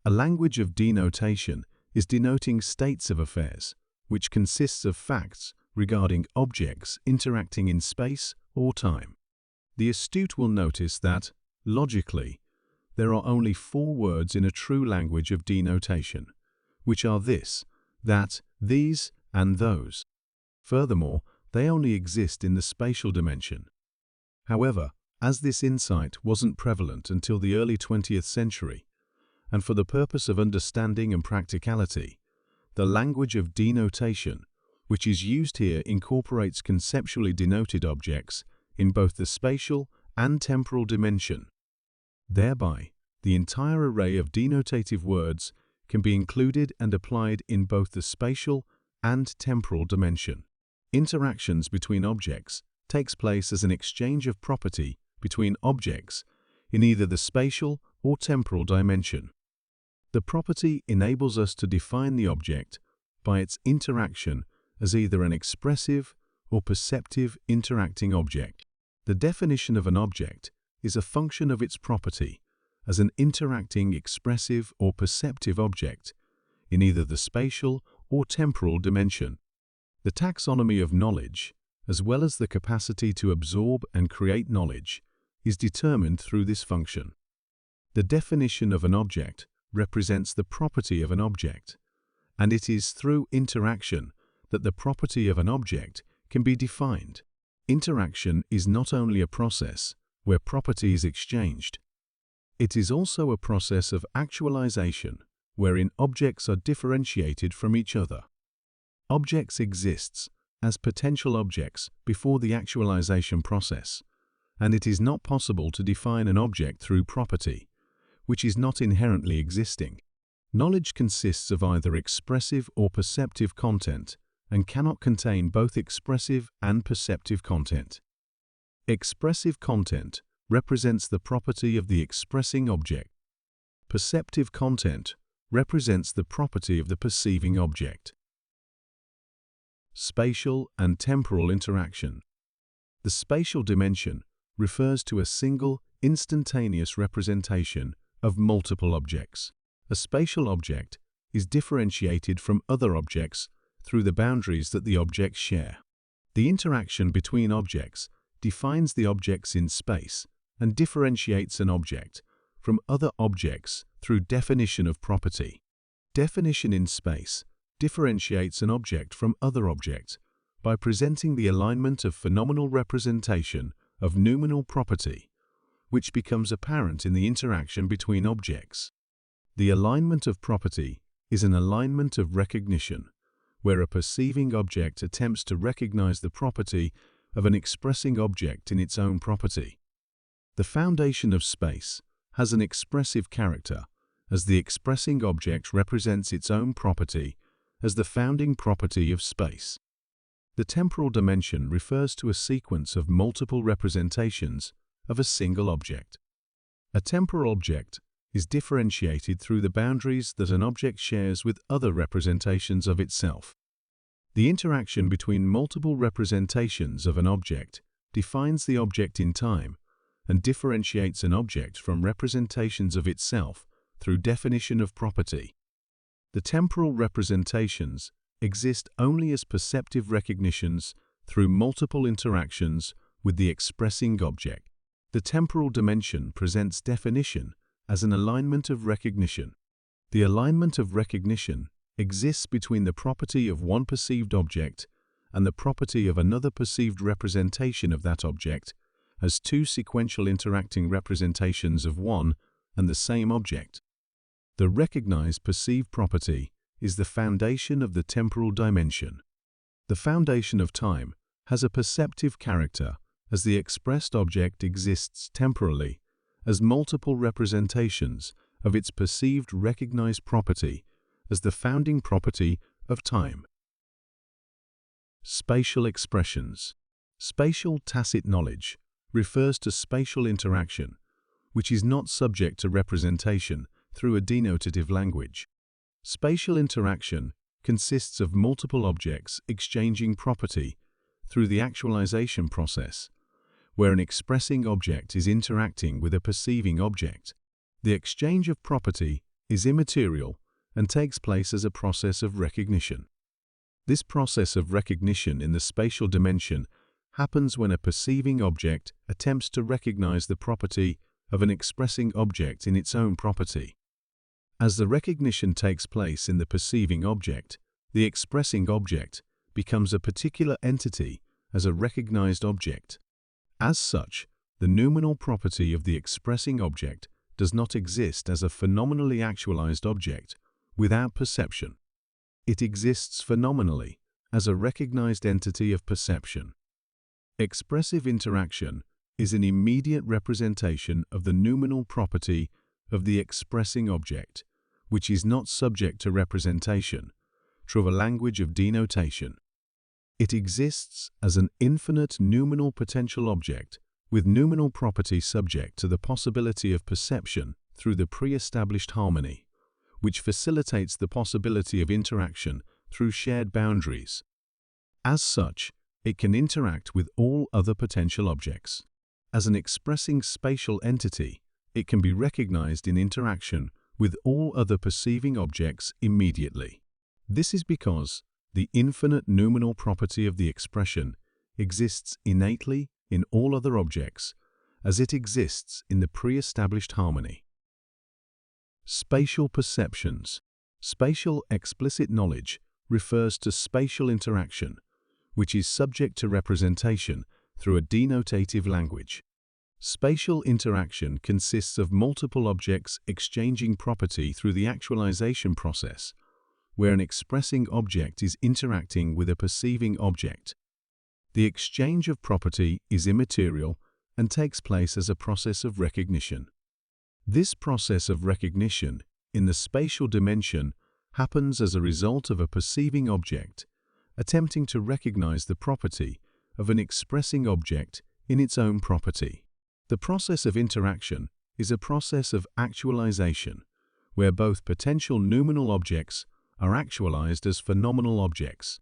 A language of denotation is denoting states of affairs, which consists of facts regarding objects interacting in space or time. The astute will notice that, logically, there are only 4 words in a true language of denotation, which are this, that, these, and those. Furthermore, they only exist in the spatial dimension. However, as this insight wasn't prevalent until the early 20th century, and for the purpose of understanding and practicality, the language of denotation, which is used here, incorporates conceptually denoted objects in both the spatial and temporal dimension. Thereby, the entire array of denotative words can be included and applied in both the spatial and temporal dimension. Interactions between objects takes place as an exchange of property between objects in either the spatial or temporal dimension. The property enables us to define the object by its interaction as either an expressive or perceptive interacting object. The definition of an object is a function of its property as an interacting expressive or perceptive object in either the spatial or temporal dimension. The taxonomy of knowledge, as well as the capacity to absorb and create knowledge, is determined through this function. The definition of an object represents the property of an object, and it is through interaction that the property of an object can be defined. Interaction is not only a process where property is exchanged, it is also a process of actualization wherein objects are differentiated from each other. Objects exists as potential objects before the actualization process, and it is not possible to define an object through property, which is not inherently existing. Knowledge consists of either expressive or perceptive content and cannot contain both expressive and perceptive content. Expressive content represents the property of the expressing object. Perceptive content represents the property of the perceiving object. Spatial and temporal interaction. The spatial dimension refers to a single, instantaneous representation of multiple objects. A spatial object is differentiated from other objects through the boundaries that the objects share. The interaction between objects defines the objects in space and differentiates an object from other objects through definition of property. Definition in space differentiates an object from other objects by presenting the alignment of phenomenal representation of noumenal property, which becomes apparent in the interaction between objects. The alignment of property is an alignment of recognition, where a perceiving object attempts to recognize the property of an expressing object in its own property. The foundation of space has an expressive character, as the expressing object represents its own property as the founding property of space. The temporal dimension refers to a sequence of multiple representations of a single object. A temporal object is differentiated through the boundaries that an object shares with other representations of itself. The interaction between multiple representations of an object defines the object in time and differentiates an object from representations of itself through definition of property. The temporal representations exist only as perceptive recognitions through multiple interactions with the expressing object. The temporal dimension presents definition as an alignment of recognition. The alignment of recognition exists between the property of one perceived object and the property of another perceived representation of that object as two sequential interacting representations of one and the same object. The recognized perceived property is the foundation of the temporal dimension. The foundation of time has a perceptive character as the expressed object exists temporally as multiple representations of its perceived recognized property as the founding property of time. Spatial expressions. Spatial tacit knowledge refers to spatial interaction, which is not subject to representation through a denotative language. Spatial interaction consists of multiple objects exchanging property through the actualization process, where an expressing object is interacting with a perceiving object. The exchange of property is immaterial and takes place as a process of recognition. This process of recognition in the spatial dimension happens when a perceiving object attempts to recognize the property of an expressing object in its own property. As the recognition takes place in the perceiving object, the expressing object becomes a particular entity as a recognized object. As such, the noumenal property of the expressing object does not exist as a phenomenally actualized object without perception. It exists phenomenally as a recognized entity of perception. Expressive interaction is an immediate representation of the noumenal property of the expressing object, which is not subject to representation through a language of denotation. It exists as an infinite noumenal potential object with noumenal property subject to the possibility of perception through the pre-established harmony, which facilitates the possibility of interaction through shared boundaries. As such, it can interact with all other potential objects. As an expressing spatial entity, it can be recognized in interaction with all other perceiving objects immediately. This is because the infinite noumenal property of the expression exists innately in all other objects, as it exists in the pre-established harmony. Spatial perceptions. Spatial explicit knowledge refers to spatial interaction, which is subject to representation through a denotative language. Spatial interaction consists of multiple objects exchanging property through the actualization process, where an expressing object is interacting with a perceiving object. The exchange of property is immaterial and takes place as a process of recognition. This process of recognition in the spatial dimension happens as a result of a perceiving object attempting to recognize the property of an expressing object in its own property. The process of interaction is a process of actualization, where both potential noumenal objects are actualized as phenomenal objects.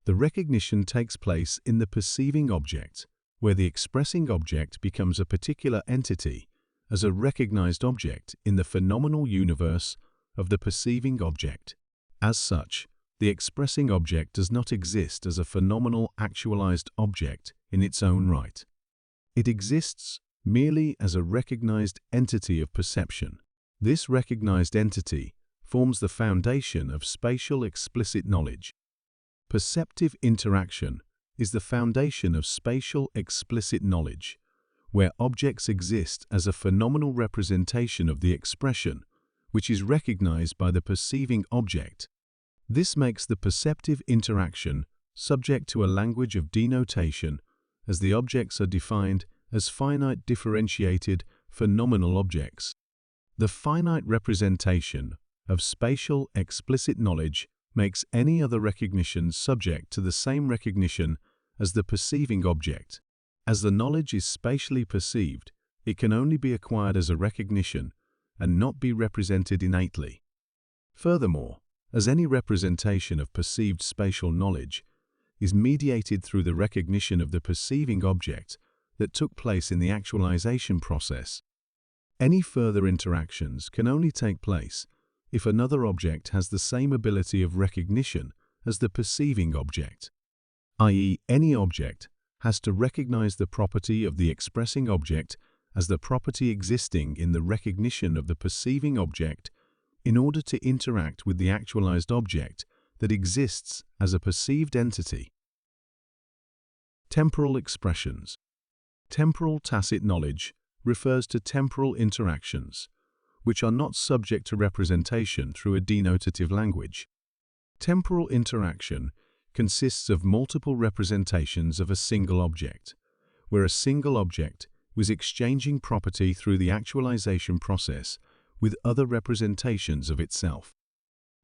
The recognition takes place in the perceiving object, where the expressing object becomes a particular entity as a recognized object in the phenomenal universe of the perceiving object. As such, the expressing object does not exist as a phenomenal actualized object in its own right. It exists merely as a recognized entity of perception. This recognized entity forms the foundation of spatial explicit knowledge. Perceptive interaction is the foundation of spatial explicit knowledge, where objects exist as a phenomenal representation of the expression, which is recognized by the perceiving object. This makes the perceptive interaction subject to a language of denotation, as the objects are defined as finite differentiated phenomenal objects. The finite representation of spatial explicit knowledge makes any other recognition subject to the same recognition as the perceiving object. As the knowledge is spatially perceived, it can only be acquired as a recognition and not be represented innately. Furthermore, as any representation of perceived spatial knowledge is mediated through the recognition of the perceiving object that took place in the actualization process, any further interactions can only take place if another object has the same ability of recognition as the perceiving object, i.e., any object has to recognize the property of the expressing object as the property existing in the recognition of the perceiving object in order to interact with the actualized object that exists as a perceived entity. Temporal expressions. Temporal tacit knowledge refers to temporal interactions, which are not subject to representation through a denotative language. Temporal interaction consists of multiple representations of a single object, where a single object was exchanging property through the actualization process with other representations of itself.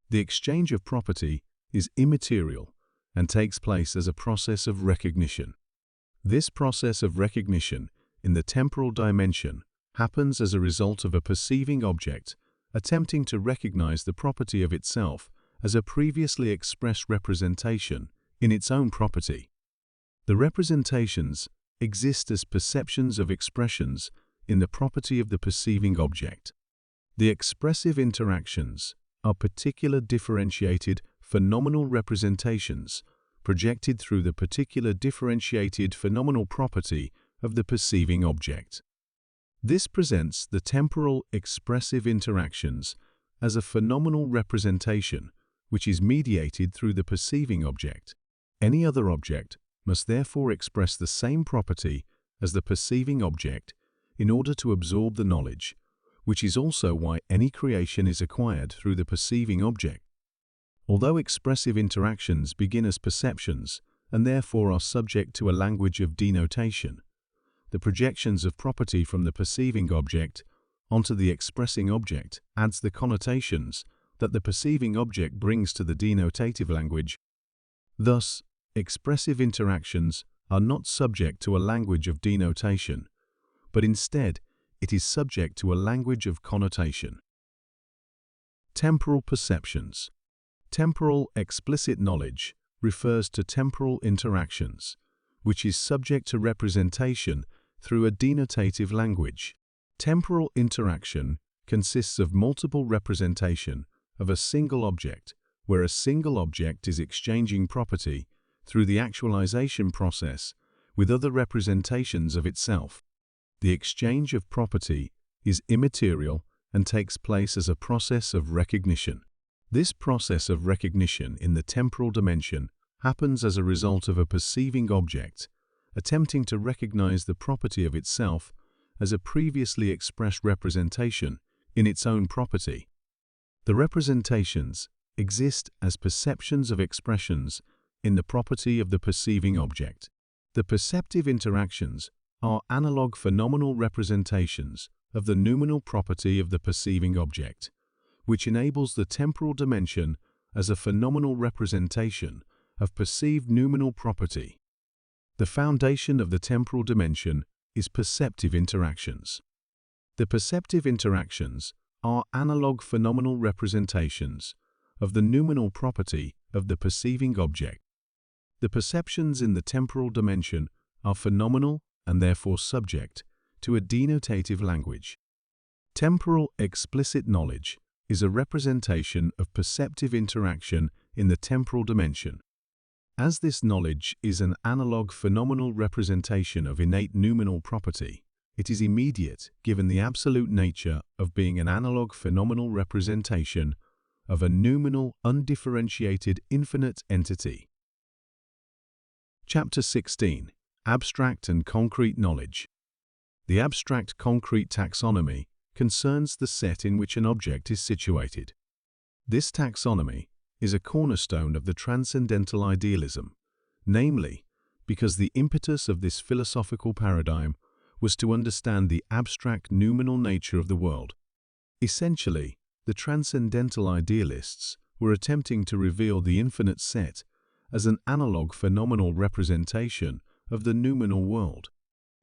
The exchange of property is immaterial and takes place as a process of recognition. This process of recognition in the temporal dimension happens as a result of a perceiving object attempting to recognize the property of itself as a previously expressed representation in its own property. The representations exist as perceptions of expressions in the property of the perceiving object. The expressive interactions are particular differentiated phenomenal representations projected through the particular differentiated phenomenal property of the perceiving object. This presents the temporal expressive interactions as a phenomenal representation which is mediated through the perceiving object. Any other object must therefore express the same property as the perceiving object in order to absorb the knowledge, which is also why any creation is acquired through the perceiving object. Although expressive interactions begin as perceptions and therefore are subject to a language of denotation, the projections of property from the perceiving object onto the expressing object adds the connotations that the perceiving object brings to the denotative language. Thus, expressive interactions are not subject to a language of denotation, but instead it is subject to a language of connotation. Temporal perceptions. Temporal explicit knowledge refers to temporal interactions, which is subject to representation through a denotative language. Temporal interaction consists of multiple representation of a single object, where a single object is exchanging property through the actualization process with other representations of itself. The exchange of property is immaterial and takes place as a process of recognition. This process of recognition in the temporal dimension happens as a result of a perceiving object attempting to recognize the property of itself as a previously expressed representation in its own property. The representations exist as perceptions of expressions in the property of the perceiving object. The perceptive interactions are analog phenomenal representations of the noumenal property of the perceiving object, which enables the temporal dimension as a phenomenal representation of perceived noumenal property. The foundation of the temporal dimension is perceptive interactions. The perceptive interactions are analog phenomenal representations of the noumenal property of the perceiving object. The perceptions in the temporal dimension are phenomenal and therefore subject to a denotative language. Temporal explicit knowledge is a representation of perceptive interaction in the temporal dimension. As this knowledge is an analog phenomenal representation of innate noumenal property, it is immediate given the absolute nature of being an analog phenomenal representation of a noumenal undifferentiated infinite entity. Chapter 16. Abstract and Concrete Knowledge. The abstract concrete taxonomy concerns the set in which an object is situated. This taxonomy is a cornerstone of the transcendental idealism, namely, because the impetus of this philosophical paradigm was to understand the abstract noumenal nature of the world. Essentially, the transcendental idealists were attempting to reveal the infinite set as an analog phenomenal representation of the noumenal world.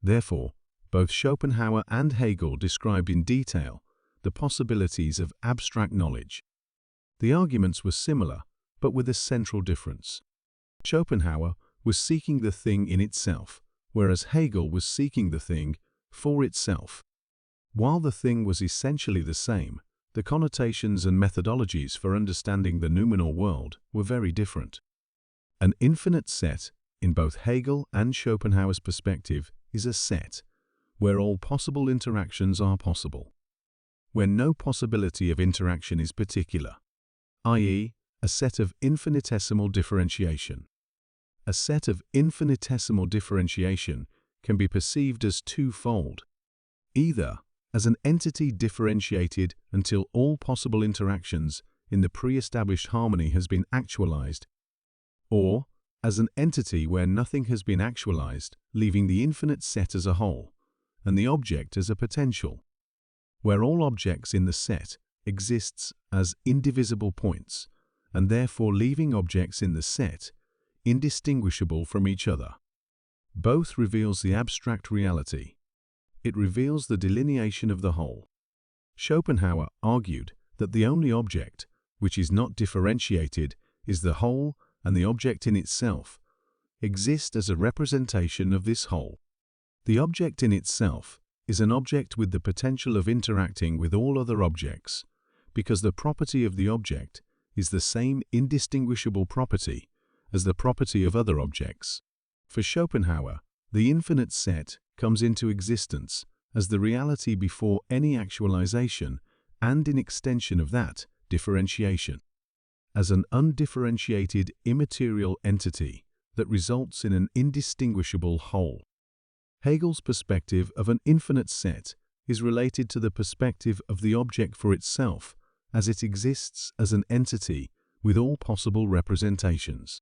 Therefore, both Schopenhauer and Hegel described in detail the possibilities of abstract knowledge. The arguments were similar, but with a central difference. Schopenhauer was seeking the thing in itself, whereas Hegel was seeking the thing for itself. While the thing was essentially the same, the connotations and methodologies for understanding the noumenal world were very different. An infinite set, in both Hegel and Schopenhauer's perspective, is a set where all possible interactions are possible, where no possibility of interaction is particular, i.e., a set of infinitesimal differentiation. A set of infinitesimal differentiation can be perceived as twofold, either as an entity differentiated until all possible interactions in the pre-established harmony has been actualized, or as an entity where nothing has been actualized, leaving the infinite set as a whole, and the object as a potential, where all objects in the set exists as indivisible points, and therefore leaving objects in the set indistinguishable from each other. Both reveals the abstract reality. It reveals the delineation of the whole. Schopenhauer argued that the only object which is not differentiated is the whole, and the object in itself exists as a representation of this whole. The object in itself is an object with the potential of interacting with all other objects, because the property of the object is the same indistinguishable property as the property of other objects. For Schopenhauer, the infinite set comes into existence as the reality before any actualization and in extension of that differentiation, as an undifferentiated immaterial entity that results in an indistinguishable whole. Hegel's perspective of an infinite set is related to the perspective of the object for itself as it exists as an entity with all possible representations.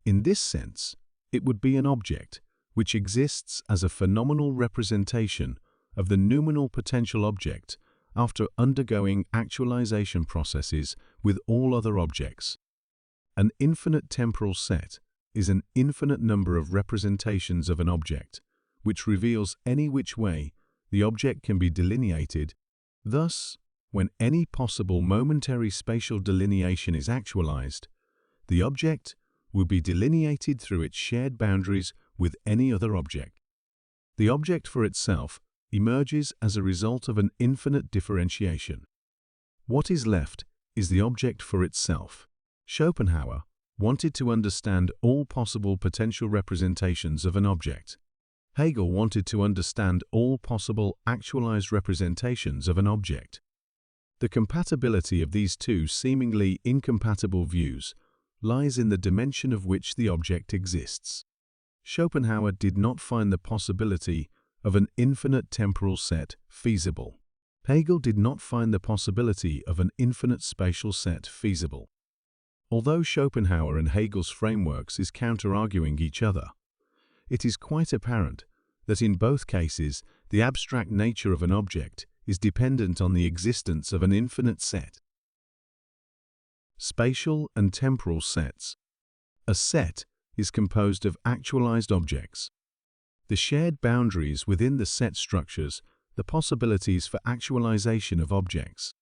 In this sense, it would be an object which exists as a phenomenal representation of the noumenal potential object after undergoing actualization processes with all other objects. An infinite temporal set is an infinite number of representations of an object, which reveals any which way the object can be delineated. Thus, when any possible momentary spatial delineation is actualized, the object will be delineated through its shared boundaries with any other object. The object for itself emerges as a result of an infinite differentiation. What is left is the object for itself. Schopenhauer wanted to understand all possible potential representations of an object. Hegel wanted to understand all possible actualized representations of an object. The compatibility of these two seemingly incompatible views lies in the dimension of which the object exists. Schopenhauer did not find the possibility of an infinite temporal set feasible. Hegel did not find the possibility of an infinite spatial set feasible. Although Schopenhauer and Hegel's frameworks is counter-arguing each other, it is quite apparent that in both cases the abstract nature of an object is dependent on the existence of an infinite set. Spatial and temporal sets. A set is composed of actualized objects. The shared boundaries within the set structures the possibilities for actualization of objects.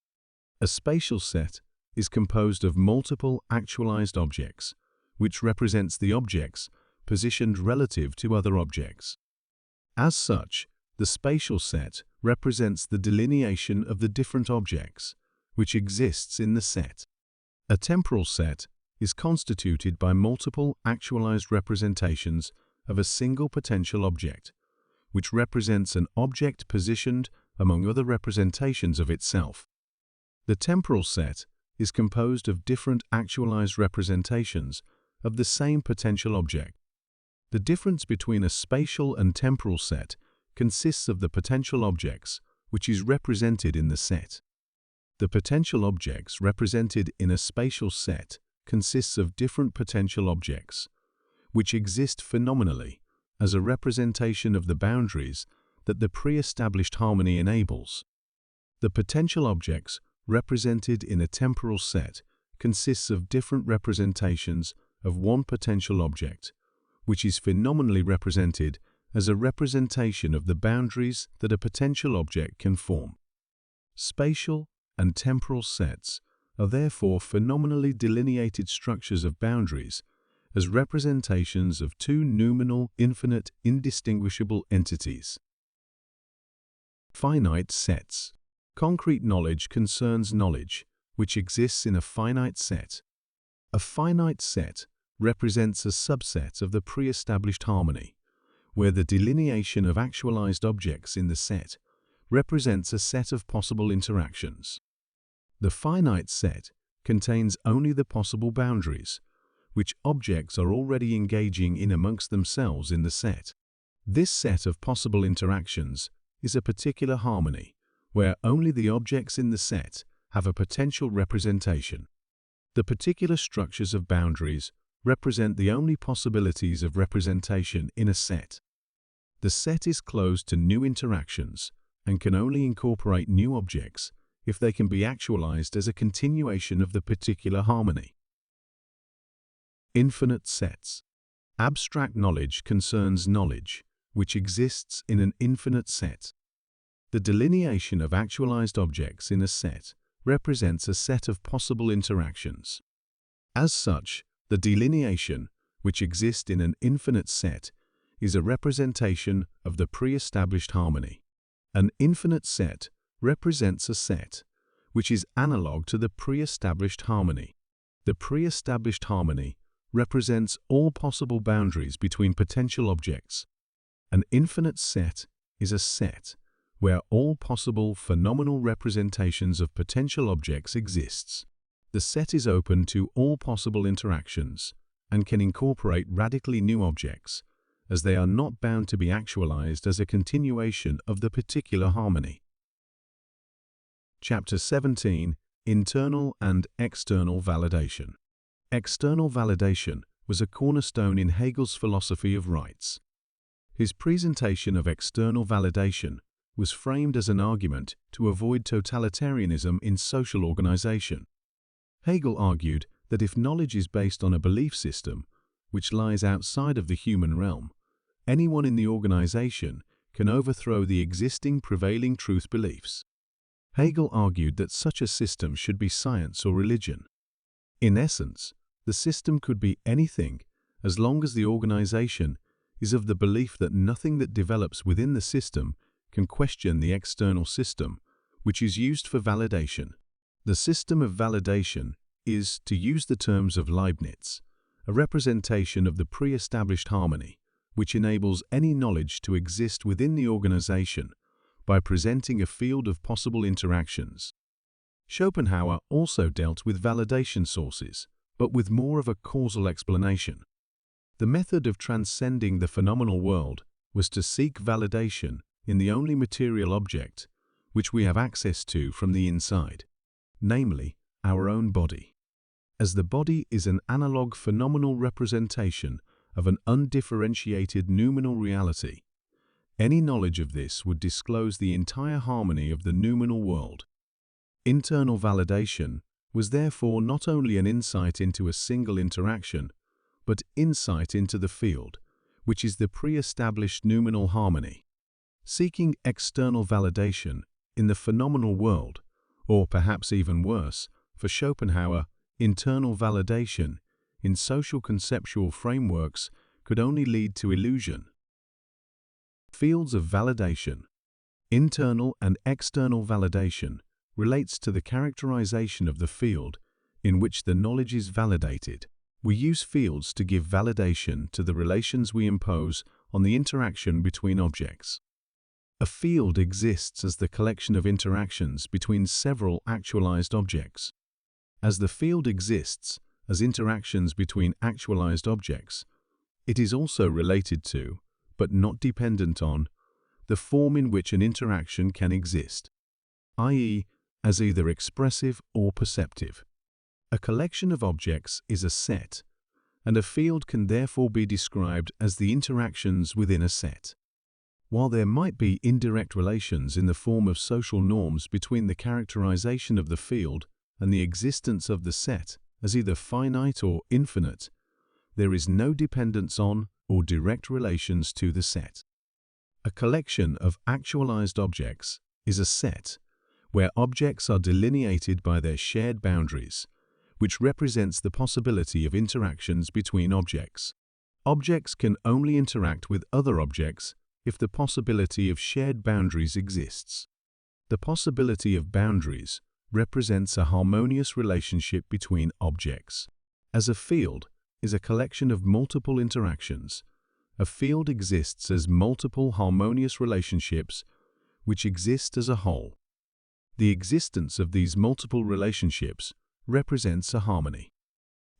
A spatial set is composed of multiple actualized objects, which represents the objects positioned relative to other objects. As such, the spatial set represents the delineation of the different objects, which exists in the set. A temporal set is constituted by multiple actualized representations of a single potential object, which represents an object positioned among other representations of itself. The temporal set is composed of different actualized representations of the same potential object. The difference between a spatial and temporal set consists of the potential objects, which is represented in the set. The potential objects represented in a spatial set consists of different potential objects, which exist phenomenally as a representation of the boundaries that the pre-established harmony enables. The potential objects represented in a temporal set consists of different representations of one potential object, which is phenomenally represented as a representation of the boundaries that a potential object can form. Spatial and temporal sets are therefore phenomenally delineated structures of boundaries as representations of two noumenal, infinite, indistinguishable entities. Finite sets. Concrete knowledge concerns knowledge, which exists in a finite set. A finite set represents a subset of the pre-established harmony, where the delineation of actualized objects in the set represents a set of possible interactions. The finite set contains only the possible boundaries, which objects are already engaging in amongst themselves in the set. This set of possible interactions is a particular harmony, where only the objects in the set have a potential representation. The particular structures of boundaries represent the only possibilities of representation in a set. The set is closed to new interactions and can only incorporate new objects if they can be actualized as a continuation of the particular harmony. Infinite sets. Abstract knowledge concerns knowledge, which exists in an infinite set. The delineation of actualized objects in a set represents a set of possible interactions. As such, the delineation, which exists in an infinite set, is a representation of the pre-established harmony. An infinite set represents a set which is analog to the pre-established harmony. The pre-established harmony represents all possible boundaries between potential objects. An infinite set is a set where all possible phenomenal representations of potential objects exists. The set is open to all possible interactions and can incorporate radically new objects, as they are not bound to be actualized as a continuation of the particular harmony. Chapter 17. Internal and External Validation. External validation was a cornerstone in Hegel's philosophy of rights. His presentation of external validation was framed as an argument to avoid totalitarianism in social organization. Hegel argued that if knowledge is based on a belief system, which lies outside of the human realm, anyone in the organization can overthrow the existing prevailing truth beliefs. Hegel argued that such a system should be science or religion. In essence, the system could be anything as long as the organization is of the belief that nothing that develops within the system can question the external system, which is used for validation. The system of validation is, to use the terms of Leibniz, a representation of the pre-established harmony, which enables any knowledge to exist within the organization by presenting a field of possible interactions. Schopenhauer also dealt with validation sources, but with more of a causal explanation. The method of transcending the phenomenal world was to seek validation in the only material object which we have access to from the inside, namely, our own body. As the body is an analog phenomenal representation of an undifferentiated noumenal reality, any knowledge of this would disclose the entire harmony of the noumenal world. Internal validation was therefore not only an insight into a single interaction, but insight into the field, which is the pre-established noumenal harmony. Seeking external validation in the phenomenal world or perhaps even worse, for Schopenhauer, internal validation in social conceptual frameworks could only lead to illusion. Fields of validation. Internal and external validation relates to the characterization of the field in which the knowledge is validated. We use fields to give validation to the relations we impose on the interaction between objects. A field exists as the collection of interactions between several actualized objects. As the field exists as interactions between actualized objects, it is also related to, but not dependent on, the form in which an interaction can exist, i.e., as either expressive or perceptive. A collection of objects is a set, and a field can therefore be described as the interactions within a set. While there might be indirect relations in the form of social norms between the characterization of the field and the existence of the set as either finite or infinite, there is no dependence on or direct relations to the set. A collection of actualized objects is a set where objects are delineated by their shared boundaries, which represents the possibility of interactions between objects. Objects can only interact with other objects if the possibility of shared boundaries exists. The possibility of boundaries represents a harmonious relationship between objects. As a field is a collection of multiple interactions, a field exists as multiple harmonious relationships which exist as a whole. The existence of these multiple relationships represents a harmony.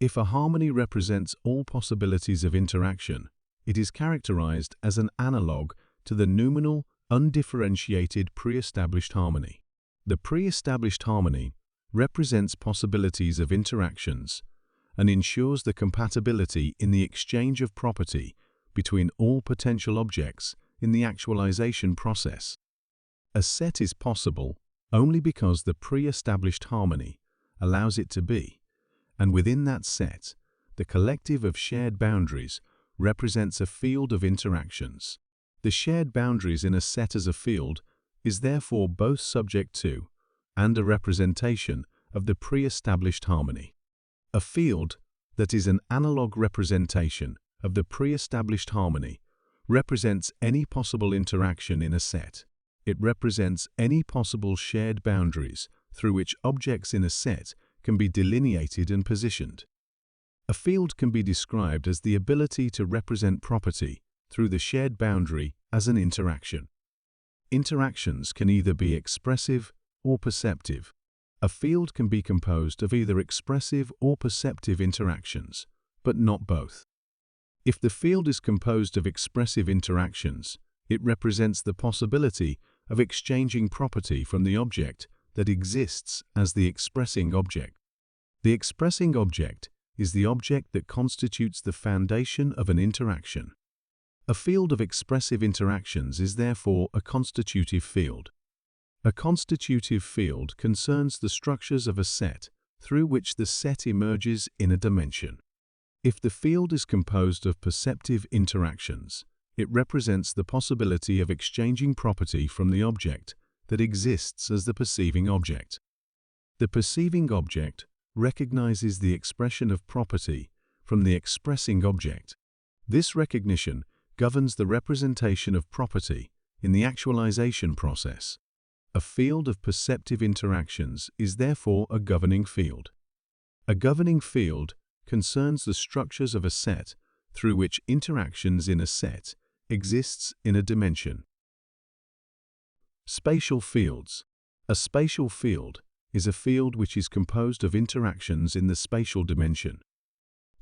If a harmony represents all possibilities of interaction, it is characterized as an analog to the noumenal, undifferentiated pre-established harmony. The pre-established harmony represents possibilities of interactions and ensures the compatibility in the exchange of property between all potential objects in the actualization process. A set is possible only because the pre-established harmony allows it to be, and within that set, the collective of shared boundaries represents a field of interactions. The shared boundaries in a set as a field is therefore both subject to and a representation of the pre-established harmony. A field that is an analog representation of the pre-established harmony represents any possible interaction in a set. It represents any possible shared boundaries through which objects in a set can be delineated and positioned. A field can be described as the ability to represent property through the shared boundary as an interaction. Interactions can either be expressive or perceptive. A field can be composed of either expressive or perceptive interactions, but not both. If the field is composed of expressive interactions, it represents the possibility of exchanging property from the object that exists as the expressing object. The expressing object is the object that constitutes the foundation of an interaction. A field of expressive interactions is therefore a constitutive field. A constitutive field concerns the structures of a set through which the set emerges in a dimension. If the field is composed of perceptive interactions, it represents the possibility of exchanging property from the object that exists as the perceiving object. The perceiving object recognizes the expression of property from the expressing object. This recognition governs the representation of property in the actualization process. A field of perceptive interactions is therefore a governing field. A governing field concerns the structures of a set through which interactions in a set exists in a dimension. Spatial fields. A spatial field is a field which is composed of interactions in the spatial dimension.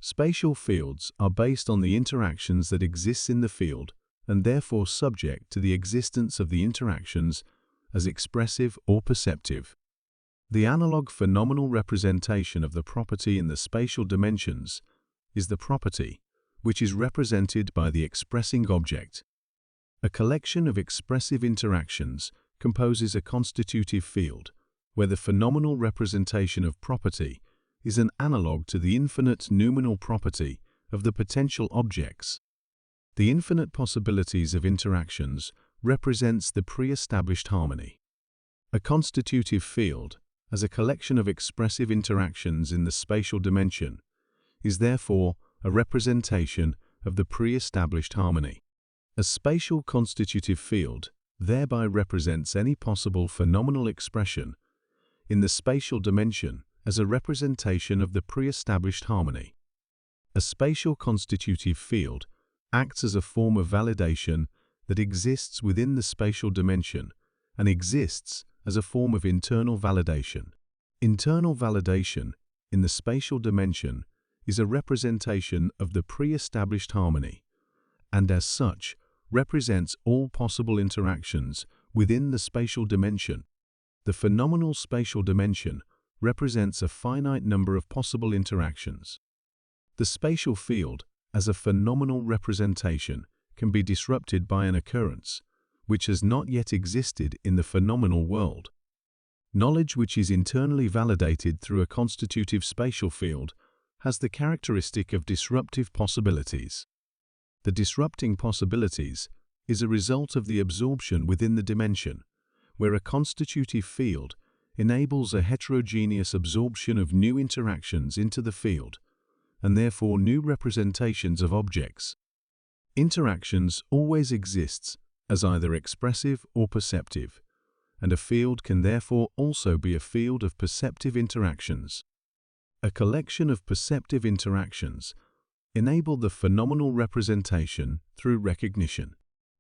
Spatial fields are based on the interactions that exist in the field and therefore subject to the existence of the interactions as expressive or perceptive. The analog phenomenal representation of the property in the spatial dimensions is the property, which is represented by the expressing object. A collection of expressive interactions composes a constitutive field, where the phenomenal representation of property is an analog to the infinite noumenal property of the potential objects. The infinite possibilities of interactions represents the pre-established harmony. A constitutive field as a collection of expressive interactions in the spatial dimension, is therefore a representation of the pre-established harmony. A spatial constitutive field thereby represents any possible phenomenal expression in the spatial dimension as a representation of the pre-established harmony. A spatial constitutive field acts as a form of validation that exists within the spatial dimension and exists as a form of internal validation. Internal validation in the spatial dimension is a representation of the pre-established harmony, and as such represents all possible interactions within the spatial dimension. The phenomenal spatial dimension represents a finite number of possible interactions. The spatial field, as a phenomenal representation, can be disrupted by an occurrence which has not yet existed in the phenomenal world. Knowledge which is internally validated through a constitutive spatial field has the characteristic of disruptive possibilities. The disrupting possibilities is a result of the absorption within the dimension, where a constitutive field enables a heterogeneous absorption of new interactions into the field, and therefore new representations of objects. Interactions always exists as either expressive or perceptive, and a field can therefore also be a field of perceptive interactions. A collection of perceptive interactions enable the phenomenal representation through recognition.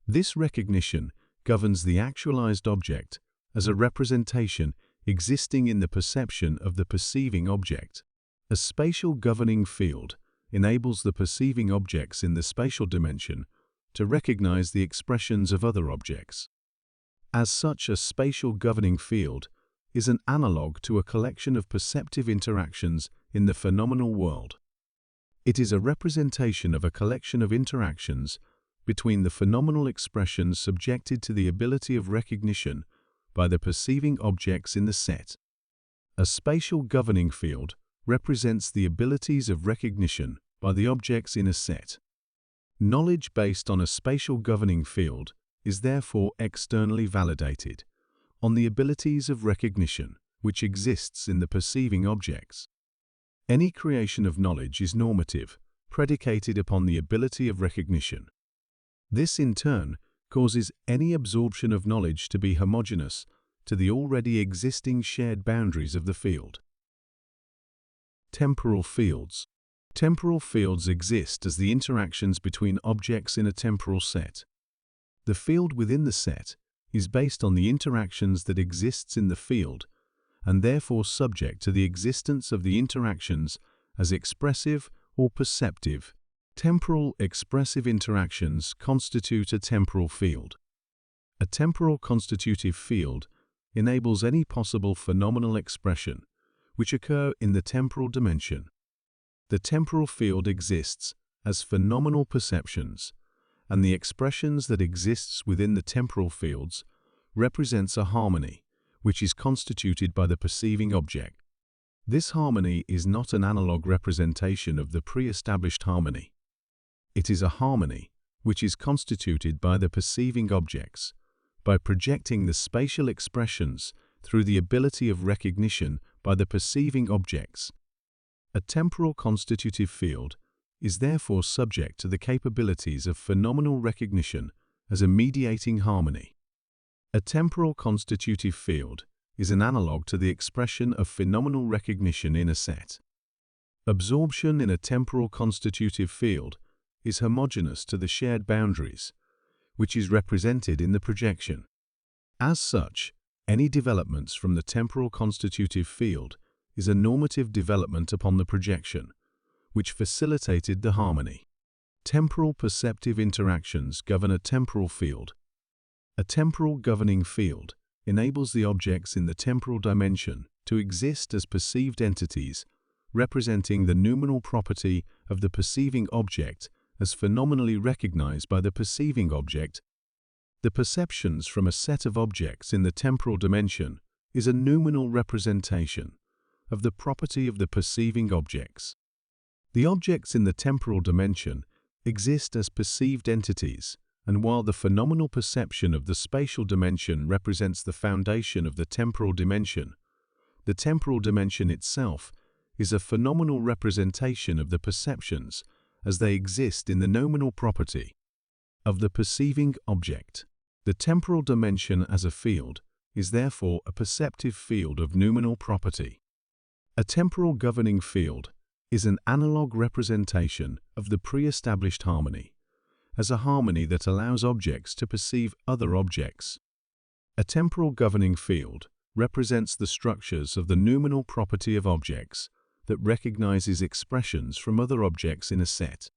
This recognition governs the actualized object as a representation existing in the perception of the perceiving object. A spatial governing field enables the perceiving objects in the spatial dimension to recognize the expressions of other objects. As such, a spatial governing field is an analog to a collection of perceptive interactions in the phenomenal world. It is a representation of a collection of interactions between the phenomenal expressions subjected to the ability of recognition by the perceiving objects in the set. A spatial governing field represents the abilities of recognition by the objects in a set. Knowledge based on a spatial governing field is therefore externally validated on the abilities of recognition which exists in the perceiving objects. Any creation of knowledge is normative, predicated upon the ability of recognition. This in turn causes any absorption of knowledge to be homogeneous to the already existing shared boundaries of the field. Temporal fields. Temporal fields exist as the interactions between objects in a temporal set. The field within the set is based on the interactions that exists in the field and therefore subject to the existence of the interactions as expressive or perceptive. Temporal expressive interactions constitute a temporal field. A temporal constitutive field enables any possible phenomenal expression which occur in the temporal dimension. The temporal field exists as phenomenal perceptions, and the expressions that exists within the temporal fields represents a harmony which is constituted by the perceiving object. This harmony is not an analog representation of the pre-established harmony. It is a harmony which is constituted by the perceiving objects, by projecting the spatial expressions through the ability of recognition by the perceiving objects. A temporal constitutive field is therefore subject to the capabilities of phenomenal recognition as a mediating harmony. A temporal constitutive field is an analog to the expression of phenomenal recognition in a set. Absorption in a temporal constitutive field is homogeneous to the shared boundaries, which is represented in the projection. As such, any developments from the temporal constitutive field is a normative development upon the projection, which facilitated the harmony. Temporal perceptive interactions govern a temporal field. A temporal governing field enables the objects in the temporal dimension to exist as perceived entities, representing the noumenal property of the perceiving object as phenomenally recognized by the perceiving object. The perceptions from a set of objects in the temporal dimension is a noumenal representation of the property of the perceiving objects. The objects in the temporal dimension exist as perceived entities, and while the phenomenal perception of the spatial dimension represents the foundation of the temporal dimension, The temporal dimension itself is a phenomenal representation of the perceptions as they exist in the nominal property of the perceiving object. The temporal dimension as a field is therefore a perceptive field of noumenal property. A temporal governing field is an analog representation of the pre-established harmony, as a harmony that allows objects to perceive other objects. A temporal governing field represents the structures of the noumenal property of objects that recognizes expressions from other objects in a set.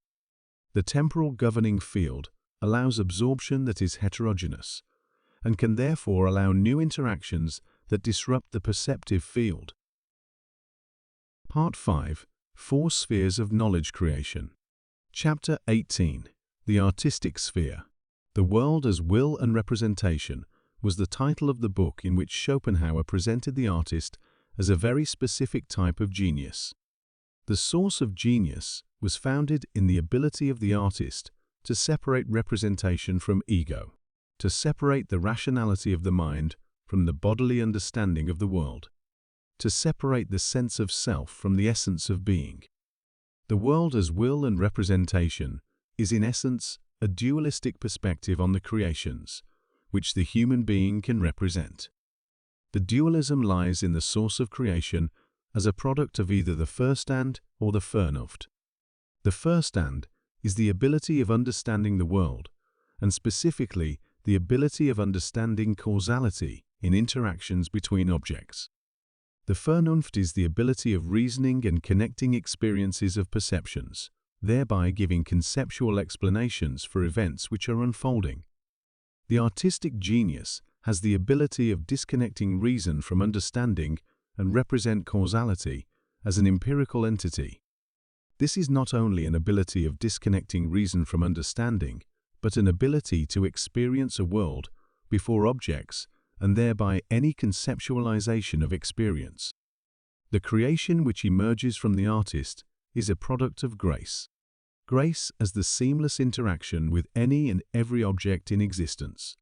The temporal governing field allows absorption that is heterogeneous, and can therefore allow new interactions that disrupt the perceptive field. Part 5. 4 Spheres of Knowledge Creation. Chapter 18. The Artistic Sphere. The World as Will and Representation was the title of the book in which Schopenhauer presented the artist as a very specific type of genius. The source of genius was founded in the ability of the artist to separate representation from ego, to separate the rationality of the mind from the bodily understanding of the world, to separate the sense of self from the essence of being. The world as will and representation is in essence a dualistic perspective on the creations, which the human being can represent. The dualism lies in the source of creation as a product of either the Verstand or the Vernunft. The Verstand is the ability of understanding the world, and specifically the ability of understanding causality in interactions between objects. The Vernunft is the ability of reasoning and connecting experiences of perceptions, thereby giving conceptual explanations for events which are unfolding. The artistic genius has the ability of disconnecting reason from understanding and represent causality as an empirical entity. This is not only an ability of disconnecting reason from understanding, but an ability to experience a world before objects and thereby any conceptualization of experience. The creation which emerges from the artist is a product of grace. Grace as the seamless interaction with any and every object in existence.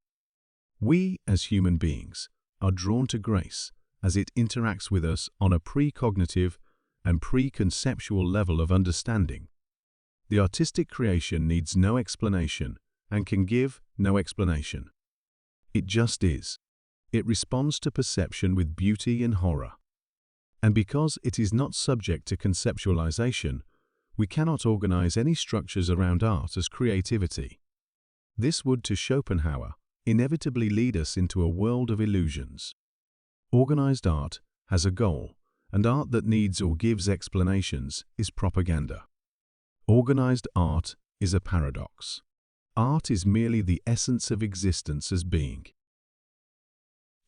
We, as human beings, are drawn to grace as it interacts with us on a precognitive and preconceptual level of understanding. The artistic creation needs no explanation and can give no explanation. It just is. It responds to perception with beauty and horror. And because it is not subject to conceptualization, we cannot organize any structures around art as creativity. This would, to Schopenhauer, inevitably lead us into a world of illusions. Organized art has a goal, and art that needs or gives explanations is propaganda. Organized art is a paradox. Art is merely the essence of existence as being.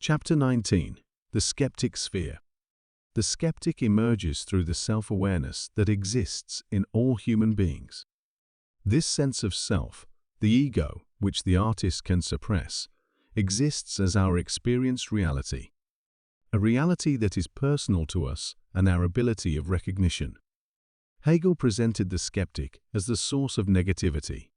Chapter 19. The Skeptic Sphere. The skeptic emerges through the self-awareness that exists in all human beings. This sense of self, the ego, which the artist can suppress, exists as our experienced reality. A reality that is personal to us and our ability of recognition. Hegel presented the skeptic as the source of negativity.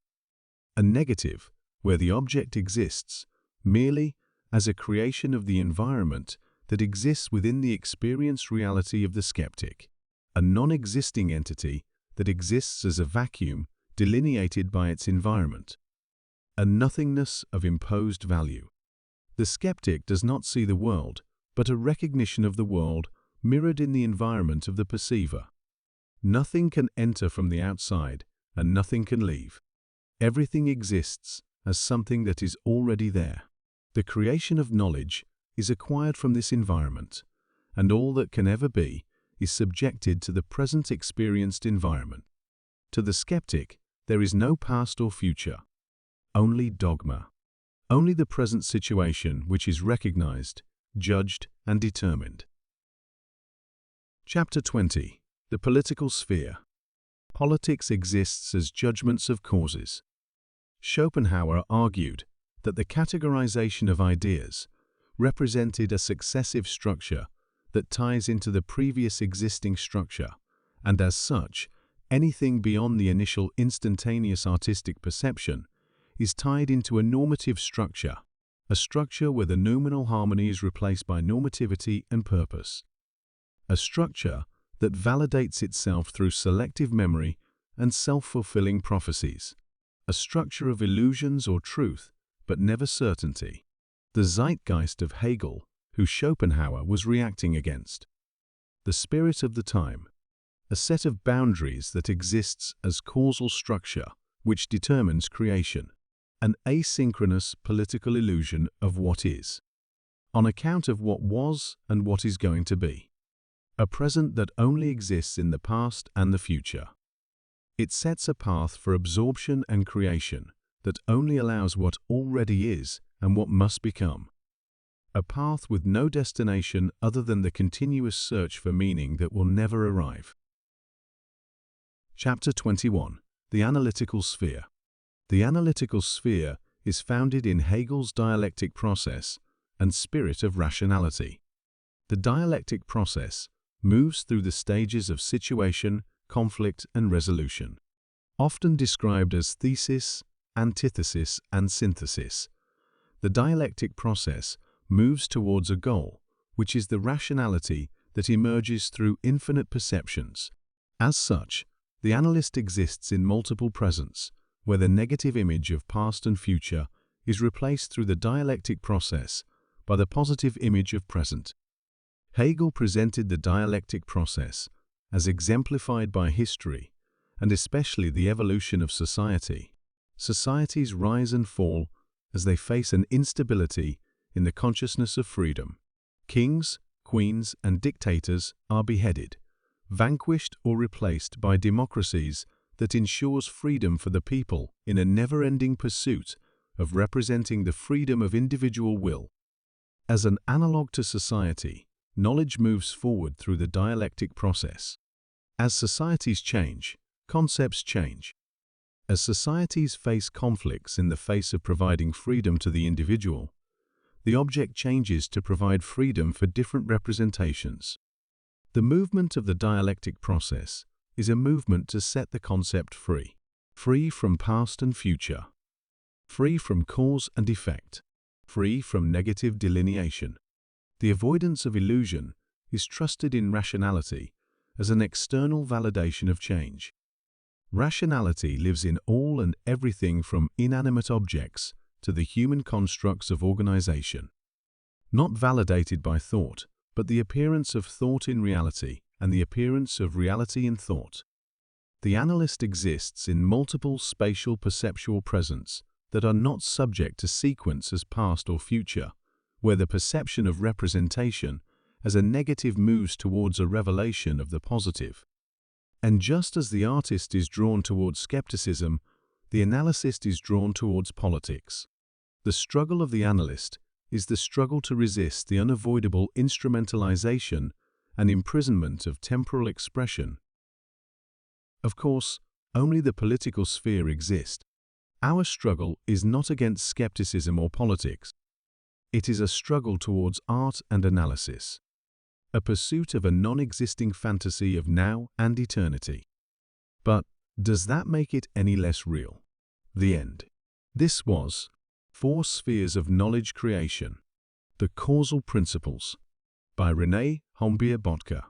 A negative, where the object exists, merely as a creation of the environment that exists within the experienced reality of the skeptic, a non-existing entity that exists as a vacuum delineated by its environment, a nothingness of imposed value. The skeptic does not see the world, but a recognition of the world mirrored in the environment of the perceiver. Nothing can enter from the outside, and nothing can leave. Everything exists as something that is already there. The creation of knowledge is acquired from this environment, and all that can ever be is subjected to the present experienced environment. To the skeptic, there is no past or future, only dogma, only the present situation which is recognized, judged, and determined. Chapter 20. The Political Sphere. Politics exists as judgments of causes. Schopenhauer argued that the categorization of ideas represented a successive structure that ties into the previous existing structure, and as such, anything beyond the initial instantaneous artistic perception is tied into a normative structure, a structure where the noumenal harmony is replaced by normativity and purpose. a structure that validates itself through selective memory and self-fulfilling prophecies, a structure of illusions or truth, but never certainty, the zeitgeist of Hegel, who Schopenhauer was reacting against. The spirit of the time, a set of boundaries that exists as causal structure which determines creation, an asynchronous political illusion of what is, on account of what was and what is going to be, a present that only exists in the past and the future. It sets a path for absorption and creation that only allows what already is and what must become, a path with no destination other than the continuous search for meaning that will never arrive. Chapter 21. The Analytical Sphere. The analytical sphere is founded in Hegel's dialectic process and spirit of rationality. The dialectic process moves through the stages of situation, conflict, and resolution, often described as thesis, antithesis, and synthesis. The dialectic process moves towards a goal, which is the rationality that emerges through infinite perceptions. As such, the analyst exists in multiple presents, where the negative image of past and future is replaced through the dialectic process by the positive image of present. Hegel presented the dialectic process as exemplified by history, and especially the evolution of society. Societies rise and fall as they face an instability in the consciousness of freedom. Kings, queens, and dictators are beheaded, vanquished or replaced by democracies that ensures freedom for the people in a never-ending pursuit of representing the freedom of individual will. As an analog to society, knowledge moves forward through the dialectic process. As societies change, concepts change. As societies face conflicts in the face of providing freedom to the individual, the object changes to provide freedom for different representations. The movement of the dialectic process is a movement to set the concept free, free from past and future, free from cause and effect, free from negative delineation. The avoidance of illusion is trusted in rationality as an external validation of change. Rationality lives in all and everything from inanimate objects to the human constructs of organization. Not validated by thought, but the appearance of thought in reality and the appearance of reality in thought. The analyst exists in multiple spatial perceptual presents that are not subject to sequence as past or future, where the perception of representation as a negative moves towards a revelation of the positive. And just as the artist is drawn towards skepticism, the analyst is drawn towards politics. The struggle of the analyst is the struggle to resist the unavoidable instrumentalization and imprisonment of temporal expression. Of course, only the political sphere exists. Our struggle is not against skepticism or politics. It is a struggle towards art and analysis, a pursuit of a non-existing fantasy of now and eternity. But does that make it any less real? The end. This was 4 Spheres of Knowledge Creation, The Causal Principles, by René Bøtker.